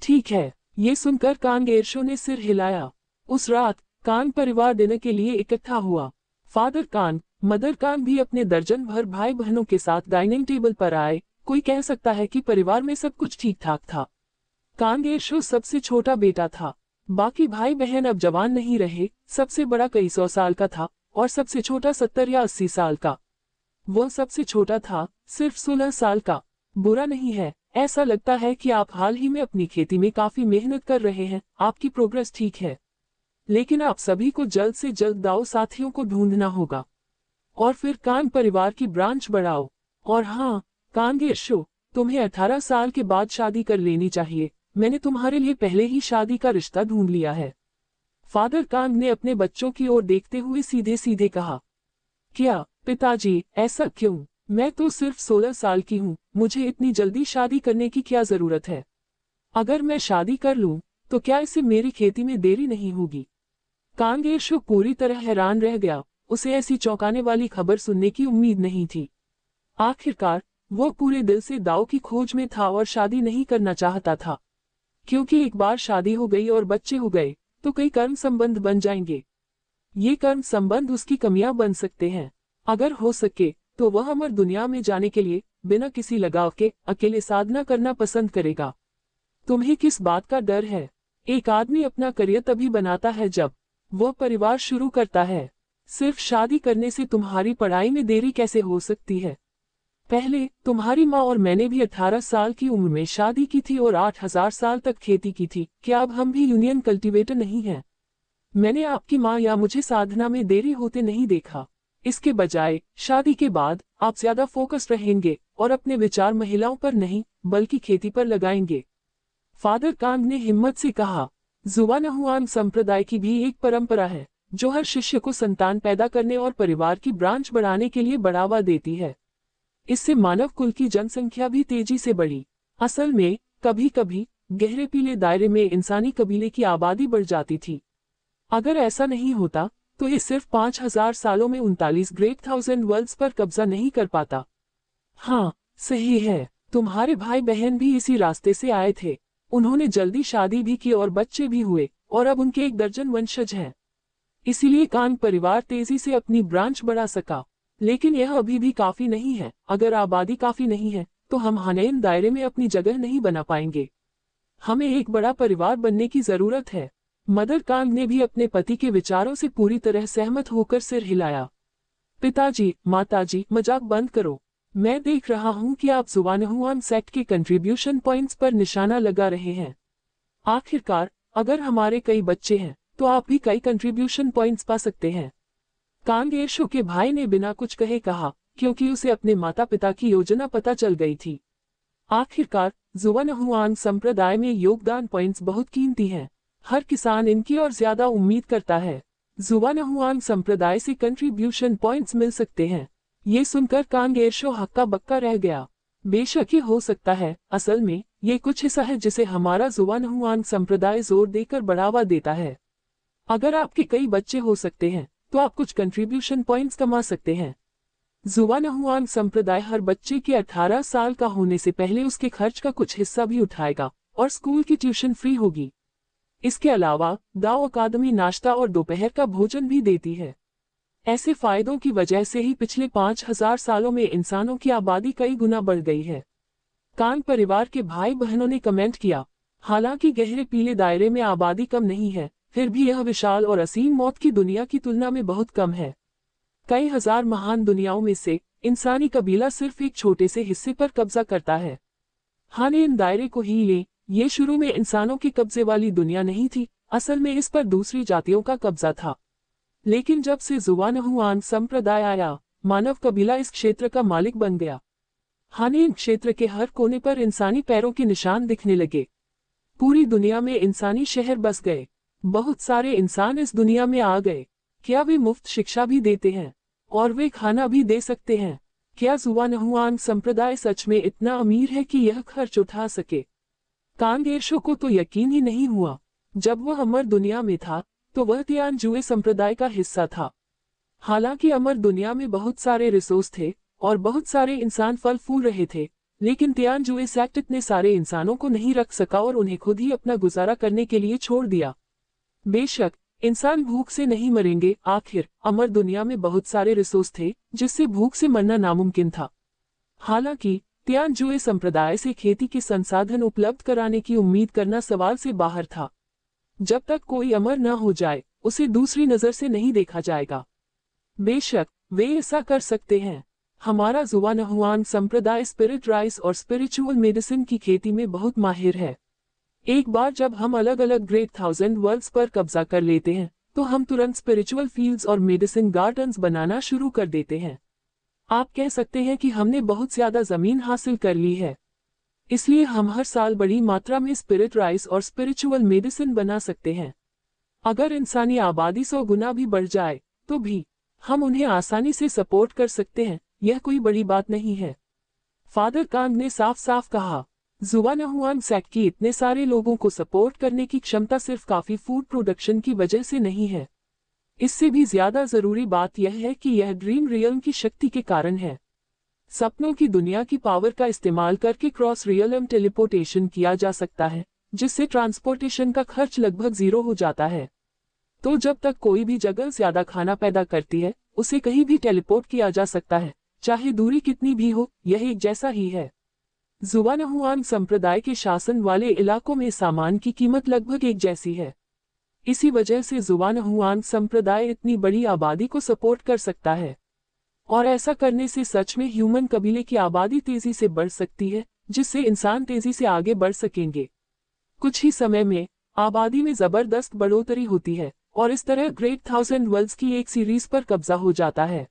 ठीक है, ये सुनकर कांग एयरशो ने सिर हिलाया। उस रात कांग परिवार डिनर के लिए इकट्ठा हुआ। फादर कांग, मदर कांग भी अपने दर्जन भर भाई बहनों के साथ डाइनिंग टेबल पर आए। कोई कह सकता है कि परिवार में सब कुछ ठीक ठाक था। कांग एर्शो सबसे छोटा बेटा था। बाकी भाई बहन अब जवान नहीं रहे, सबसे बड़ा कई 100 साल का था और सबसे छोटा 70 या 80 साल का। वो सबसे छोटा था, सिर्फ 16 साल का। बुरा नहीं है, ऐसा लगता है कि आप हाल ही में अपनी खेती में काफी मेहनत कर रहे हैं, आपकी प्रोग्रेस ठीक है। लेकिन आप सभी को जल्द से जल्द दाओ साथियों को ढूंढना होगा और फिर कांग परिवार की ब्रांच बढ़ाओ। और हाँ, कांग एर्शो, तुम्हें 18 साल के बाद शादी कर लेनी चाहिए। मैंने तुम्हारे लिए पहले ही शादी का रिश्ता ढूंढ लिया है। फादर कांग ने अपने बच्चों की ओर देखते हुए सीधे सीधे कहा। क्या पिताजी, ऐसा क्यों? मैं तो सिर्फ 16 साल की हूँ, मुझे इतनी जल्दी शादी करने की क्या जरूरत है? अगर मैं शादी कर लूँ, तो क्या इससे मेरी खेती में देरी नहीं होगी? कांग एर्शो पूरी तरह हैरान रह गया, उसे ऐसी चौंकाने वाली खबर सुनने की उम्मीद नहीं थी। आखिरकार, वो पूरे दिल से दाव की खोज में था और शादी नहीं करना चाहता था। क्योंकि एक बार शादी हो गई और बच्चे हो गए, तो कई कर्म संबंध बन जाएंगे। ये कर्म संबंध उसकी कमियां बन सकते हैं। अगर हो सके, तो वह अमर दुनिया में जाने के लिए, बिना किसी लगाव के, अकेले साधना करना पसंद करेगा। तुम्हें किस बात का डर है? एक आदमी अपना करियर तभी बनाता है जब वह परिवार शुरू करता है। सिर्फ शादी करने से तुम्हारी पढ़ाई में देरी कैसे हो सकती है? पहले, तुम्हारी माँ और मैंने भी 18 साल की उम्र में शादी की थी और 8000 साल तक खेती की थी। क्या अब हम भी यूनियन कल्टीवेटर नहीं हैं? मैंने आपकी माँ या मुझे साधना में देरी होते नहीं देखा। इसके बजाय, शादी के बाद, आप ज्यादा फोकस रहेंगे और अपने विचार महिलाओं पर नहीं, बल्कि खेती पर लगाएंगे। फादर कांग ने हिम्मत से कहा। जुवानहुआंग संप्रदाय की भी एक परंपरा है, जो हर शिष्य को संतान पैदा करने और परिवार की ब्रांच बढ़ाने के लिए बढ़ावा देती है। इससे मानव कुल की जनसंख्या भी तेजी से बढ़ी। असल में, कभी कभी, गहरे पीले दायरे में इंसानी कबीले की आबादी बढ़ जाती थी। अगर ऐसा नहीं होता, तो ये सिर्फ 5000 सालों में 39 ग्रेट थाउजेंड वर्ल्ड्स पर कब्जा नहीं कर पाता। हाँ, सही है, तुम्हारे भाई बहन भी इसी रास्ते से आए थे। उन्होंने जल्दी शादी भी की और बच्चे भी हुए, और अब उनके 1 दर्जन वंशज हैं। इसीलिए कांग परिवार तेजी से अपनी ब्रांच बढ़ा सका। लेकिन यह अभी भी काफी नहीं है। अगर आबादी काफी नहीं है, तो हम हानेन दायरे में अपनी जगह नहीं बना पाएंगे। हमें एक बड़ा परिवार बनने की जरूरत है। मदर कांग ने भी अपने पति के विचारों से पूरी तरह सहमत होकर सिर हिलाया। पिताजी, माताजी, मजाक बंद करो। मैं देख रहा हूँ कि आप जुवानहुआंग सेक्ट के कंट्रीब्यूशन पॉइंट्स पर निशाना लगा रहे हैं। आखिरकार, अगर हमारे कई बच्चे हैं, तो आप भी कई कंट्रीब्यूशन पॉइंट्स पा सकते हैं। कांग एर्शो के भाई ने बिना कुछ कहे कहा, क्योंकि उसे अपने माता पिता की योजना पता चल गई थी। आखिरकार, जुवानहुआंग संप्रदाय में योगदान पॉइंट्स बहुत कीमती हैं। हर किसान इनकी और ज्यादा उम्मीद करता है। जुवानहुआंग संप्रदाय से कंट्रीब्यूशन पॉइंट्स मिल सकते हैं। ये सुनकर कांग एर्शो हक्का बक्का रह गया। बेशक ये हो सकता है, असल में, ये कुछ हिस्सा है जिसे हमारा जुवानहुआंग संप्रदाय जोर देकर बढ़ावा देता है। अगर आपके कई बच्चे हो सकते हैं, तो आप कुछ कंट्रीब्यूशन पॉइंट्स कमा सकते हैं। जुवानहुआंग संप्रदाय हर बच्चे के 18 साल का होने से पहले उसके खर्च का कुछ हिस्सा भी उठाएगा और स्कूल की ट्यूशन फ्री होगी। इसके अलावा, दाओ अकादमी नाश्ता और दोपहर का भोजन भी देती है। ऐसे फायदों की वजह से ही पिछले 5000 सालों में इंसानों की आबादी कई गुना बढ़ गई है। कांग परिवार के भाई बहनों ने कमेंट किया। हालांकि गहरे पीले दायरे में आबादी कम नहीं है, फिर भी यह विशाल और असीम मौत की दुनिया की तुलना में बहुत कम है। कई हजार महान दुनियाओं में से इंसानी कबीला सिर्फ एक छोटे से हिस्से पर कब्जा करता है। हानेन दायरे को ही ले, ये शुरू में इंसानों के कब्जे वाली दुनिया नहीं थी, असल में इस पर दूसरी जातियों का कब्जा था। लेकिन जब से जुवानहुआंग संप्रदाय आया, मानव कबीला इस क्षेत्र का मालिक बन गया। हानेन क्षेत्र के हर कोने पर इंसानी पैरों के निशान दिखने लगे। पूरी दुनिया में इंसानी शहर बस गए। बहुत सारे इंसान इस दुनिया में आ गए। क्या वे मुफ्त शिक्षा भी देते हैं? और वे खाना भी दे सकते हैं? क्या जुवानहुआंग संप्रदाय सच में इतना अमीर है कि यह खर्च उठा सके? कांग एर्शो को तो यकीन ही नहीं हुआ। जब वह अमर दुनिया में था, तो वह तियानजुए संप्रदाय का हिस्सा था। हालांकि अमर दुनिया में बहुत सारे रिसोर्स थे और बहुत सारे इंसान फल फूल रहे थे, लेकिन तियानजुए सेक्ट इतने सारे इंसानों को नहीं रख सका और उन्हें खुद ही अपना गुजारा करने के लिए छोड़ दिया। बेशक, इंसान भूख से नहीं मरेंगे। आखिर अमर दुनिया में बहुत सारे रिसोर्स थे जिससे भूख से मरना नामुमकिन था। हालांकि तियानजुए संप्रदाय से खेती के संसाधन उपलब्ध कराने की उम्मीद करना सवाल से बाहर था। जब तक कोई अमर न हो जाए, उसे दूसरी नजर से नहीं देखा जाएगा। बेशक वे ऐसा कर सकते हैं। हमारा जुवानहुआन संप्रदाय स्पिरिट राइस और स्पिरिचुअल मेडिसिन की खेती में बहुत माहिर है। एक बार जब हम अलग अलग ग्रेट 1000 वर्ल्ड्स पर कब्जा कर लेते हैं, तो हम तुरंत स्पिरिचुअल फील्ड्स और मेडिसिन गार्डन्स बनाना शुरू कर देते हैं। आप कह सकते हैं कि हमने बहुत ज्यादा जमीन हासिल कर ली है, इसलिए हम हर साल बड़ी मात्रा में स्पिरिट राइस और स्पिरिचुअल मेडिसिन बना सकते हैं। अगर इंसानी आबादी 100 गुना भी बढ़ जाए तो भी हम उन्हें आसानी से सपोर्ट कर सकते हैं। यह कोई बड़ी बात नहीं है। फादर कांग ने साफ साफ कहा, जुवानहुआन सेक्ट की इतने सारे लोगों को सपोर्ट करने की क्षमता सिर्फ काफी फूड प्रोडक्शन की वजह से नहीं है। इससे भी ज्यादा जरूरी बात यह है कि यह ड्रीम रियल्म की शक्ति के कारण है। सपनों की दुनिया की पावर का इस्तेमाल करके क्रॉस रियल्म टेलीपोर्टेशन किया जा सकता है, जिससे ट्रांसपोर्टेशन का खर्च लगभग 0 हो जाता है। तो जब तक कोई भी जगह ज्यादा खाना पैदा करती है, उसे कहीं भी टेलीपोर्ट किया जा सकता है, चाहे दूरी कितनी भी हो। यह एक जैसा ही है। जुवानहुआन संप्रदाय के शासन वाले इलाकों में सामान की कीमत लगभग एक जैसी है। इसी वजह से जुवानहुआन संप्रदाय इतनी बड़ी आबादी को सपोर्ट कर सकता है, और ऐसा करने से सच में ह्यूमन कबीले की आबादी तेजी से बढ़ सकती है, जिससे इंसान तेजी से आगे बढ़ सकेंगे। कुछ ही समय में आबादी में जबरदस्त बढ़ोतरी होती है और इस तरह ग्रेट 1000 वर्ल्ड्स की एक सीरीज पर कब्जा हो जाता है।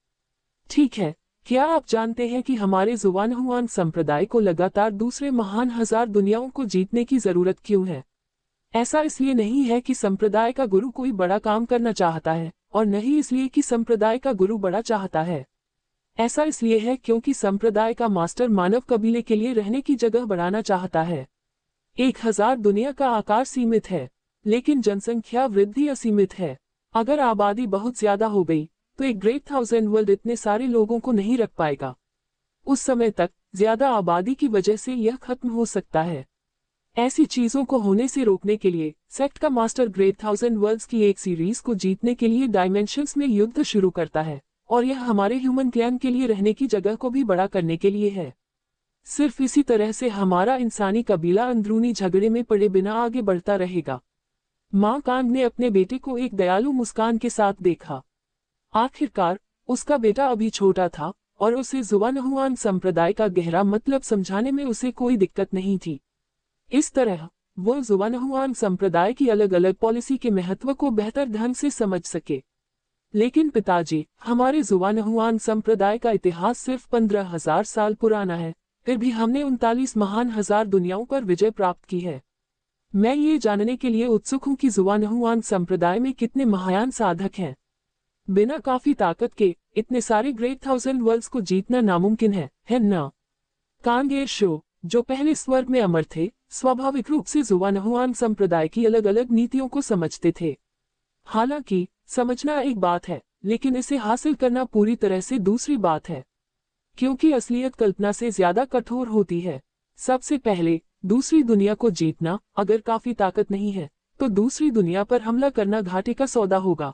ठीक है, क्या आप जानते हैं कि हमारे जुवानहुआन संप्रदाय को लगातार दूसरे महान हजार दुनियाओं को जीतने की जरूरत क्यों है? ऐसा इसलिए नहीं है कि संप्रदाय का गुरु कोई बड़ा काम करना चाहता है, और न ही इसलिए कि संप्रदाय का गुरु बड़ा चाहता है। ऐसा इसलिए है क्योंकि संप्रदाय का मास्टर मानव कबीले के लिए रहने की जगह बढ़ाना चाहता है। 1000 दुनिया का आकार सीमित है, लेकिन जनसंख्या वृद्धि असीमित है। अगर आबादी बहुत ज्यादा हो गई तो एक ग्रेट 1000 वर्ल्ड इतने सारे लोगों को नहीं रख पाएगा। उस समय तक ज्यादा आबादी की वजह से यह खत्म हो सकता है। ऐसी चीजों को होने से रोकने के लिए सेक्ट का मास्टर ग्रेट 1000 वर्ल्ड्स की एक सीरीज को जीतने के लिए डायमेंशंस में युद्ध शुरू करता है, और यह हमारे ह्यूमन क्लैन के लिए रहने की जगह को भी बड़ा करने के लिए है। सिर्फ इसी तरह से हमारा इंसानी कबीला अंदरूनी झगड़े में पड़े बिना आगे बढ़ता रहेगा। मां कांग ने अपने बेटे को एक दयालु मुस्कान के साथ देखा। आखिरकार उसका बेटा अभी छोटा था और उसे जुवानहुआन संप्रदाय का गहरा मतलब समझाने में उसे कोई दिक्कत नहीं थी। इस तरह वो जुवानहुआन संप्रदाय की अलग अलग पॉलिसी के महत्व को बेहतर ढंग से समझ सके। लेकिन पिताजी, हमारे जुवानहुआन संप्रदाय का इतिहास सिर्फ 15,000 साल पुराना है, फिर भी हमने 39 महान हजार दुनियाओं पर विजय प्राप्त की है। मैं ये जानने के लिए उत्सुक हूँ कि जुवानहुआन संप्रदाय में कितने महायान साधक हैं। बिना काफी ताकत के इतने सारे ग्रेट 1000 वर्ल्ड्स को जीतना नामुमकिन है ना? कांगेर शो, जो पहले स्वर्ग में अमर थे, स्वाभाविक रूप से जुवानहुआन संप्रदाय की अलग अलग नीतियों को समझते थे। हालांकि समझना एक बात है, लेकिन इसे हासिल करना पूरी तरह से दूसरी बात है, क्योंकि असलियत कल्पना से ज्यादा कठोर होती है। सबसे पहले दूसरी दुनिया को जीतना। अगर काफी ताकत नहीं है तो दूसरी दुनिया पर हमला करना घाटे का सौदा होगा।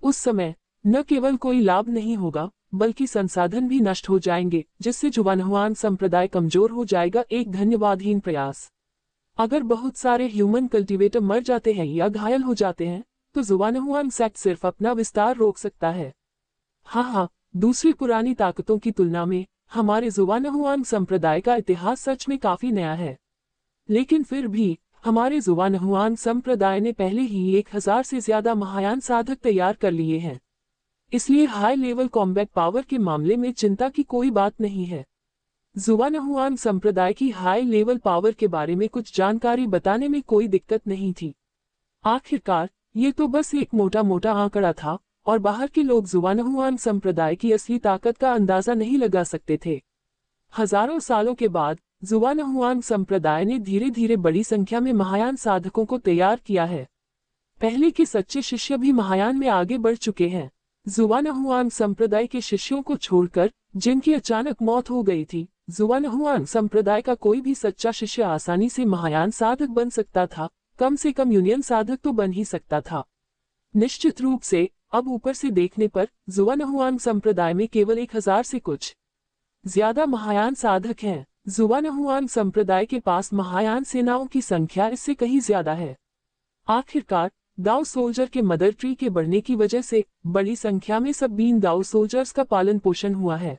उस समय न केवल कोई लाभ नहीं होगा, बल्कि संसाधन भी नष्ट हो जाएंगे, जिससे जुवानहुआन संप्रदाय कमजोर हो जाएगा। एक धन्यवादहीन प्रयास। अगर बहुत सारे ह्यूमन कल्टीवेटर मर जाते हैं या घायल हो जाते हैं तो जुवानहुआन सेक्ट सिर्फ अपना विस्तार रोक सकता है। हाँ, दूसरी पुरानी ताकतों की तुलना में हमारे जुवानहुआन संप्रदाय का इतिहास सच में काफी नया है, लेकिन फिर भी हमारे जुवानहुआन संप्रदाय ने पहले ही 1000 से ज्यादा महायान साधक तैयार कर लिए हैं। इसलिए हाई लेवल कॉम्बैट पावर के मामले में चिंता की कोई बात नहीं है। जुवानहुआन संप्रदाय की हाई लेवल पावर के बारे में कुछ जानकारी बताने में कोई दिक्कत नहीं थी। आखिरकार ये तो बस एक मोटा मोटा आंकड़ा था, और बाहर के लोग जुवानहुआन संप्रदाय की असली ताकत का अंदाजा नहीं लगा सकते थे। हजारों सालों के बाद जुवानहुआन संप्रदाय ने धीरे धीरे बड़ी संख्या में महायान साधकों को तैयार किया है। पहले के सच्चे शिष्य भी महायान में आगे बढ़ चुके हैं। जुवानहुआन संप्रदाय के शिष्यों को छोड़कर, जिनकी अचानक मौत हो गई थी, जुवानहुआन संप्रदाय का कोई भी सच्चा शिष्य आसानी से महायान साधक बन सकता था। कम से कम यूनियन साधक तो बन ही सकता था। निश्चित रूप से अब ऊपर से देखने पर जुवानहुआन संप्रदाय में केवल 1000 से कुछ ज्यादा महायान साधक हैं। जुवानहुआन संप्रदाय के पास महायान सेनाओं की संख्या इससे कहीं ज्यादा है। आखिरकार दाओ सोल्जर के मदर ट्री के बढ़ने की वजह से बड़ी संख्या में सबीन दाओ सोल्जर्स का पालन पोषण हुआ है।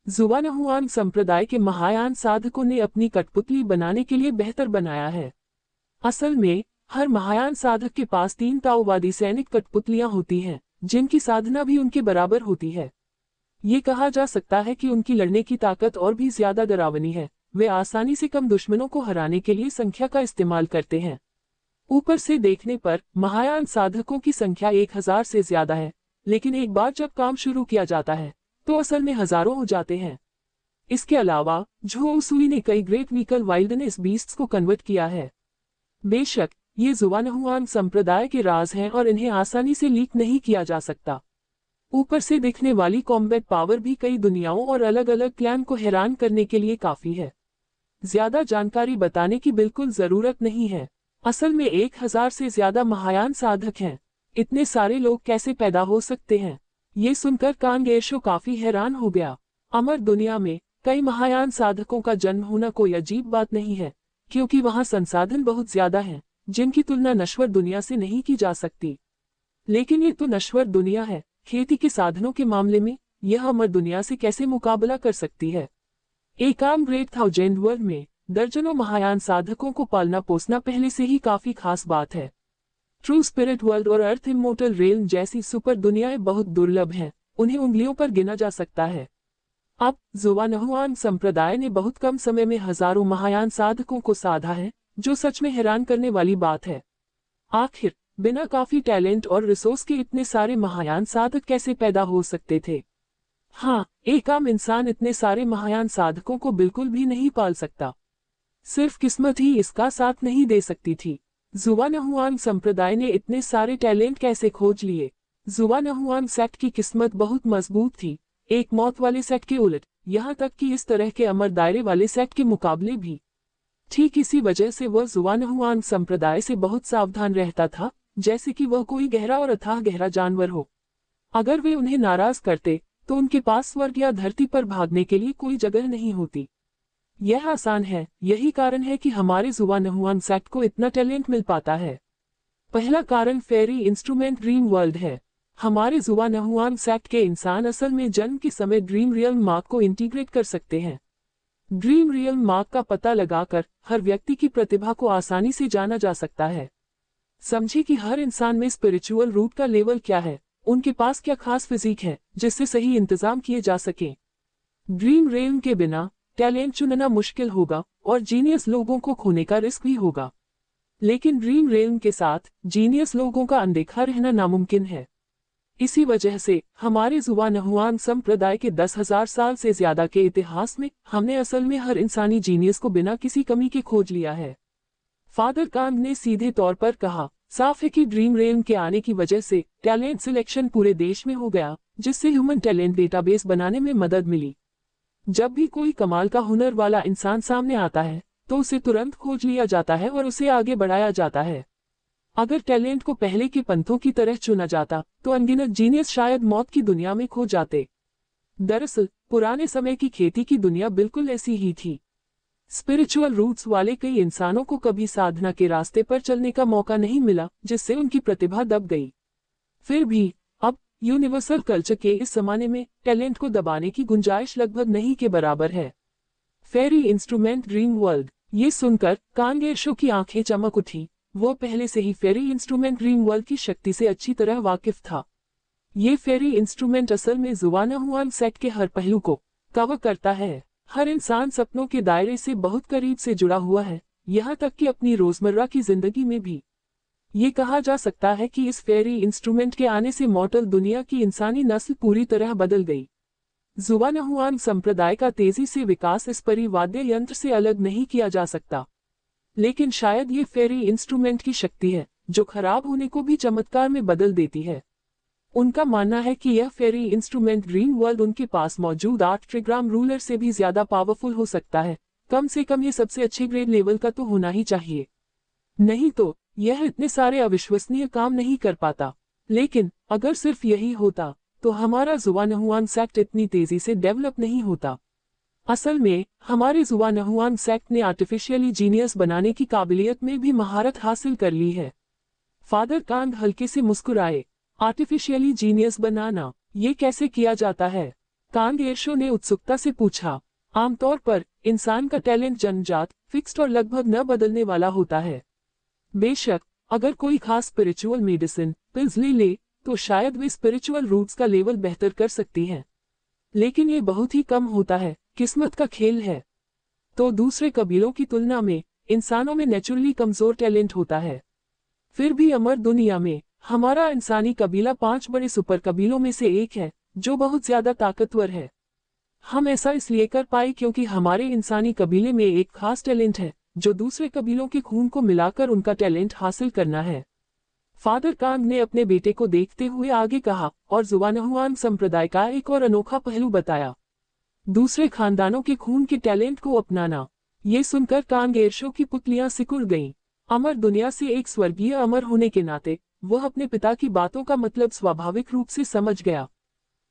जुवानहुआन संप्रदाय के महायान साधकों ने अपनी कठपुतली बनाने के लिए बेहतर बनाया है। असल में हर महायान साधक के पास 3 ताओवादी सैनिक कठपुतलियां होती हैं, जिनकी साधना भी उनके बराबर होती है। ये कहा जा सकता है कि उनकी लड़ने की ताकत और भी ज्यादा डरावनी है। वे आसानी से कम दुश्मनों को हराने के लिए संख्या का इस्तेमाल करते हैं। ऊपर से देखने पर महायान साधकों की संख्या 1000 से ज्यादा है, लेकिन एक बार जब काम शुरू किया जाता है तो असल में हजारों हो जाते हैं। इसके अलावा झो उसुई ने कई ग्रेट व्हीकल वाइल्डनेस बीस्ट्स को कन्वर्ट किया है। बेशक ये जुवानहुआन संप्रदाय के राज हैं और इन्हें आसानी से लीक नहीं किया जा सकता। ऊपर से दिखने वाली कॉम्बैट पावर भी कई दुनियाओं और अलग अलग क्लैन को हैरान करने के लिए काफी है। ज्यादा जानकारी बताने की बिल्कुल जरूरत नहीं है। असल में 1000 से ज्यादा महायान साधक हैं। इतने सारे लोग कैसे पैदा हो सकते हैं? ये सुनकर कांगेशो काफी हैरान हो गया। अमर दुनिया में कई महायान साधकों का जन्म होना कोई अजीब बात नहीं है, क्योंकि वहां संसाधन बहुत ज्यादा हैं, जिनकी तुलना नश्वर दुनिया से नहीं की जा सकती। लेकिन ये तो नश्वर दुनिया है, खेती के साधनों के मामले में यह अमर दुनिया से कैसे मुकाबला कर सकती है? एक आम ग्रेट थाउजेंड वर्ल्ड में दर्जनों महायान साधकों को पालना पोसना पहले से ही काफी खास बात है। ट्रू स्पिरिट वर्ल्ड और अर्थ इमोर्टल रेल्म जैसी सुपर दुनियाएं बहुत दुर्लभ हैं, उन्हें उंगलियों पर गिना जा सकता है। अब जुवानहुआन संप्रदाय ने बहुत कम समय में हजारों महायान साधकों को साधा है, जो सच में हैरान करने वाली बात है। आखिर बिना काफी टैलेंट और रिसोर्स के इतने सारे महायान साधक कैसे पैदा हो सकते थे? हाँ, एक आम इंसान इतने सारे महायान साधकों को बिल्कुल भी नहीं पाल सकता। सिर्फ किस्मत ही इसका साथ नहीं दे सकती थी। जुवानहुआन संप्रदाय ने इतने सारे टैलेंट कैसे खोज लिए? जुवानहुआन सेक्ट की किस्मत बहुत मजबूत थी, एक मौत वाले सेक्ट के उलट, यहाँ तक कि इस तरह के अमर दायरे वाले सेक्ट के मुकाबले भी। ठीक इसी वजह से वह जुवानहुआन संप्रदाय से बहुत सावधान रहता था, जैसे कि वह कोई गहरा और अथाह गहरा जानवर हो। अगर वे उन्हें नाराज करते तो उनके पास स्वर्ग या धरती पर भागने के लिए कोई जगह नहीं होती। यह आसान है, यही कारण है कि हमारे जुवानहुआन सेक्ट को इतना टैलेंट मिल पाता है। पहला कारण फेरी इंस्ट्रूमेंट ड्रीम वर्ल्ड है। हमारे जुवानहुआन सेक्ट के इंसान असल में जन्म के समय ड्रीम रियल्म मार्क को इंटीग्रेट कर सकते हैं। ड्रीम रियल्म मार्क का पता लगाकर हर व्यक्ति की प्रतिभा को आसानी से जाना जा सकता है। समझे कि हर इंसान में स्पिरिचुअल रूट का लेवल क्या है, उनके पास क्या खास फिजिक है जिससे सही इंतजाम किए जा सके। ड्रीम रियल्म के बिना टैलेंट चुनना मुश्किल होगा और जीनियस लोगों को खोने का रिस्क भी होगा। लेकिन ड्रीम रियल्म के साथ जीनियस लोगों का अनदेखा रहना नामुमकिन है। इसी वजह से हमारे जुवानहुआन संप्रदाय के 10,000 साल से ज्यादा के इतिहास में हमने असल में हर इंसानी जीनियस को बिना किसी कमी के खोज लिया है। फादर कांग ने सीधे तौर पर कहा, साफ है कि ड्रीम रियल्म के आने की वजह से टैलेंट सिलेक्शन पूरे देश में हो गया, जिससे ह्यूमन टैलेंट डेटाबेस बनाने में मदद मिली। जब भी कोई कमाल का हुनर वाला इंसान सामने आता है तो उसे तुरंत खोज लिया जाता है और उसे आगे बढ़ाया जाता है। अगर टैलेंट को पहले के पंथों की तरह चुना जाता तो अनगिनत जीनियस शायद मौत की दुनिया में खो जाते। दरअसल पुराने समय की खेती की दुनिया बिल्कुल ऐसी ही थी। स्पिरिचुअल रूट्स वाले कई इंसानों को कभी साधना के रास्ते पर चलने का मौका नहीं मिला, जिससे उनकी प्रतिभा दब गई। फिर भी अब यूनिवर्सल कल्चर के इस जमाने में टैलेंट को दबाने की गुंजाइश लगभग नहीं के बराबर है। फेरी इंस्ट्रूमेंट ड्रीम वर्ल्ड, ये सुनकर कांगेशो की आंखें चमक उठी। वो पहले से ही फेरी इंस्ट्रूमेंट ड्रीम वर्ल्ड की शक्ति से अच्छी तरह वाकिफ था। ये फेरी इंस्ट्रूमेंट असल में जुवानहुआन सेक्ट के हर पहलू को कवर करता है। हर इंसान सपनों के दायरे से बहुत करीब से जुड़ा हुआ है, यहाँ तक कि अपनी रोजमर्रा की जिंदगी में भी। ये कहा जा सकता है कि इस फेरी इंस्ट्रूमेंट के आने से मॉर्टल दुनिया की इंसानी नस्ल पूरी तरह बदल गई। जुवानहुआन संप्रदाय का तेजी से विकास इस परिवाद्य यंत्र से अलग नहीं किया जा सकता। लेकिन शायद ये फेरी इंस्ट्रूमेंट की शक्ति है जो खराब होने को भी चमत्कार में बदल देती है। उनका मानना है कि यह फेरी इंस्ट्रूमेंट ड्रीम वर्ल्ड उनके पास मौजूद 8 ट्रिग्राम रूलर से भी ज्यादा पावरफुल हो सकता है। कम से कम ये सबसे अच्छे ग्रेड लेवल का तो होना ही चाहिए, नहीं तो यह इतने सारे अविश्वसनीय काम नहीं कर पाता। लेकिन अगर सिर्फ यही होता तो हमारा जुवानहुआन सेक्ट इतनी तेजी से डेवलप नहीं होता। असल में हमारे जुवानहुआंग सेक्ट ने आर्टिफिशियली जीनियस बनाने की काबिलियत में भी महारत हासिल कर ली है। फादर कांग हल्के से मुस्कुराए। आर्टिफिशियली जीनियस बनाना, ये कैसे किया जाता है? कांग एर्शो ने उत्सुकता से पूछा। आमतौर पर इंसान का टैलेंट जन्मजात, फिक्स्ड और लगभग न बदलने वाला होता है। बेशक अगर कोई खास स्पिरिचुअल मेडिसिन पिल्स ले तो शायद वे स्पिरिचुअल रूट्स का लेवल बेहतर कर सकती हैं, लेकिन ये बहुत ही कम होता है, किस्मत का खेल है। तो दूसरे कबीलों की तुलना में इंसानों में नेचुरली कमजोर टैलेंट होता है। फिर भी अमर दुनिया में हमारा इंसानी कबीला 5 बड़े सुपर कबीलों में से एक है जो बहुत ज्यादा ताकतवर है। हम ऐसा इसलिए कर पाए क्योंकि हमारे इंसानी कबीले में एक खास टैलेंट है जो दूसरे कबीलों के खून को मिलाकर उनका टैलेंट हासिल करना है। फादर कांग ने अपने बेटे को देखते हुए आगे कहा और जुवानहुआंग संप्रदाय का एक और अनोखा पहलू बताया, दूसरे खानदानों के खून के टैलेंट को अपनाना। ये सुनकर कांग एर्शो की पुतलियां सिकुड़ गईं। अमर दुनिया से एक स्वर्गीय अमर होने के नाते वह अपने पिता की बातों का मतलब स्वाभाविक रूप से समझ गया।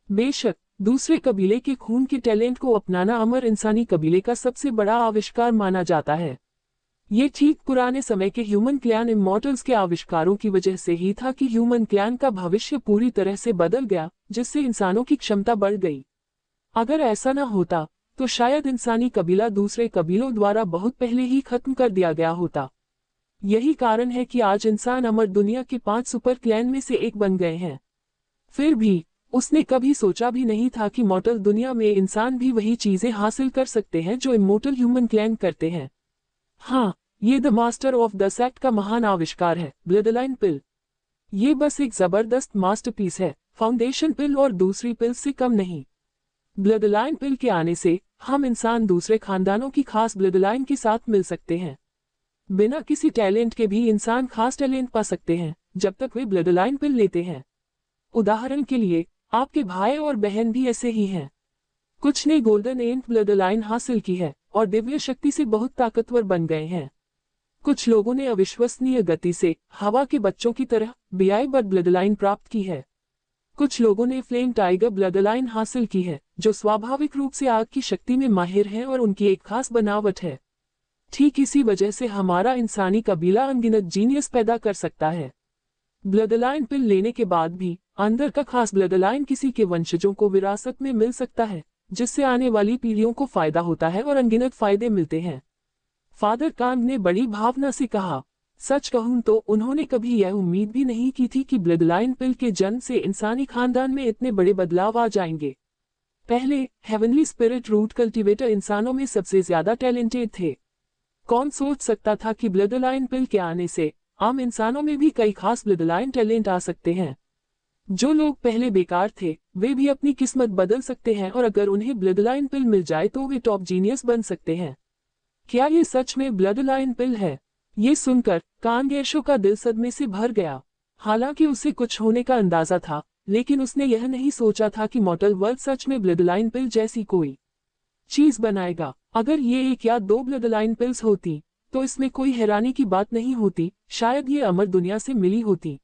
बेशक दूसरे कबीले के खून के टैलेंट को अपनाना अमर इंसानी कबीले का सबसे बड़ा आविष्कार माना जाता है। ये ठीक पुराने समय के ह्यूमन क्लैन इमॉर्टल्स के आविष्कारों की वजह से ही था कि ह्यूमन क्लैन का भविष्य पूरी तरह से बदल गया, जिससे इंसानों की क्षमता बढ़ गई। अगर ऐसा न होता तो शायद इंसानी कबीला दूसरे कबीलों द्वारा बहुत पहले ही खत्म कर दिया गया होता। यही कारण है कि आज इंसान अमर दुनिया के 5 सुपर क्लैन में से एक बन गए हैं। फिर भी उसने कभी सोचा भी नहीं था कि मॉर्टल दुनिया में इंसान भी वही चीजें हासिल कर सकते हैं जो इमॉर्टल ह्यूमन क्लैन करते हैं। हाँ, ये the master of the sect का महान आविष्कार है, ब्लडलाइन पिल। ये बस एक जबरदस्त मास्टरपीस है, फाउंडेशन पिल और दूसरी पिल से कम नहीं। ब्लडलाइन पिल के आने से हम इंसान दूसरे खानदानों की खास ब्लडलाइन के साथ मिल सकते हैं। बिना किसी टैलेंट के भी इंसान खास टैलेंट पा सकते हैं जब तक वे ब्लडलाइन पिल लेते हैं। उदाहरण के लिए आपके भाई और बहन भी ऐसे ही हैं। कुछ ने गोल्डन एंट ब्लडलाइन हासिल की है और दिव्य शक्ति से बहुत ताकतवर बन गए हैं। कुछ लोगों ने अविश्वसनीय गति से हवा के बच्चों की तरह बीआई बर्ड ब्लडलाइन प्राप्त की है। कुछ लोगों ने फ्लेम टाइगर ब्लडलाइन हासिल की है जो स्वाभाविक रूप से आग की शक्ति में माहिर है और उनकी एक खास बनावट है। ठीक इसी वजह से हमारा इंसानी कबीला अनगिनत जीनियस पैदा कर सकता है। ब्लडलाइन पिल लेने के बाद भी अंदर का खास ब्लडलाइन किसी के वंशजों को विरासत में मिल सकता है, जिससे आने वाली पीढ़ियों को फायदा होता है और अनगिनत फायदे मिलते हैं। फादर कांग ने बड़ी भावना से कहा। सच कहूं तो उन्होंने कभी यह उम्मीद भी नहीं की थी कि ब्लडलाइन पिल के जन्म से इंसानी खानदान में इतने बड़े बदलाव आ जाएंगे। पहले हेवनली स्पिरिट रूट कल्टीवेटर इंसानों में सबसे ज्यादा टैलेंटेड थे। कौन सोच सकता था कि ब्लडलाइन पिल के आने से आम इंसानों में भी कई खास ब्लडलाइन टैलेंट आ सकते हैं। जो लोग पहले बेकार थे वे भी अपनी किस्मत बदल सकते हैं और अगर उन्हें ब्लडलाइन पिल मिल जाए तो वे टॉप जीनियस बन सकते हैं। क्या ये सच में ब्लडलाइन पिल है? ये सुनकर कांग एर्शो का दिल सदमे से भर गया। हालांकि उसे कुछ होने का अंदाजा था, लेकिन उसने यह नहीं सोचा था कि मॉर्टल वर्ल्ड सच में ब्लडलाइन पिल जैसी कोई चीज बनाएगा। अगर ये 1 या 2 ब्लडलाइन पिल्स होती तो इसमें कोई हैरानी की बात नहीं होती, शायद ये अमर दुनिया से मिली होती।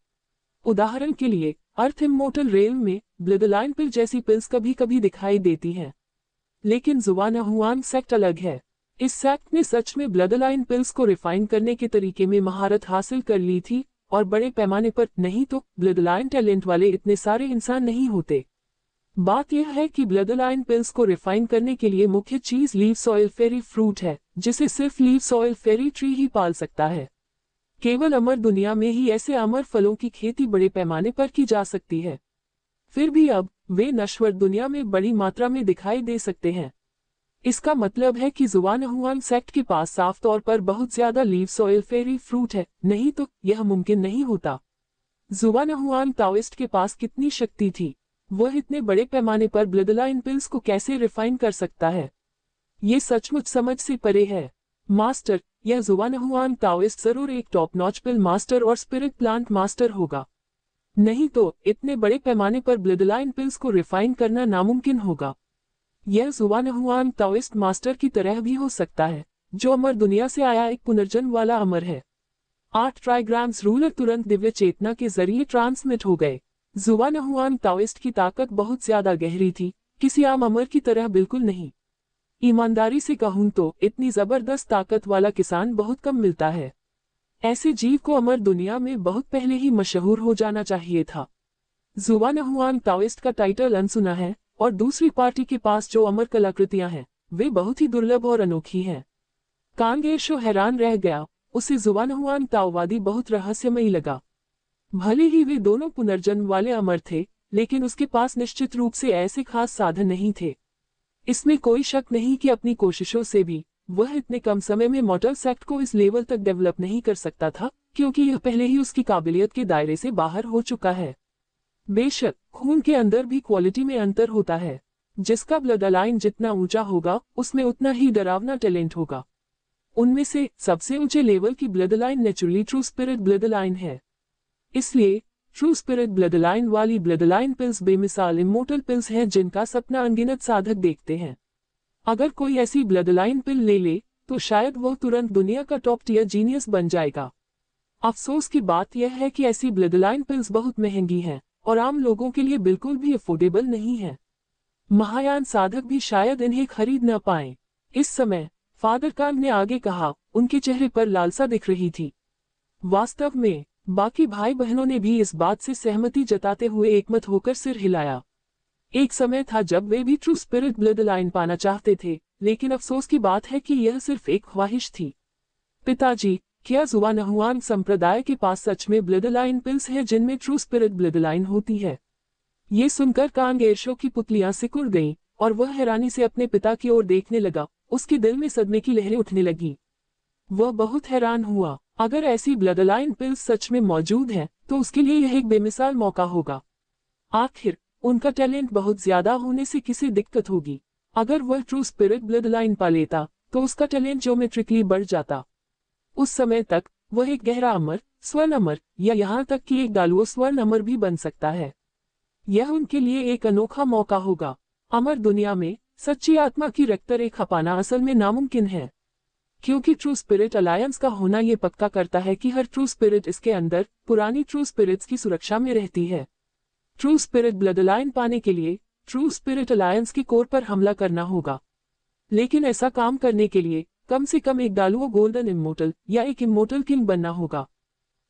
उदाहरण के लिए अर्थ इमॉर्टल रेल में ब्लडलाइन पिल जैसी पिल्स कभी कभी दिखाई देती हैं, लेकिन जुवानहुआंग सेक्ट अलग है। इस सेक्ट ने सच में ब्लडलाइन पिल्स को रिफाइन करने के तरीके में महारत हासिल कर ली थी और बड़े पैमाने पर, नहीं तो ब्लडलाइन टैलेंट वाले इतने सारे इंसान नहीं होते। बात यह है कि ब्लडलाइन पिल्स को रिफाइन करने के लिए मुख्य चीज लीव सॉइल फेरी फ्रूट है, जिसे सिर्फ लीव सॉइल फेरी ट्री ही पाल सकता है। केवल अमर दुनिया में ही ऐसे अमर फलों की खेती बड़े पैमाने पर की जा सकती है। फिर भी अब वे नश्वर दुनिया में बड़ी मात्रा में दिखाई दे सकते हैं। इसका मतलब है कि जुवानहुआंग सेक्ट के पास साफ तौर पर बहुत ज्यादा लीव सॉइल फेरी फ्रूट है, नहीं तो यह मुमकिन नहीं होता। जुवानहुआंग ताओइस्ट के पास कितनी शक्ति थी? वह इतने बड़े पैमाने पर ब्लडलाइन पिल्स को कैसे रिफाइन कर सकता है? ये सचमुच समझ से परे है। मास्टर, यह जुवानहुआंग ताओइस्ट जरूर एक टॉप नॉच पिल मास्टर और स्पिरिट प्लांट मास्टर होगा, नहीं तो इतने बड़े पैमाने पर ब्लडलाइन पिल्स को रिफाइन करना नामुमकिन होगा। यह जुवानहुआंग ताओइस्ट मास्टर की तरह भी हो सकता है, जो अमर दुनिया से आया एक पुनर्जन्म वाला अमर है। 8 ट्राइग्राम्स रूलर तुरंत दिव्य चेतना के जरिए ट्रांसमिट हो गए। जुवानहुआंग ताओइस्ट की ताकत बहुत ज्यादा गहरी थी, किसी आम अमर की तरह बिल्कुल नहीं। ईमानदारी से कहूं तो इतनी जबरदस्त ताकत वाला किसान बहुत कम मिलता है। ऐसे जीव को अमर दुनिया में बहुत पहले ही मशहूर हो जाना चाहिए था। जुआनहुआंग ताओइस्ट का टाइटल अनसुना है और दूसरी पार्टी के पास जो अमर कलाकृतियां हैं वे बहुत ही दुर्लभ और अनोखी हैं। कांग एर्शो हैरान रह गया, उसे जुआनहुआंग ताओवादी बहुत रहस्यमयी लगा। भले ही वे दोनों पुनर्जन्म वाले अमर थे, लेकिन उसके पास निश्चित रूप से ऐसे खास साधन नहीं थे। इसमें कोई शक नहीं कि अपनी कोशिशों से भी वह इतने कम समय में मॉर्टल सेक्ट को इस लेवल तक डेवलप नहीं कर सकता था, क्योंकि यह पहले ही उसकी काबिलियत के दायरे से बाहर हो चुका है। बेशक खून के अंदर भी क्वालिटी में अंतर होता है। जिसका ब्लड लाइन जितना ऊंचा होगा उसमें उतना ही डरावना टैलेंट होगा। उनमें से सबसे ऊंचे लेवल की blood line naturally true spirit blood line है। इसलिए ट्रू स्पिरिट ब्लड लाइन वाली ब्लड लाइन पिल्स बेमिसाल इमोर्टल पिल्स हैं जिनका सपना अनगिनत साधक देखते हैं। अगर कोई ऐसी ब्लड लाइन पिल ले ले तो शायद वह तुरंत दुनिया का टॉप टियर जीनियस बन जाएगा। अफसोस की बात यह है कि ऐसी ब्लड लाइन पिल्स बहुत महंगी हैं और आम लोगों के लिए बिल्कुल भी अफोर्डेबल नहीं है। महायान साधक भी शायद इन्हें खरीद न पाएं। इस समय फादर कांग ने आगे कहा, उनके चेहरे पर लालसा दिख रही थी। वास्तव में बाकी भाई बहनों ने भी इस बात से सहमति जताते हुए एकमत होकर सिर हिलाया। एक समय था जब वे भी ट्रू स्पिरिट ब्लड लाइन पाना चाहते थे, लेकिन अफसोस की बात है कि यह सिर्फ एक ख्वाहिश थी। पिताजी, क्या जुआनहुआंग संप्रदाय के पास सच में ब्लड लाइन पिल्स हैं जिनमें ट्रू स्पिरिट ब्लड लाइन होती है? ये सुनकर कांग एर्शो की पुतलियां सिकुड़ गईं और वह हैरानी से अपने पिता की ओर देखने लगा। उसके दिल में सदमे की लहरें उठने लगी। वह बहुत हैरान हुआ। अगर ऐसी ब्लड लाइन पिल्स सच में मौजूद हैं, तो उसके लिए यह एक बेमिसाल मौका होगा। आखिर उनका टैलेंट बहुत ज्यादा होने से किसे दिक्कत होगी? अगर वह ट्रू स्पिरिट ब्लड लाइन पा लेता तो उसका टैलेंट ज्योमेट्रिकली बढ़ जाता। उस समय तक वह एक गहरा अमर, स्वर्ण अमर या यहाँ तक कि एक डालुओ स्वर्ण अमर भी बन सकता है। यह उनके लिए एक अनोखा मौका होगा। अमर दुनिया में सच्ची आत्मा की रक्तरेखा पाना असल में नामुमकिन है, क्योंकि ट्रू स्पिरिट अलायंस का होना ये पक्का करता है कि हर ट्रू स्पिरिट इसके अंदर पुरानी ट्रू स्पिरिट्स की सुरक्षा में रहती है। ट्रू स्पिरिट ब्लड लाइन पाने के लिए ट्रू स्पिरिट अलायंस के कोर पर हमला करना होगा, लेकिन ऐसा काम करने के लिए कम से कम एक डालुओ गोल्डन इमोर्टल या एक इमोर्टल किंग बनना होगा।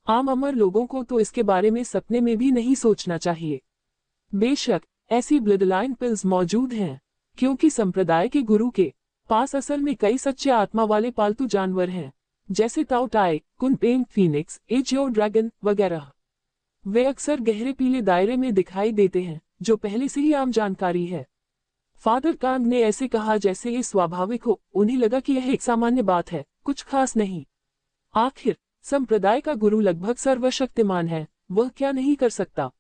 आम अमर लोगों को तो इसके बारे में सपने में भी नहीं सोचना चाहिए। बेशक ऐसी ब्लड लाइन पिल्स मौजूद हैं, क्योंकि संप्रदाय के गुरु के पास असल में कई सच्चे आत्मा वाले पालतू जानवर हैं, जैसे ताओ टाई, कुनपेंग फीनिक्स, एजियो ड्रैगन वगैरह। वे अक्सर गहरे पीले दायरे में दिखाई देते हैं, जो पहले से ही आम जानकारी है। फादर कांग ने ऐसे कहा जैसे ये स्वाभाविक हो। उन्हें लगा कि यह एक सामान्य बात है, कुछ खास नहीं। आखिर संप्रदाय का गुरु लगभग सर्वशक्तिमान है, वह क्या नहीं कर सकता?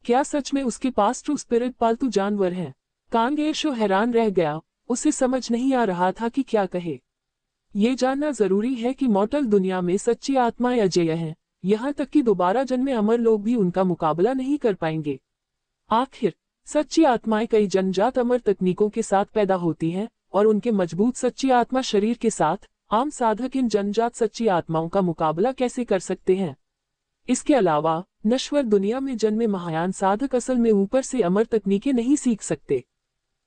क्या सच में उसके पास ट्रू स्पिरिट पालतू जानवर हैं? कांग एर्शो हैरान रह गया। उसे समझ नहीं आ रहा था कि क्या कहे। ये जानना जरूरी है कि मॉर्टल दुनिया में सच्ची आत्माएं अजेय हैं, यहाँ तक कि दोबारा जन्मे अमर लोग भी उनका मुकाबला नहीं कर पाएंगे। आखिर सच्ची आत्माएं कई जन्मजात अमर तकनीकों के साथ पैदा होती हैं, और उनके मजबूत सच्ची आत्मा शरीर के साथ आम साधक इन जन्मजात सच्ची आत्माओं का मुकाबला कैसे कर सकते हैं? इसके अलावा नश्वर दुनिया में जन्मे महायान साधक असल में ऊपर से अमर तकनीकें नहीं सीख सकते।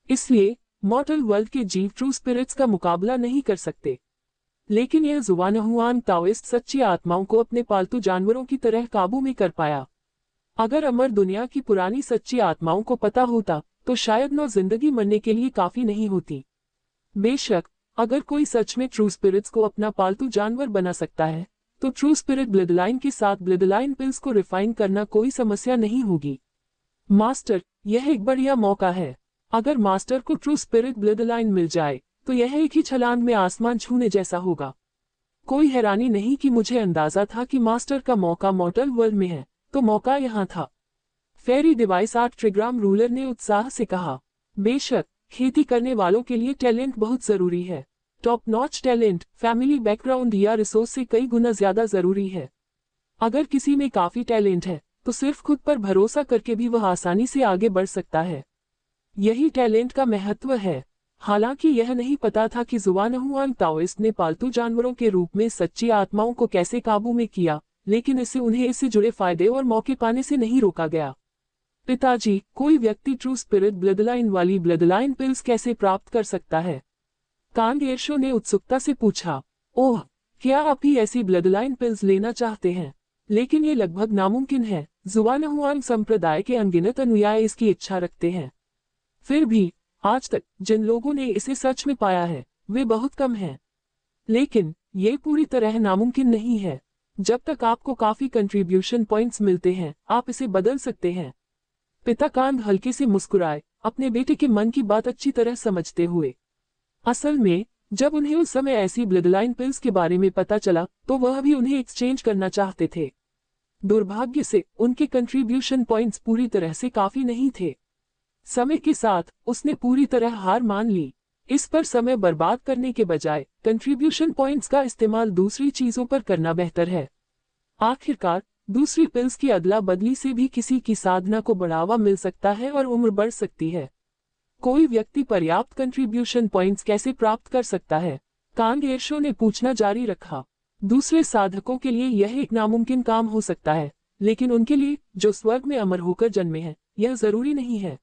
इसलिए मॉर्टल वर्ल्ड के जीव ट्रू स्पिरिट्स का मुकाबला नहीं कर सकते। लेकिन यह जुआनहुआंग ताओइस्ट सच्ची आत्माओं को अपने पालतू जानवरों की तरह काबू में कर पाया। अगर अमर दुनिया की पुरानी सच्ची आत्माओं को पता होता तो शायद नौ जिंदगी मरने के लिए काफी नहीं होती। बेशक अगर कोई सच में ट्रू स्पिरिट्स को अपना पालतू जानवर बना सकता है, तो ट्रू स्पिरिट ब्लड लाइन के साथ ब्लड लाइन पिल्स को रिफाइन करना कोई समस्या नहीं होगी। मास्टर, यह एक बढ़िया मौका है। अगर मास्टर को ट्रू स्पिरिट ब्लड लाइन मिल जाए तो यह एक ही छलांग में आसमान छूने जैसा होगा। कोई हैरानी नहीं कि मुझे अंदाजा था कि मास्टर का मौका मॉर्टल वर्ल्ड में है, तो मौका यहाँ था। फेरी डिवाइस आर्ट ट्रिग्राम रूलर ने उत्साह से कहा। बेशक खेती करने वालों के लिए टैलेंट बहुत जरूरी है। Top notch talent family background या रिसोर्स से कई गुना ज्यादा जरूरी है। अगर किसी में काफी टैलेंट है तो सिर्फ खुद पर भरोसा करके भी वह आसानी से आगे बढ़ सकता है। यही टैलेंट का महत्व है। हालांकि यह नहीं पता था कि जुआनहुआंग ताओइस्ट ने पालतू जानवरों के रूप में सच्ची आत्माओं को कैसे काबू में किया, लेकिन उन्हें इससे जुड़े फायदे और मौके पाने से नहीं रोका गया। पिताजी, कोई व्यक्ति ट्रू स्पिरिट ब्लड लाइन वाली ब्लड लाइन पिल्स कैसे प्राप्त कर सकता है? कांग एयरशो ने उत्सुकता से पूछा, ओह, क्या आप ही ऐसी ब्लडलाइन पिल्स लेना चाहते हैं? लेकिन ये लगभग नामुमकिन है। जुआनहुआंग संप्रदाय के अनगिनत अनुयायी इसकी इच्छा रखते हैं। फिर भी आज तक जिन लोगों ने इसे सच में पाया है वे बहुत कम हैं। लेकिन ये पूरी तरह नामुमकिन नहीं है। जब तक आपको काफी कंट्रीब्यूशन पॉइंट्स मिलते हैं आप इसे बदल सकते हैं। पिता कांग हल्के से मुस्कुराए, अपने बेटे के मन की बात अच्छी तरह समझते हुए। असल में जब उन्हें उस समय ऐसी ब्लडलाइन पिल्स के बारे में पता चला तो वह भी उन्हें एक्सचेंज करना चाहते थे। दुर्भाग्य से उनके कंट्रीब्यूशन पॉइंट्स पूरी तरह से काफी नहीं थे। समय के साथ उसने पूरी तरह हार मान ली। इस पर समय बर्बाद करने के बजाय कंट्रीब्यूशन पॉइंट्स का इस्तेमाल दूसरी चीजों पर करना बेहतर है। आखिरकार दूसरी पिल्स की अदला बदली से भी किसी की साधना को बढ़ावा मिल सकता है और उम्र बढ़ सकती है। कोई व्यक्ति पर्याप्त कंट्रीब्यूशन पॉइंट्स कैसे प्राप्त कर सकता है? कांग एयरशो ने पूछना जारी रखा। दूसरे साधकों के लिए यह एक नामुमकिन काम हो सकता है, लेकिन उनके लिए जो स्वर्ग में अमर होकर जन्मे हैं यह जरूरी नहीं है।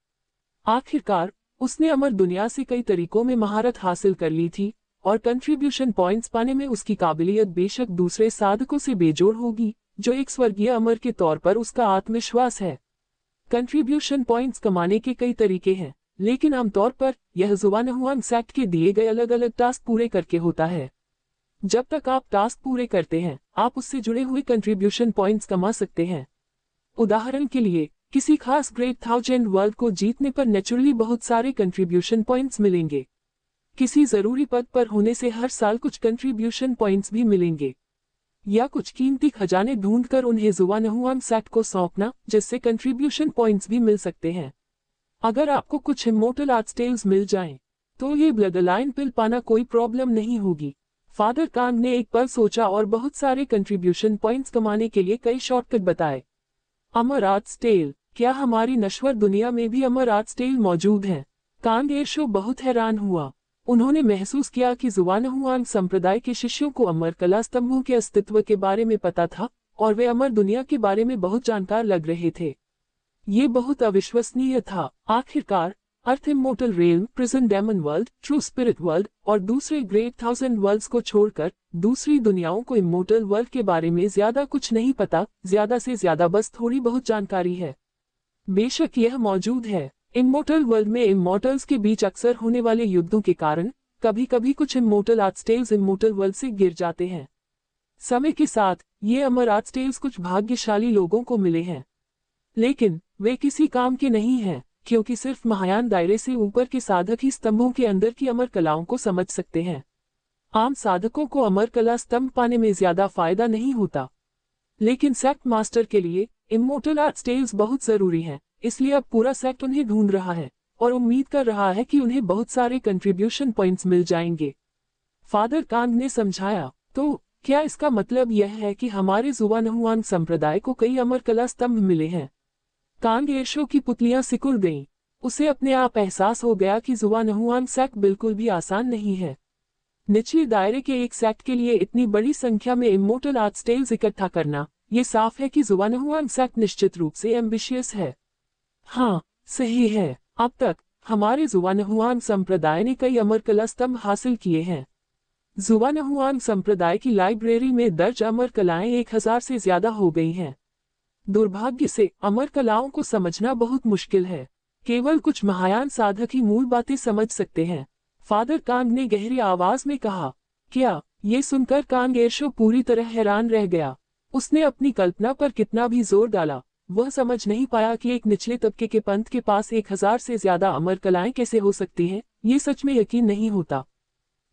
आखिरकार उसने अमर दुनिया से कई तरीकों में महारत हासिल कर ली थी और कंट्रीब्यूशन पॉइंट्स पाने में उसकी काबिलियत बेशक दूसरे साधकों से बेजोड़ होगी जो एक स्वर्गीय अमर के तौर पर उसका आत्मविश्वास है। कंट्रीब्यूशन पॉइंट्स कमाने के कई तरीके हैं, लेकिन आमतौर पर यह जुआनहुआंग सेक्ट के दिए गए अलग अलग टास्क पूरे करके होता है। जब तक आप टास्क पूरे करते हैं आप उससे जुड़े हुए कंट्रीब्यूशन पॉइंट्स कमा सकते हैं। उदाहरण के लिए किसी खास ग्रेट 1000 वर्ल्ड को जीतने पर नेचुरली बहुत सारे कंट्रीब्यूशन पॉइंट्स मिलेंगे। किसी जरूरी पद पर होने से हर साल कुछ कंट्रीब्यूशन पॉइंट्स भी मिलेंगे, या कुछ कीमती खजाने ढूंढकर उन्हें जुआनहुआंग सेक्ट को सौंपना जिससे कंट्रीब्यूशन पॉइंट्स भी मिल सकते हैं। अगर आपको कुछ इमोर्टल आर्चटेल्स मिल जाएं, तो ये ब्लडलाइन पिल पाना कोई प्रॉब्लम नहीं होगी। फादर कांग ने एक पल सोचा और बहुत सारे कंट्रीब्यूशन पॉइंट्स कमाने के लिए कई शॉर्टकट बताए। अमर आर्चटेल, क्या हमारी नश्वर दुनिया में भी अमर आर्चटेल मौजूद हैं? कांग एयरशो बहुत हैरान हुआ। उन्होंने महसूस किया कि जुआनहुआंग संप्रदाय के शिष्यों को अमर कला स्तंभों के अस्तित्व के बारे में पता था और वे अमर दुनिया के बारे में बहुत जानकार लग रहे थे। ये बहुत अविश्वसनीय था। आखिरकार earth immortal realm, prison demon world, true spirit world और दूसरे ग्रेट 1000 वर्ल्ड्स को छोड़कर दूसरी दुनियाओं को इमोर्टल वर्ल्ड के बारे में ज्यादा कुछ नहीं पता। ज्यादा से ज्यादा बस थोड़ी बहुत जानकारी है। बेशक यह मौजूद है। इमोर्टल वर्ल्ड में इमोर्टल्स के बीच अक्सर होने वाले युद्धों के कारण कभी कभी कुछ इमोर्टल आर्चटेल्स इमोर्टल वर्ल्ड से गिर जाते हैं। समय के साथ ये अमर आर्चटेल्स कुछ भाग्यशाली लोगों को मिले हैं, लेकिन वे किसी काम के नहीं हैं, क्योंकि सिर्फ महायान दायरे से ऊपर के साधक ही स्तंभों के अंदर की अमर कलाओं को समझ सकते हैं। आम साधकों को अमर कला स्तंभ पाने में ज्यादा फायदा नहीं होता, लेकिन सेक्ट मास्टर के लिए इमोर्टल आर्चटेल्स बहुत जरूरी हैं। इसलिए अब पूरा सेक्ट उन्हें ढूंढ रहा है और उम्मीद कर रहा है कि उन्हें बहुत सारे कंट्रीब्यूशन पॉइंट्स मिल जाएंगे। फादर कांग ने समझाया, तो क्या इसका मतलब यह है कि हमारे जुआनहुआंग संप्रदाय को कई अमर कला स्तंभ मिले हैं? कांग एयरशो की पुतलियां सिकुड़ गईं। उसे अपने आप एहसास हो गया कि जुआनहुआंग सेक्ट बिल्कुल भी आसान नहीं है। निचले दायरे के एक सेक्ट के लिए इतनी बड़ी संख्या में इमोर्टल आर्चटेल्स इकट्ठा करना, ये साफ है कि जुआनहुआंग सेक्ट निश्चित रूप से एम्बिशियस है। हाँ, सही है। अब तक हमारे जुआनहुआंग संप्रदाय ने कई अमर कला स्तंभ हासिल किए हैं। जुआनहुआंग संप्रदाय की लाइब्रेरी में दर्ज अमर कलाएं 1000 से ज्यादा हो गई हैं। दुर्भाग्य से अमर कलाओं को समझना बहुत मुश्किल है। केवल कुछ महायान साधक ही मूल बातें समझ सकते हैं। फादर कांग ने गहरी आवाज में कहा। क्या? ये सुनकर कांग एयरशो पूरी तरह हैरान रह गया। उसने अपनी कल्पना पर कितना भी जोर डाला, वह समझ नहीं पाया कि एक निचले तबके के पंथ के पास 1000 से ज्यादा अमर कलाएं कैसे हो सकती हैं। ये सच में यकीन नहीं होता।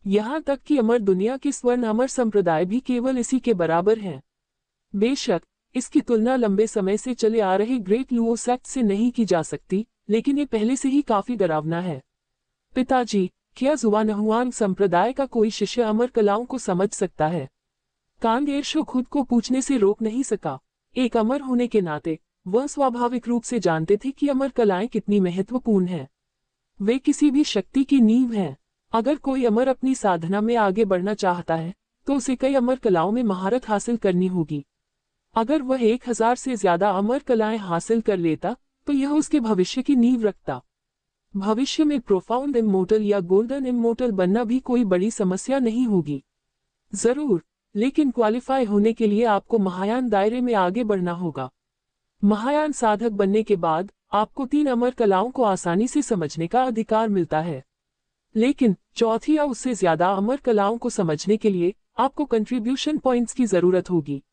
यहाँ तक कि अमर दुनिया के स्वर्ण अमर संप्रदाय भी केवल इसी के बराबर हैं। बेशक इसकी तुलना लंबे समय से चले आ रहे ग्रेट लुओ सेक्ट से नहीं की जा सकती, लेकिन ये पहले से ही काफी डरावना है। पिताजी, क्या जुआनहुआंग संप्रदाय का कोई शिष्य अमर कलाओं को समझ सकता है? कांग एयरशो खुद को पूछने से रोक नहीं सका। एक अमर होने के नाते वह स्वाभाविक रूप से जानते थे कि अमर कलाएं कितनी महत्वपूर्ण हैं। वे किसी भी शक्ति की नींव हैं। अगर कोई अमर अपनी साधना में आगे बढ़ना चाहता है तो उसे कई अमर कलाओं में महारत हासिल करनी होगी। अगर वह 1000 से ज्यादा अमर कलाएं हासिल कर लेता तो यह उसके भविष्य की नींव रखता। भविष्य में प्रोफाउंड इमोर्टल या गोल्डन इमोर्टल बनना भी कोई बड़ी समस्या नहीं होगी। जरूर, लेकिन क्वालिफाई होने के लिए आपको महायान दायरे में आगे बढ़ना होगा। महायान साधक बनने के बाद आपको 3 अमर कलाओं को आसानी से समझने का अधिकार मिलता है। लेकिन चौथी या उससे ज्यादा अमर कलाओं को समझने के लिए आपको कंट्रीब्यूशन पॉइंट्स की जरूरत होगी।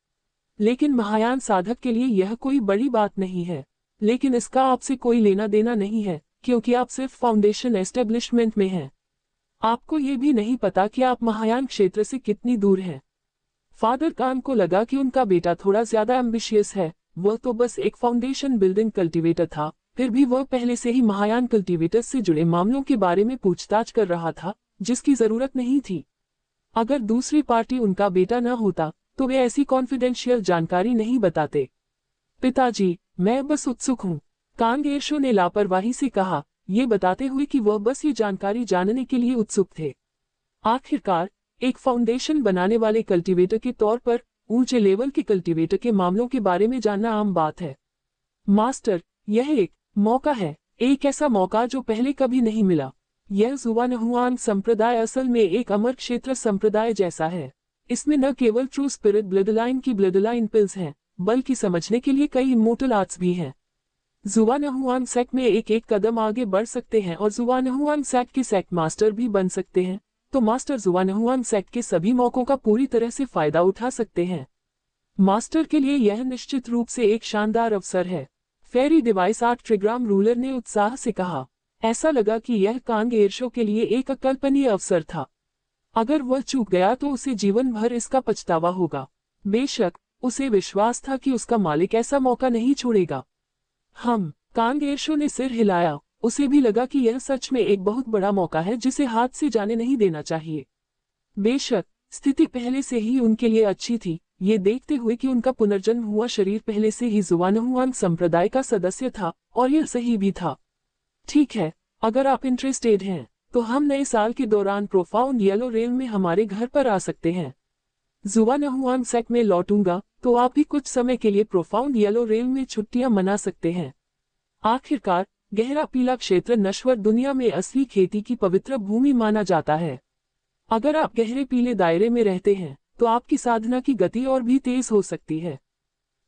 लेकिन महायान साधक के लिए यह कोई बड़ी बात नहीं है, लेकिन इसका आपसे कोई लेना देना नहीं है, क्योंकि आप सिर्फ फाउंडेशन एस्टेब्लिशमेंट में हैं। आपको ये भी नहीं पता कि आप महायान क्षेत्र से कितनी दूर हैं। फादर कान को लगा कि उनका बेटा थोड़ा ज्यादा एम्बिशियस है। वह तो बस एक फाउंडेशन बिल्डिंग कल्टीवेटर था, फिर भी वह पहले से ही महायान कल्टीवेटर्स से जुड़े मामलों के बारे में पूछताछ कर रहा था, जिसकी जरूरत नहीं थी। अगर दूसरी पार्टी उनका बेटा न होता तो वे ऐसी कॉन्फिडेंशियल जानकारी नहीं बताते। पिताजी, मैं बस उत्सुक हूँ, कांगेर्शो ने लापरवाही से कहा, ये बताते हुए कि वह बस ये जानकारी जानने के लिए उत्सुक थे। आखिरकार एक फाउंडेशन बनाने वाले कल्टीवेटर के तौर पर ऊंचे लेवल के कल्टीवेटर के मामलों के बारे में जानना आम बात है। मास्टर, यह एक मौका है, एक ऐसा मौका जो पहले कभी नहीं मिला। यह जुवानहुआन संप्रदाय असल में एक अमर क्षेत्र संप्रदाय जैसा है। इसमें न केवल ट्रू स्पिरिट ब्लडलाइन की ब्लडलाइन पिल्स हैं, बल्कि समझने के लिए कई इमोर्टल आर्ट्स भी हैं। जुवानहुआन सेक्ट में एक कदम आगे बढ़ सकते हैं और जुवानहुआन सेक्ट के सेक्ट मास्टर भी बन सकते हैं, तो मास्टर जुवानहुआन सेक्ट के सभी मौकों का पूरी तरह से फायदा उठा सकते हैं। मास्टर के लिए यह निश्चित रूप से एक शानदार अवसर है, फेरी डिवाइस 8 ट्रिग्राम रूलर ने उत्साह से कहा। ऐसा लगा कि यह कांगेर्शो के लिए एक अकल्पनीय अवसर था। अगर वह चूक गया तो उसे जीवन भर इसका पछतावा होगा। बेशक, उसे विश्वास था कि उसका मालिक ऐसा मौका नहीं छोड़ेगा। कांगेर्शो ने सिर हिलाया। उसे भी लगा कि यह सच में एक बहुत बड़ा मौका है जिसे हाथ से जाने नहीं देना चाहिए। बेशक, स्थिति पहले से ही उनके लिए अच्छी थी, ये देखते हुए कि उनका पुनर्जन्म हुआ शरीर पहले से ही जुवानहुआन संप्रदाय का सदस्य था, और यह सही भी था। ठीक है, अगर आप इंटरेस्टेड हैं, तो हम नए साल के दौरान प्रोफाउंड येलो रेल में हमारे घर पर आ सकते हैं। जुवानहुआन सेक्ट में लौटूंगा, तो आप भी कुछ समय के लिए प्रोफाउंड येलो रेल में छुट्टियां मना सकते हैं। आखिरकार, गहरा पीला क्षेत्र नश्वर दुनिया में असली खेती की पवित्र भूमि माना जाता है। अगर आप गहरे पीले दायरे में रहते हैं, तो आपकी साधना की गति और भी तेज हो सकती है।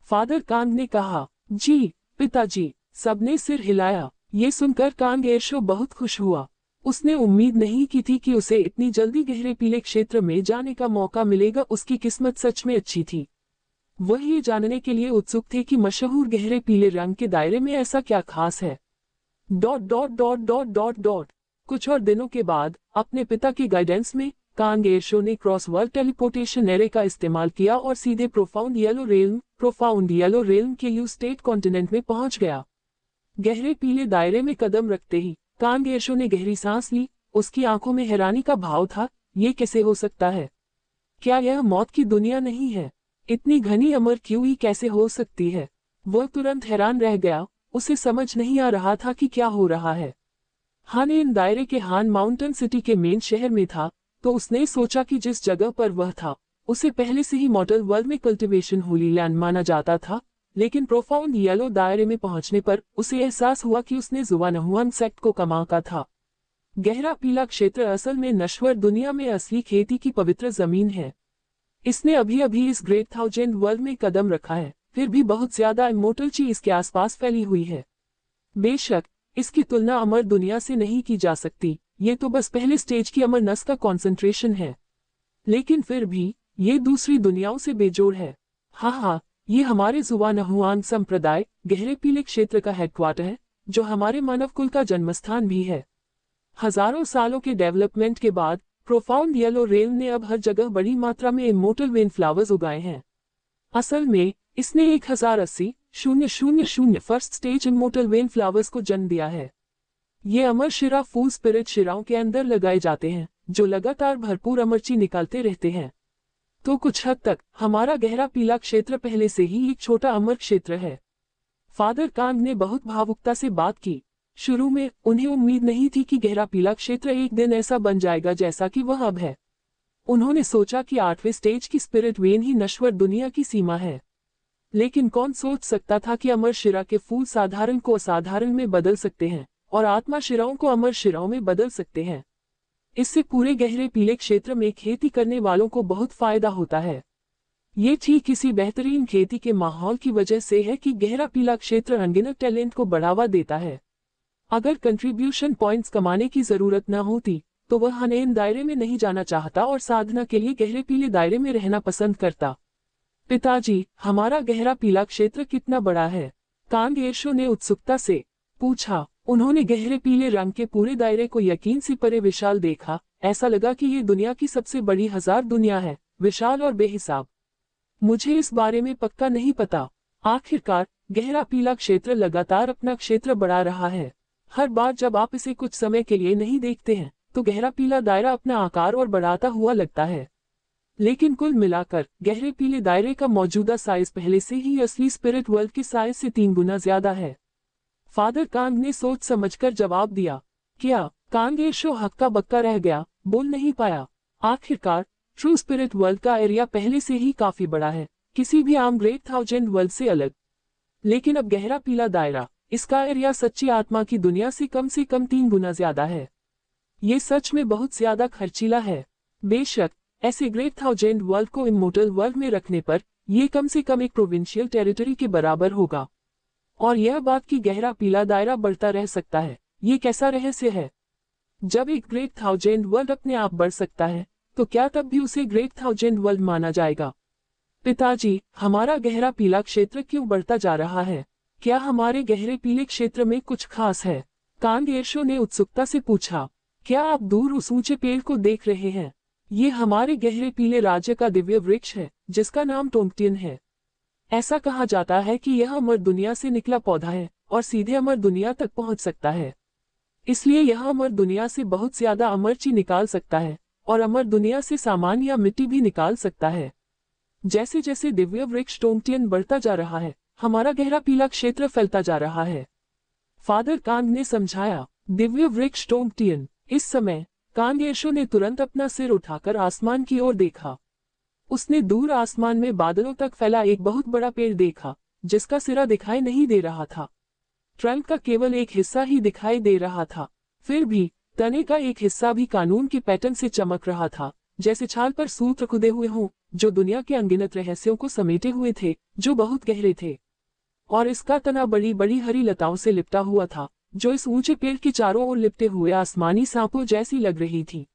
फादर कांग ने कहा। जी पिताजी, सबने सिर हिलाया। ये सुनकर कांगेर्शो बहुत खुश हुआ। उसने उम्मीद नहीं की थी कि उसे इतनी जल्दी गहरे पीले क्षेत्र में जाने का मौका मिलेगा। उसकी किस्मत सच में अच्छी थी। वह ये जानने के लिए उत्सुक थे कि मशहूर गहरे पीले रंग के दायरे में ऐसा क्या खास है। ... कुछ और दिनों के बाद, अपने पिता की गाइडेंस में, कांगेर्शो ने क्रॉसवर्ड टेलीपोर्टेशन एरे का इस्तेमाल किया और सीधे प्रोफाउंड येलो रेल्म के यू स्टेट कॉन्टिनेंट में पहुंच गया। गहरे पीले दायरे में कदम रखते ही कांगेर्शो ने गहरी सांस ली। उसकी आंखों में हैरानी का भाव था। ये कैसे हो सकता है? क्या यह मौत की दुनिया नहीं है? इतनी घनी अमर क्यों कैसे हो सकती है? वह तुरंत हैरान रह गया। उसे समझ नहीं आ रहा था कि क्या हो रहा है। हानेन दायरे के हान माउंटेन सिटी के मेन शहर में था, तो उसने सोचा कि जिस जगह पर वह था, उसे पहले से ही मॉडल वर्ल्ड में कल्टीवेशन होली लैंड माना जाता था। लेकिन प्रोफाउंड येलो दायरे में पहुंचने पर उसे एहसास हुआ कि उसने जुवानहुआन सेक्ट को कमाका था। गहरा पीला क्षेत्र असल में नश्वर दुनिया में असली खेती की पवित्र जमीन है। इसने अभी अभी इस ग्रेट थाउजेंड वर्ल्ड में कदम रखा है, फिर भी बहुत ज्यादा इमोर्टल चीज इसके आसपास फैली हुई है। बेशक, इसकी तुलना अमर दुनिया से नहीं की जा सकती। ये तो बस पहले स्टेज की अमर नस का कॉन्सेंट्रेशन है। लेकिन फिर भी, ये दूसरी दुनियाओं से बेजोड़ है। हाँ, ये हमारे जुवानहुआन संप्रदाय गहरे पीले क्षेत्र का हेडक्वार्टर है, जो हमारे मानव कुल का जन्मस्थान भी है। हजारों सालों के डेवलपमेंट के बाद प्रोफाउंड येलो रेल ने अब हर जगह बड़ी मात्रा में इमोर्टल वेन फ्लावर्स उगाए हैं। असल में, इसने 1080,000 first stage immortal vein flowers को जन्म दिया है। ये अमर शिरा फूल स्पिरिट शिराओं के अंदर लगाए जाते हैं, जो लगातार भरपूर अमरची निकालते रहते हैं। तो कुछ हद तक हमारा गहरा पीला क्षेत्र पहले से ही एक छोटा अमर क्षेत्र है। फादर कांग ने बहुत भावुकता से बात की। शुरू में उन्हें उम्मीद नहीं थी कि गहरा पीला क्षेत्र एक दिन ऐसा बन जाएगा जैसा कि वह अब है। उन्होंने सोचा कि 8वें स्टेज की स्पिरिट वेन ही नश्वर दुनिया की सीमा है। लेकिन कौन सोच सकता था कि अमर शिरा के फूल साधारण को असाधारण में बदल सकते हैं, और आत्मा शिराओं को अमर शिराओं में बदल सकते हैं। इससे पूरे गहरे पीले क्षेत्र में खेती करने वालों को बहुत फायदा होता है। ये ठीक किसी बेहतरीन खेती के माहौल की वजह से है कि गहरा पीला क्षेत्र अनगिनत टैलेंट को बढ़ावा देता है। अगर कंट्रीब्यूशन पॉइंट्स कमाने की जरूरत न होती तो वह हनेन दायरे में नहीं जाना चाहता और साधना के लिए गहरे पीले दायरे में रहना पसंद करता। पिताजी, हमारा गहरा पीला क्षेत्र कितना बड़ा है? कांगेशो ने उत्सुकता से पूछा। उन्होंने गहरे पीले रंग के पूरे दायरे को यकीन से परे विशाल देखा। ऐसा लगा कि ये दुनिया की सबसे बड़ी 1000 दुनिया है, विशाल और बेहिसाब। मुझे इस बारे में पक्का नहीं पता। आखिरकार गहरा पीला क्षेत्र लगातार अपना क्षेत्र बढ़ा रहा है। हर बार जब आप इसे कुछ समय के लिए नहीं देखते हैं तो गहरा पीला दायरा अपना आकार और बढ़ाता हुआ लगता है। लेकिन कुल मिलाकर गहरे पीले दायरे का मौजूदा साइज पहले से ही असली स्पिरिट वर्ल्ड के साइज से 3 गुना ज्यादा है। फादर कांग ने सोच समझकर जवाब दिया। क्या? कांगेशो हक्का बक्का रह गया, बोल नहीं पाया। आखिरकार ट्रू स्पिरिट वर्ल्ड का एरिया पहले से ही काफी बड़ा है, किसी भी आम ग्रेट थाउजेंड वर्ल्ड से अलग। लेकिन अब गहरा पीला दायरा, इसका एरिया सच्ची आत्मा की दुनिया से कम 3 गुना ज्यादा है। ये सच में बहुत ज्यादा खर्चीला है। बेशक ऐसे ग्रेट थाउजेंड वर्ल्ड को इमोर्टल वर्ल्ड में रखने पर यह कम से कम एक प्रोविंशियल टेरिटरी के बराबर होगा। और यह बात कि गहरा पीला दायरा बढ़ता रह सकता है, ये कैसा रहस्य है? जब एक ग्रेट थाउजेंड वर्ल्ड अपने आप बढ़ सकता है तो क्या तब भी उसे ग्रेट थाउजेंड वर्ल्ड माना जाएगा? पिताजी, हमारा गहरा पीला क्षेत्र क्यों बढ़ता जा रहा है? क्या हमारे गहरे पीले क्षेत्र में कुछ खास है? कांगेशो ने उत्सुकता से पूछा। क्या आप दूर उस ऊंचे पेड़ को देख रहे हैं? ये हमारे गहरे पीले राज्य का दिव्य वृक्ष है, जिसका नाम टोंगटियन है। ऐसा कहा जाता है कि यह अमर दुनिया से निकला पौधा है और सीधे अमर दुनिया तक पहुंच सकता है। इसलिए यह अमर दुनिया से बहुत ज्यादा अमरची निकाल सकता है और अमर दुनिया से सामान या मिट्टी भी निकाल सकता है। जैसे जैसे दिव्य वृक्ष टोंगटियन बढ़ता जा रहा है, हमारा गहरा पीला क्षेत्र फैलता जा रहा है। फादर कांग ने समझाया। दिव्य वृक्ष टोंगटियन। इस समय कांगेशो ने तुरंत अपना सिर उठाकर आसमान की ओर देखा। उसने दूर आसमान में बादलों तक फैला एक बहुत बड़ा पेड़ देखा, जिसका सिरा दिखाई नहीं दे रहा था। ट्रंक का केवल एक हिस्सा ही दिखाई दे रहा था। फिर भी तने का एक हिस्सा भी कानून के पैटर्न से चमक रहा था, जैसे छाल पर सूत्र खुदे हुए हों, जो दुनिया के अनगिनत रहस्यों को समेटे हुए थे, जो बहुत गहरे थे। और इसका तना बड़ी बड़ी हरी लताओं से लिपटा हुआ था, जो इस ऊंचे पेड़ के चारों ओर लिपटे हुए आसमानी सांपों जैसी लग रही थी।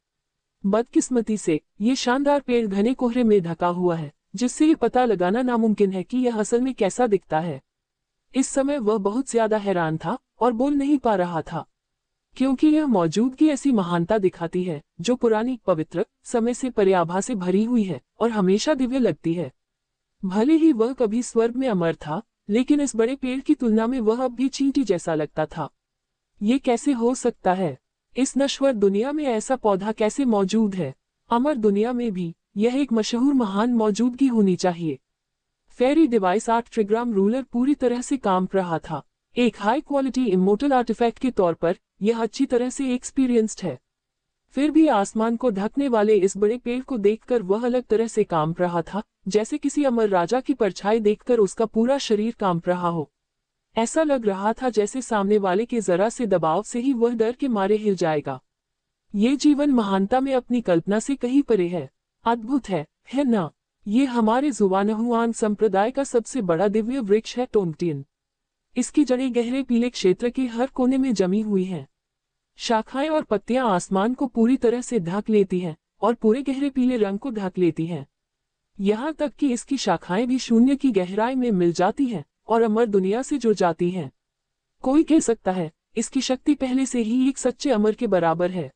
बदकिस्मती से ये शानदार पेड़ घने कोहरे में ढका हुआ है, जिससे ये पता लगाना नामुमकिन है कि यह असल में कैसा दिखता है। इस समय वह बहुत ज्यादा हैरान था और बोल नहीं पा रहा था, क्योंकि यह मौजूदगी ऐसी महानता दिखाती है जो पुरानी, पवित्र, समय से परे आभा से भरी हुई है और हमेशा दिव्य लगती है। भले ही वह कभी स्वर्ग में अमर था, लेकिन इस बड़े पेड़ की तुलना में वह अब भी चींटी जैसा लगता था। ये कैसे हो सकता है? इस नश्वर दुनिया में ऐसा पौधा कैसे मौजूद है? अमर दुनिया में भी यह एक मशहूर महान मौजूदगी होनी चाहिए। फेरी डिवाइस 8 ट्रिग्राम रूलर पूरी तरह से काम कर रहा था। एक हाई क्वालिटी इमोर्टल आर्टिफैक्ट के तौर पर यह अच्छी तरह से एक्सपीरियंस्ड है। फिर भी आसमान को ढकने वाले इस बड़े पेड़ को देखकर वह अलग तरह से काम कर रहा था, जैसे किसी अमर राजा की परछाई देखकर उसका पूरा शरीर काम कर रहा हो। ऐसा लग रहा था जैसे सामने वाले के जरा से दबाव से ही वह डर के मारे हिल जाएगा। ये जीवन महानता में अपनी कल्पना से कहीं परे है। अद्भुत है ना? ये हमारे जुवानहुआन संप्रदाय का सबसे बड़ा दिव्य वृक्ष है टोंगटियन। इसकी जड़ें गहरे पीले क्षेत्र के हर कोने में जमी हुई हैं। शाखाएं और पत्तियां आसमान को पूरी तरह से ढक लेती हैं और पूरे गहरे पीले रंग को ढक लेती हैं। यहाँ तक कि इसकी शाखाएं भी शून्य की गहराई में मिल जाती हैं और अमर दुनिया से जुड़ जाती हैं। कोई कह सकता है इसकी शक्ति पहले से ही एक सच्चे अमर के बराबर है।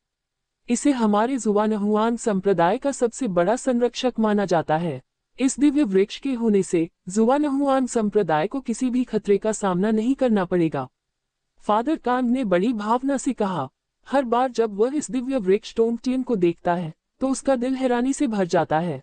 इसे हमारे जुवानहुआन संप्रदाय का सबसे बड़ा संरक्षक माना जाता है। इस दिव्य वृक्ष के होने से जुवानहुआन संप्रदाय को किसी भी खतरे का सामना नहीं करना पड़ेगा। फादर कांग ने बड़ी भावना से कहा। हर बार जब वह इस दिव्य वृक्ष टोंगटियन को देखता है तो उसका दिल हैरानी से भर जाता है।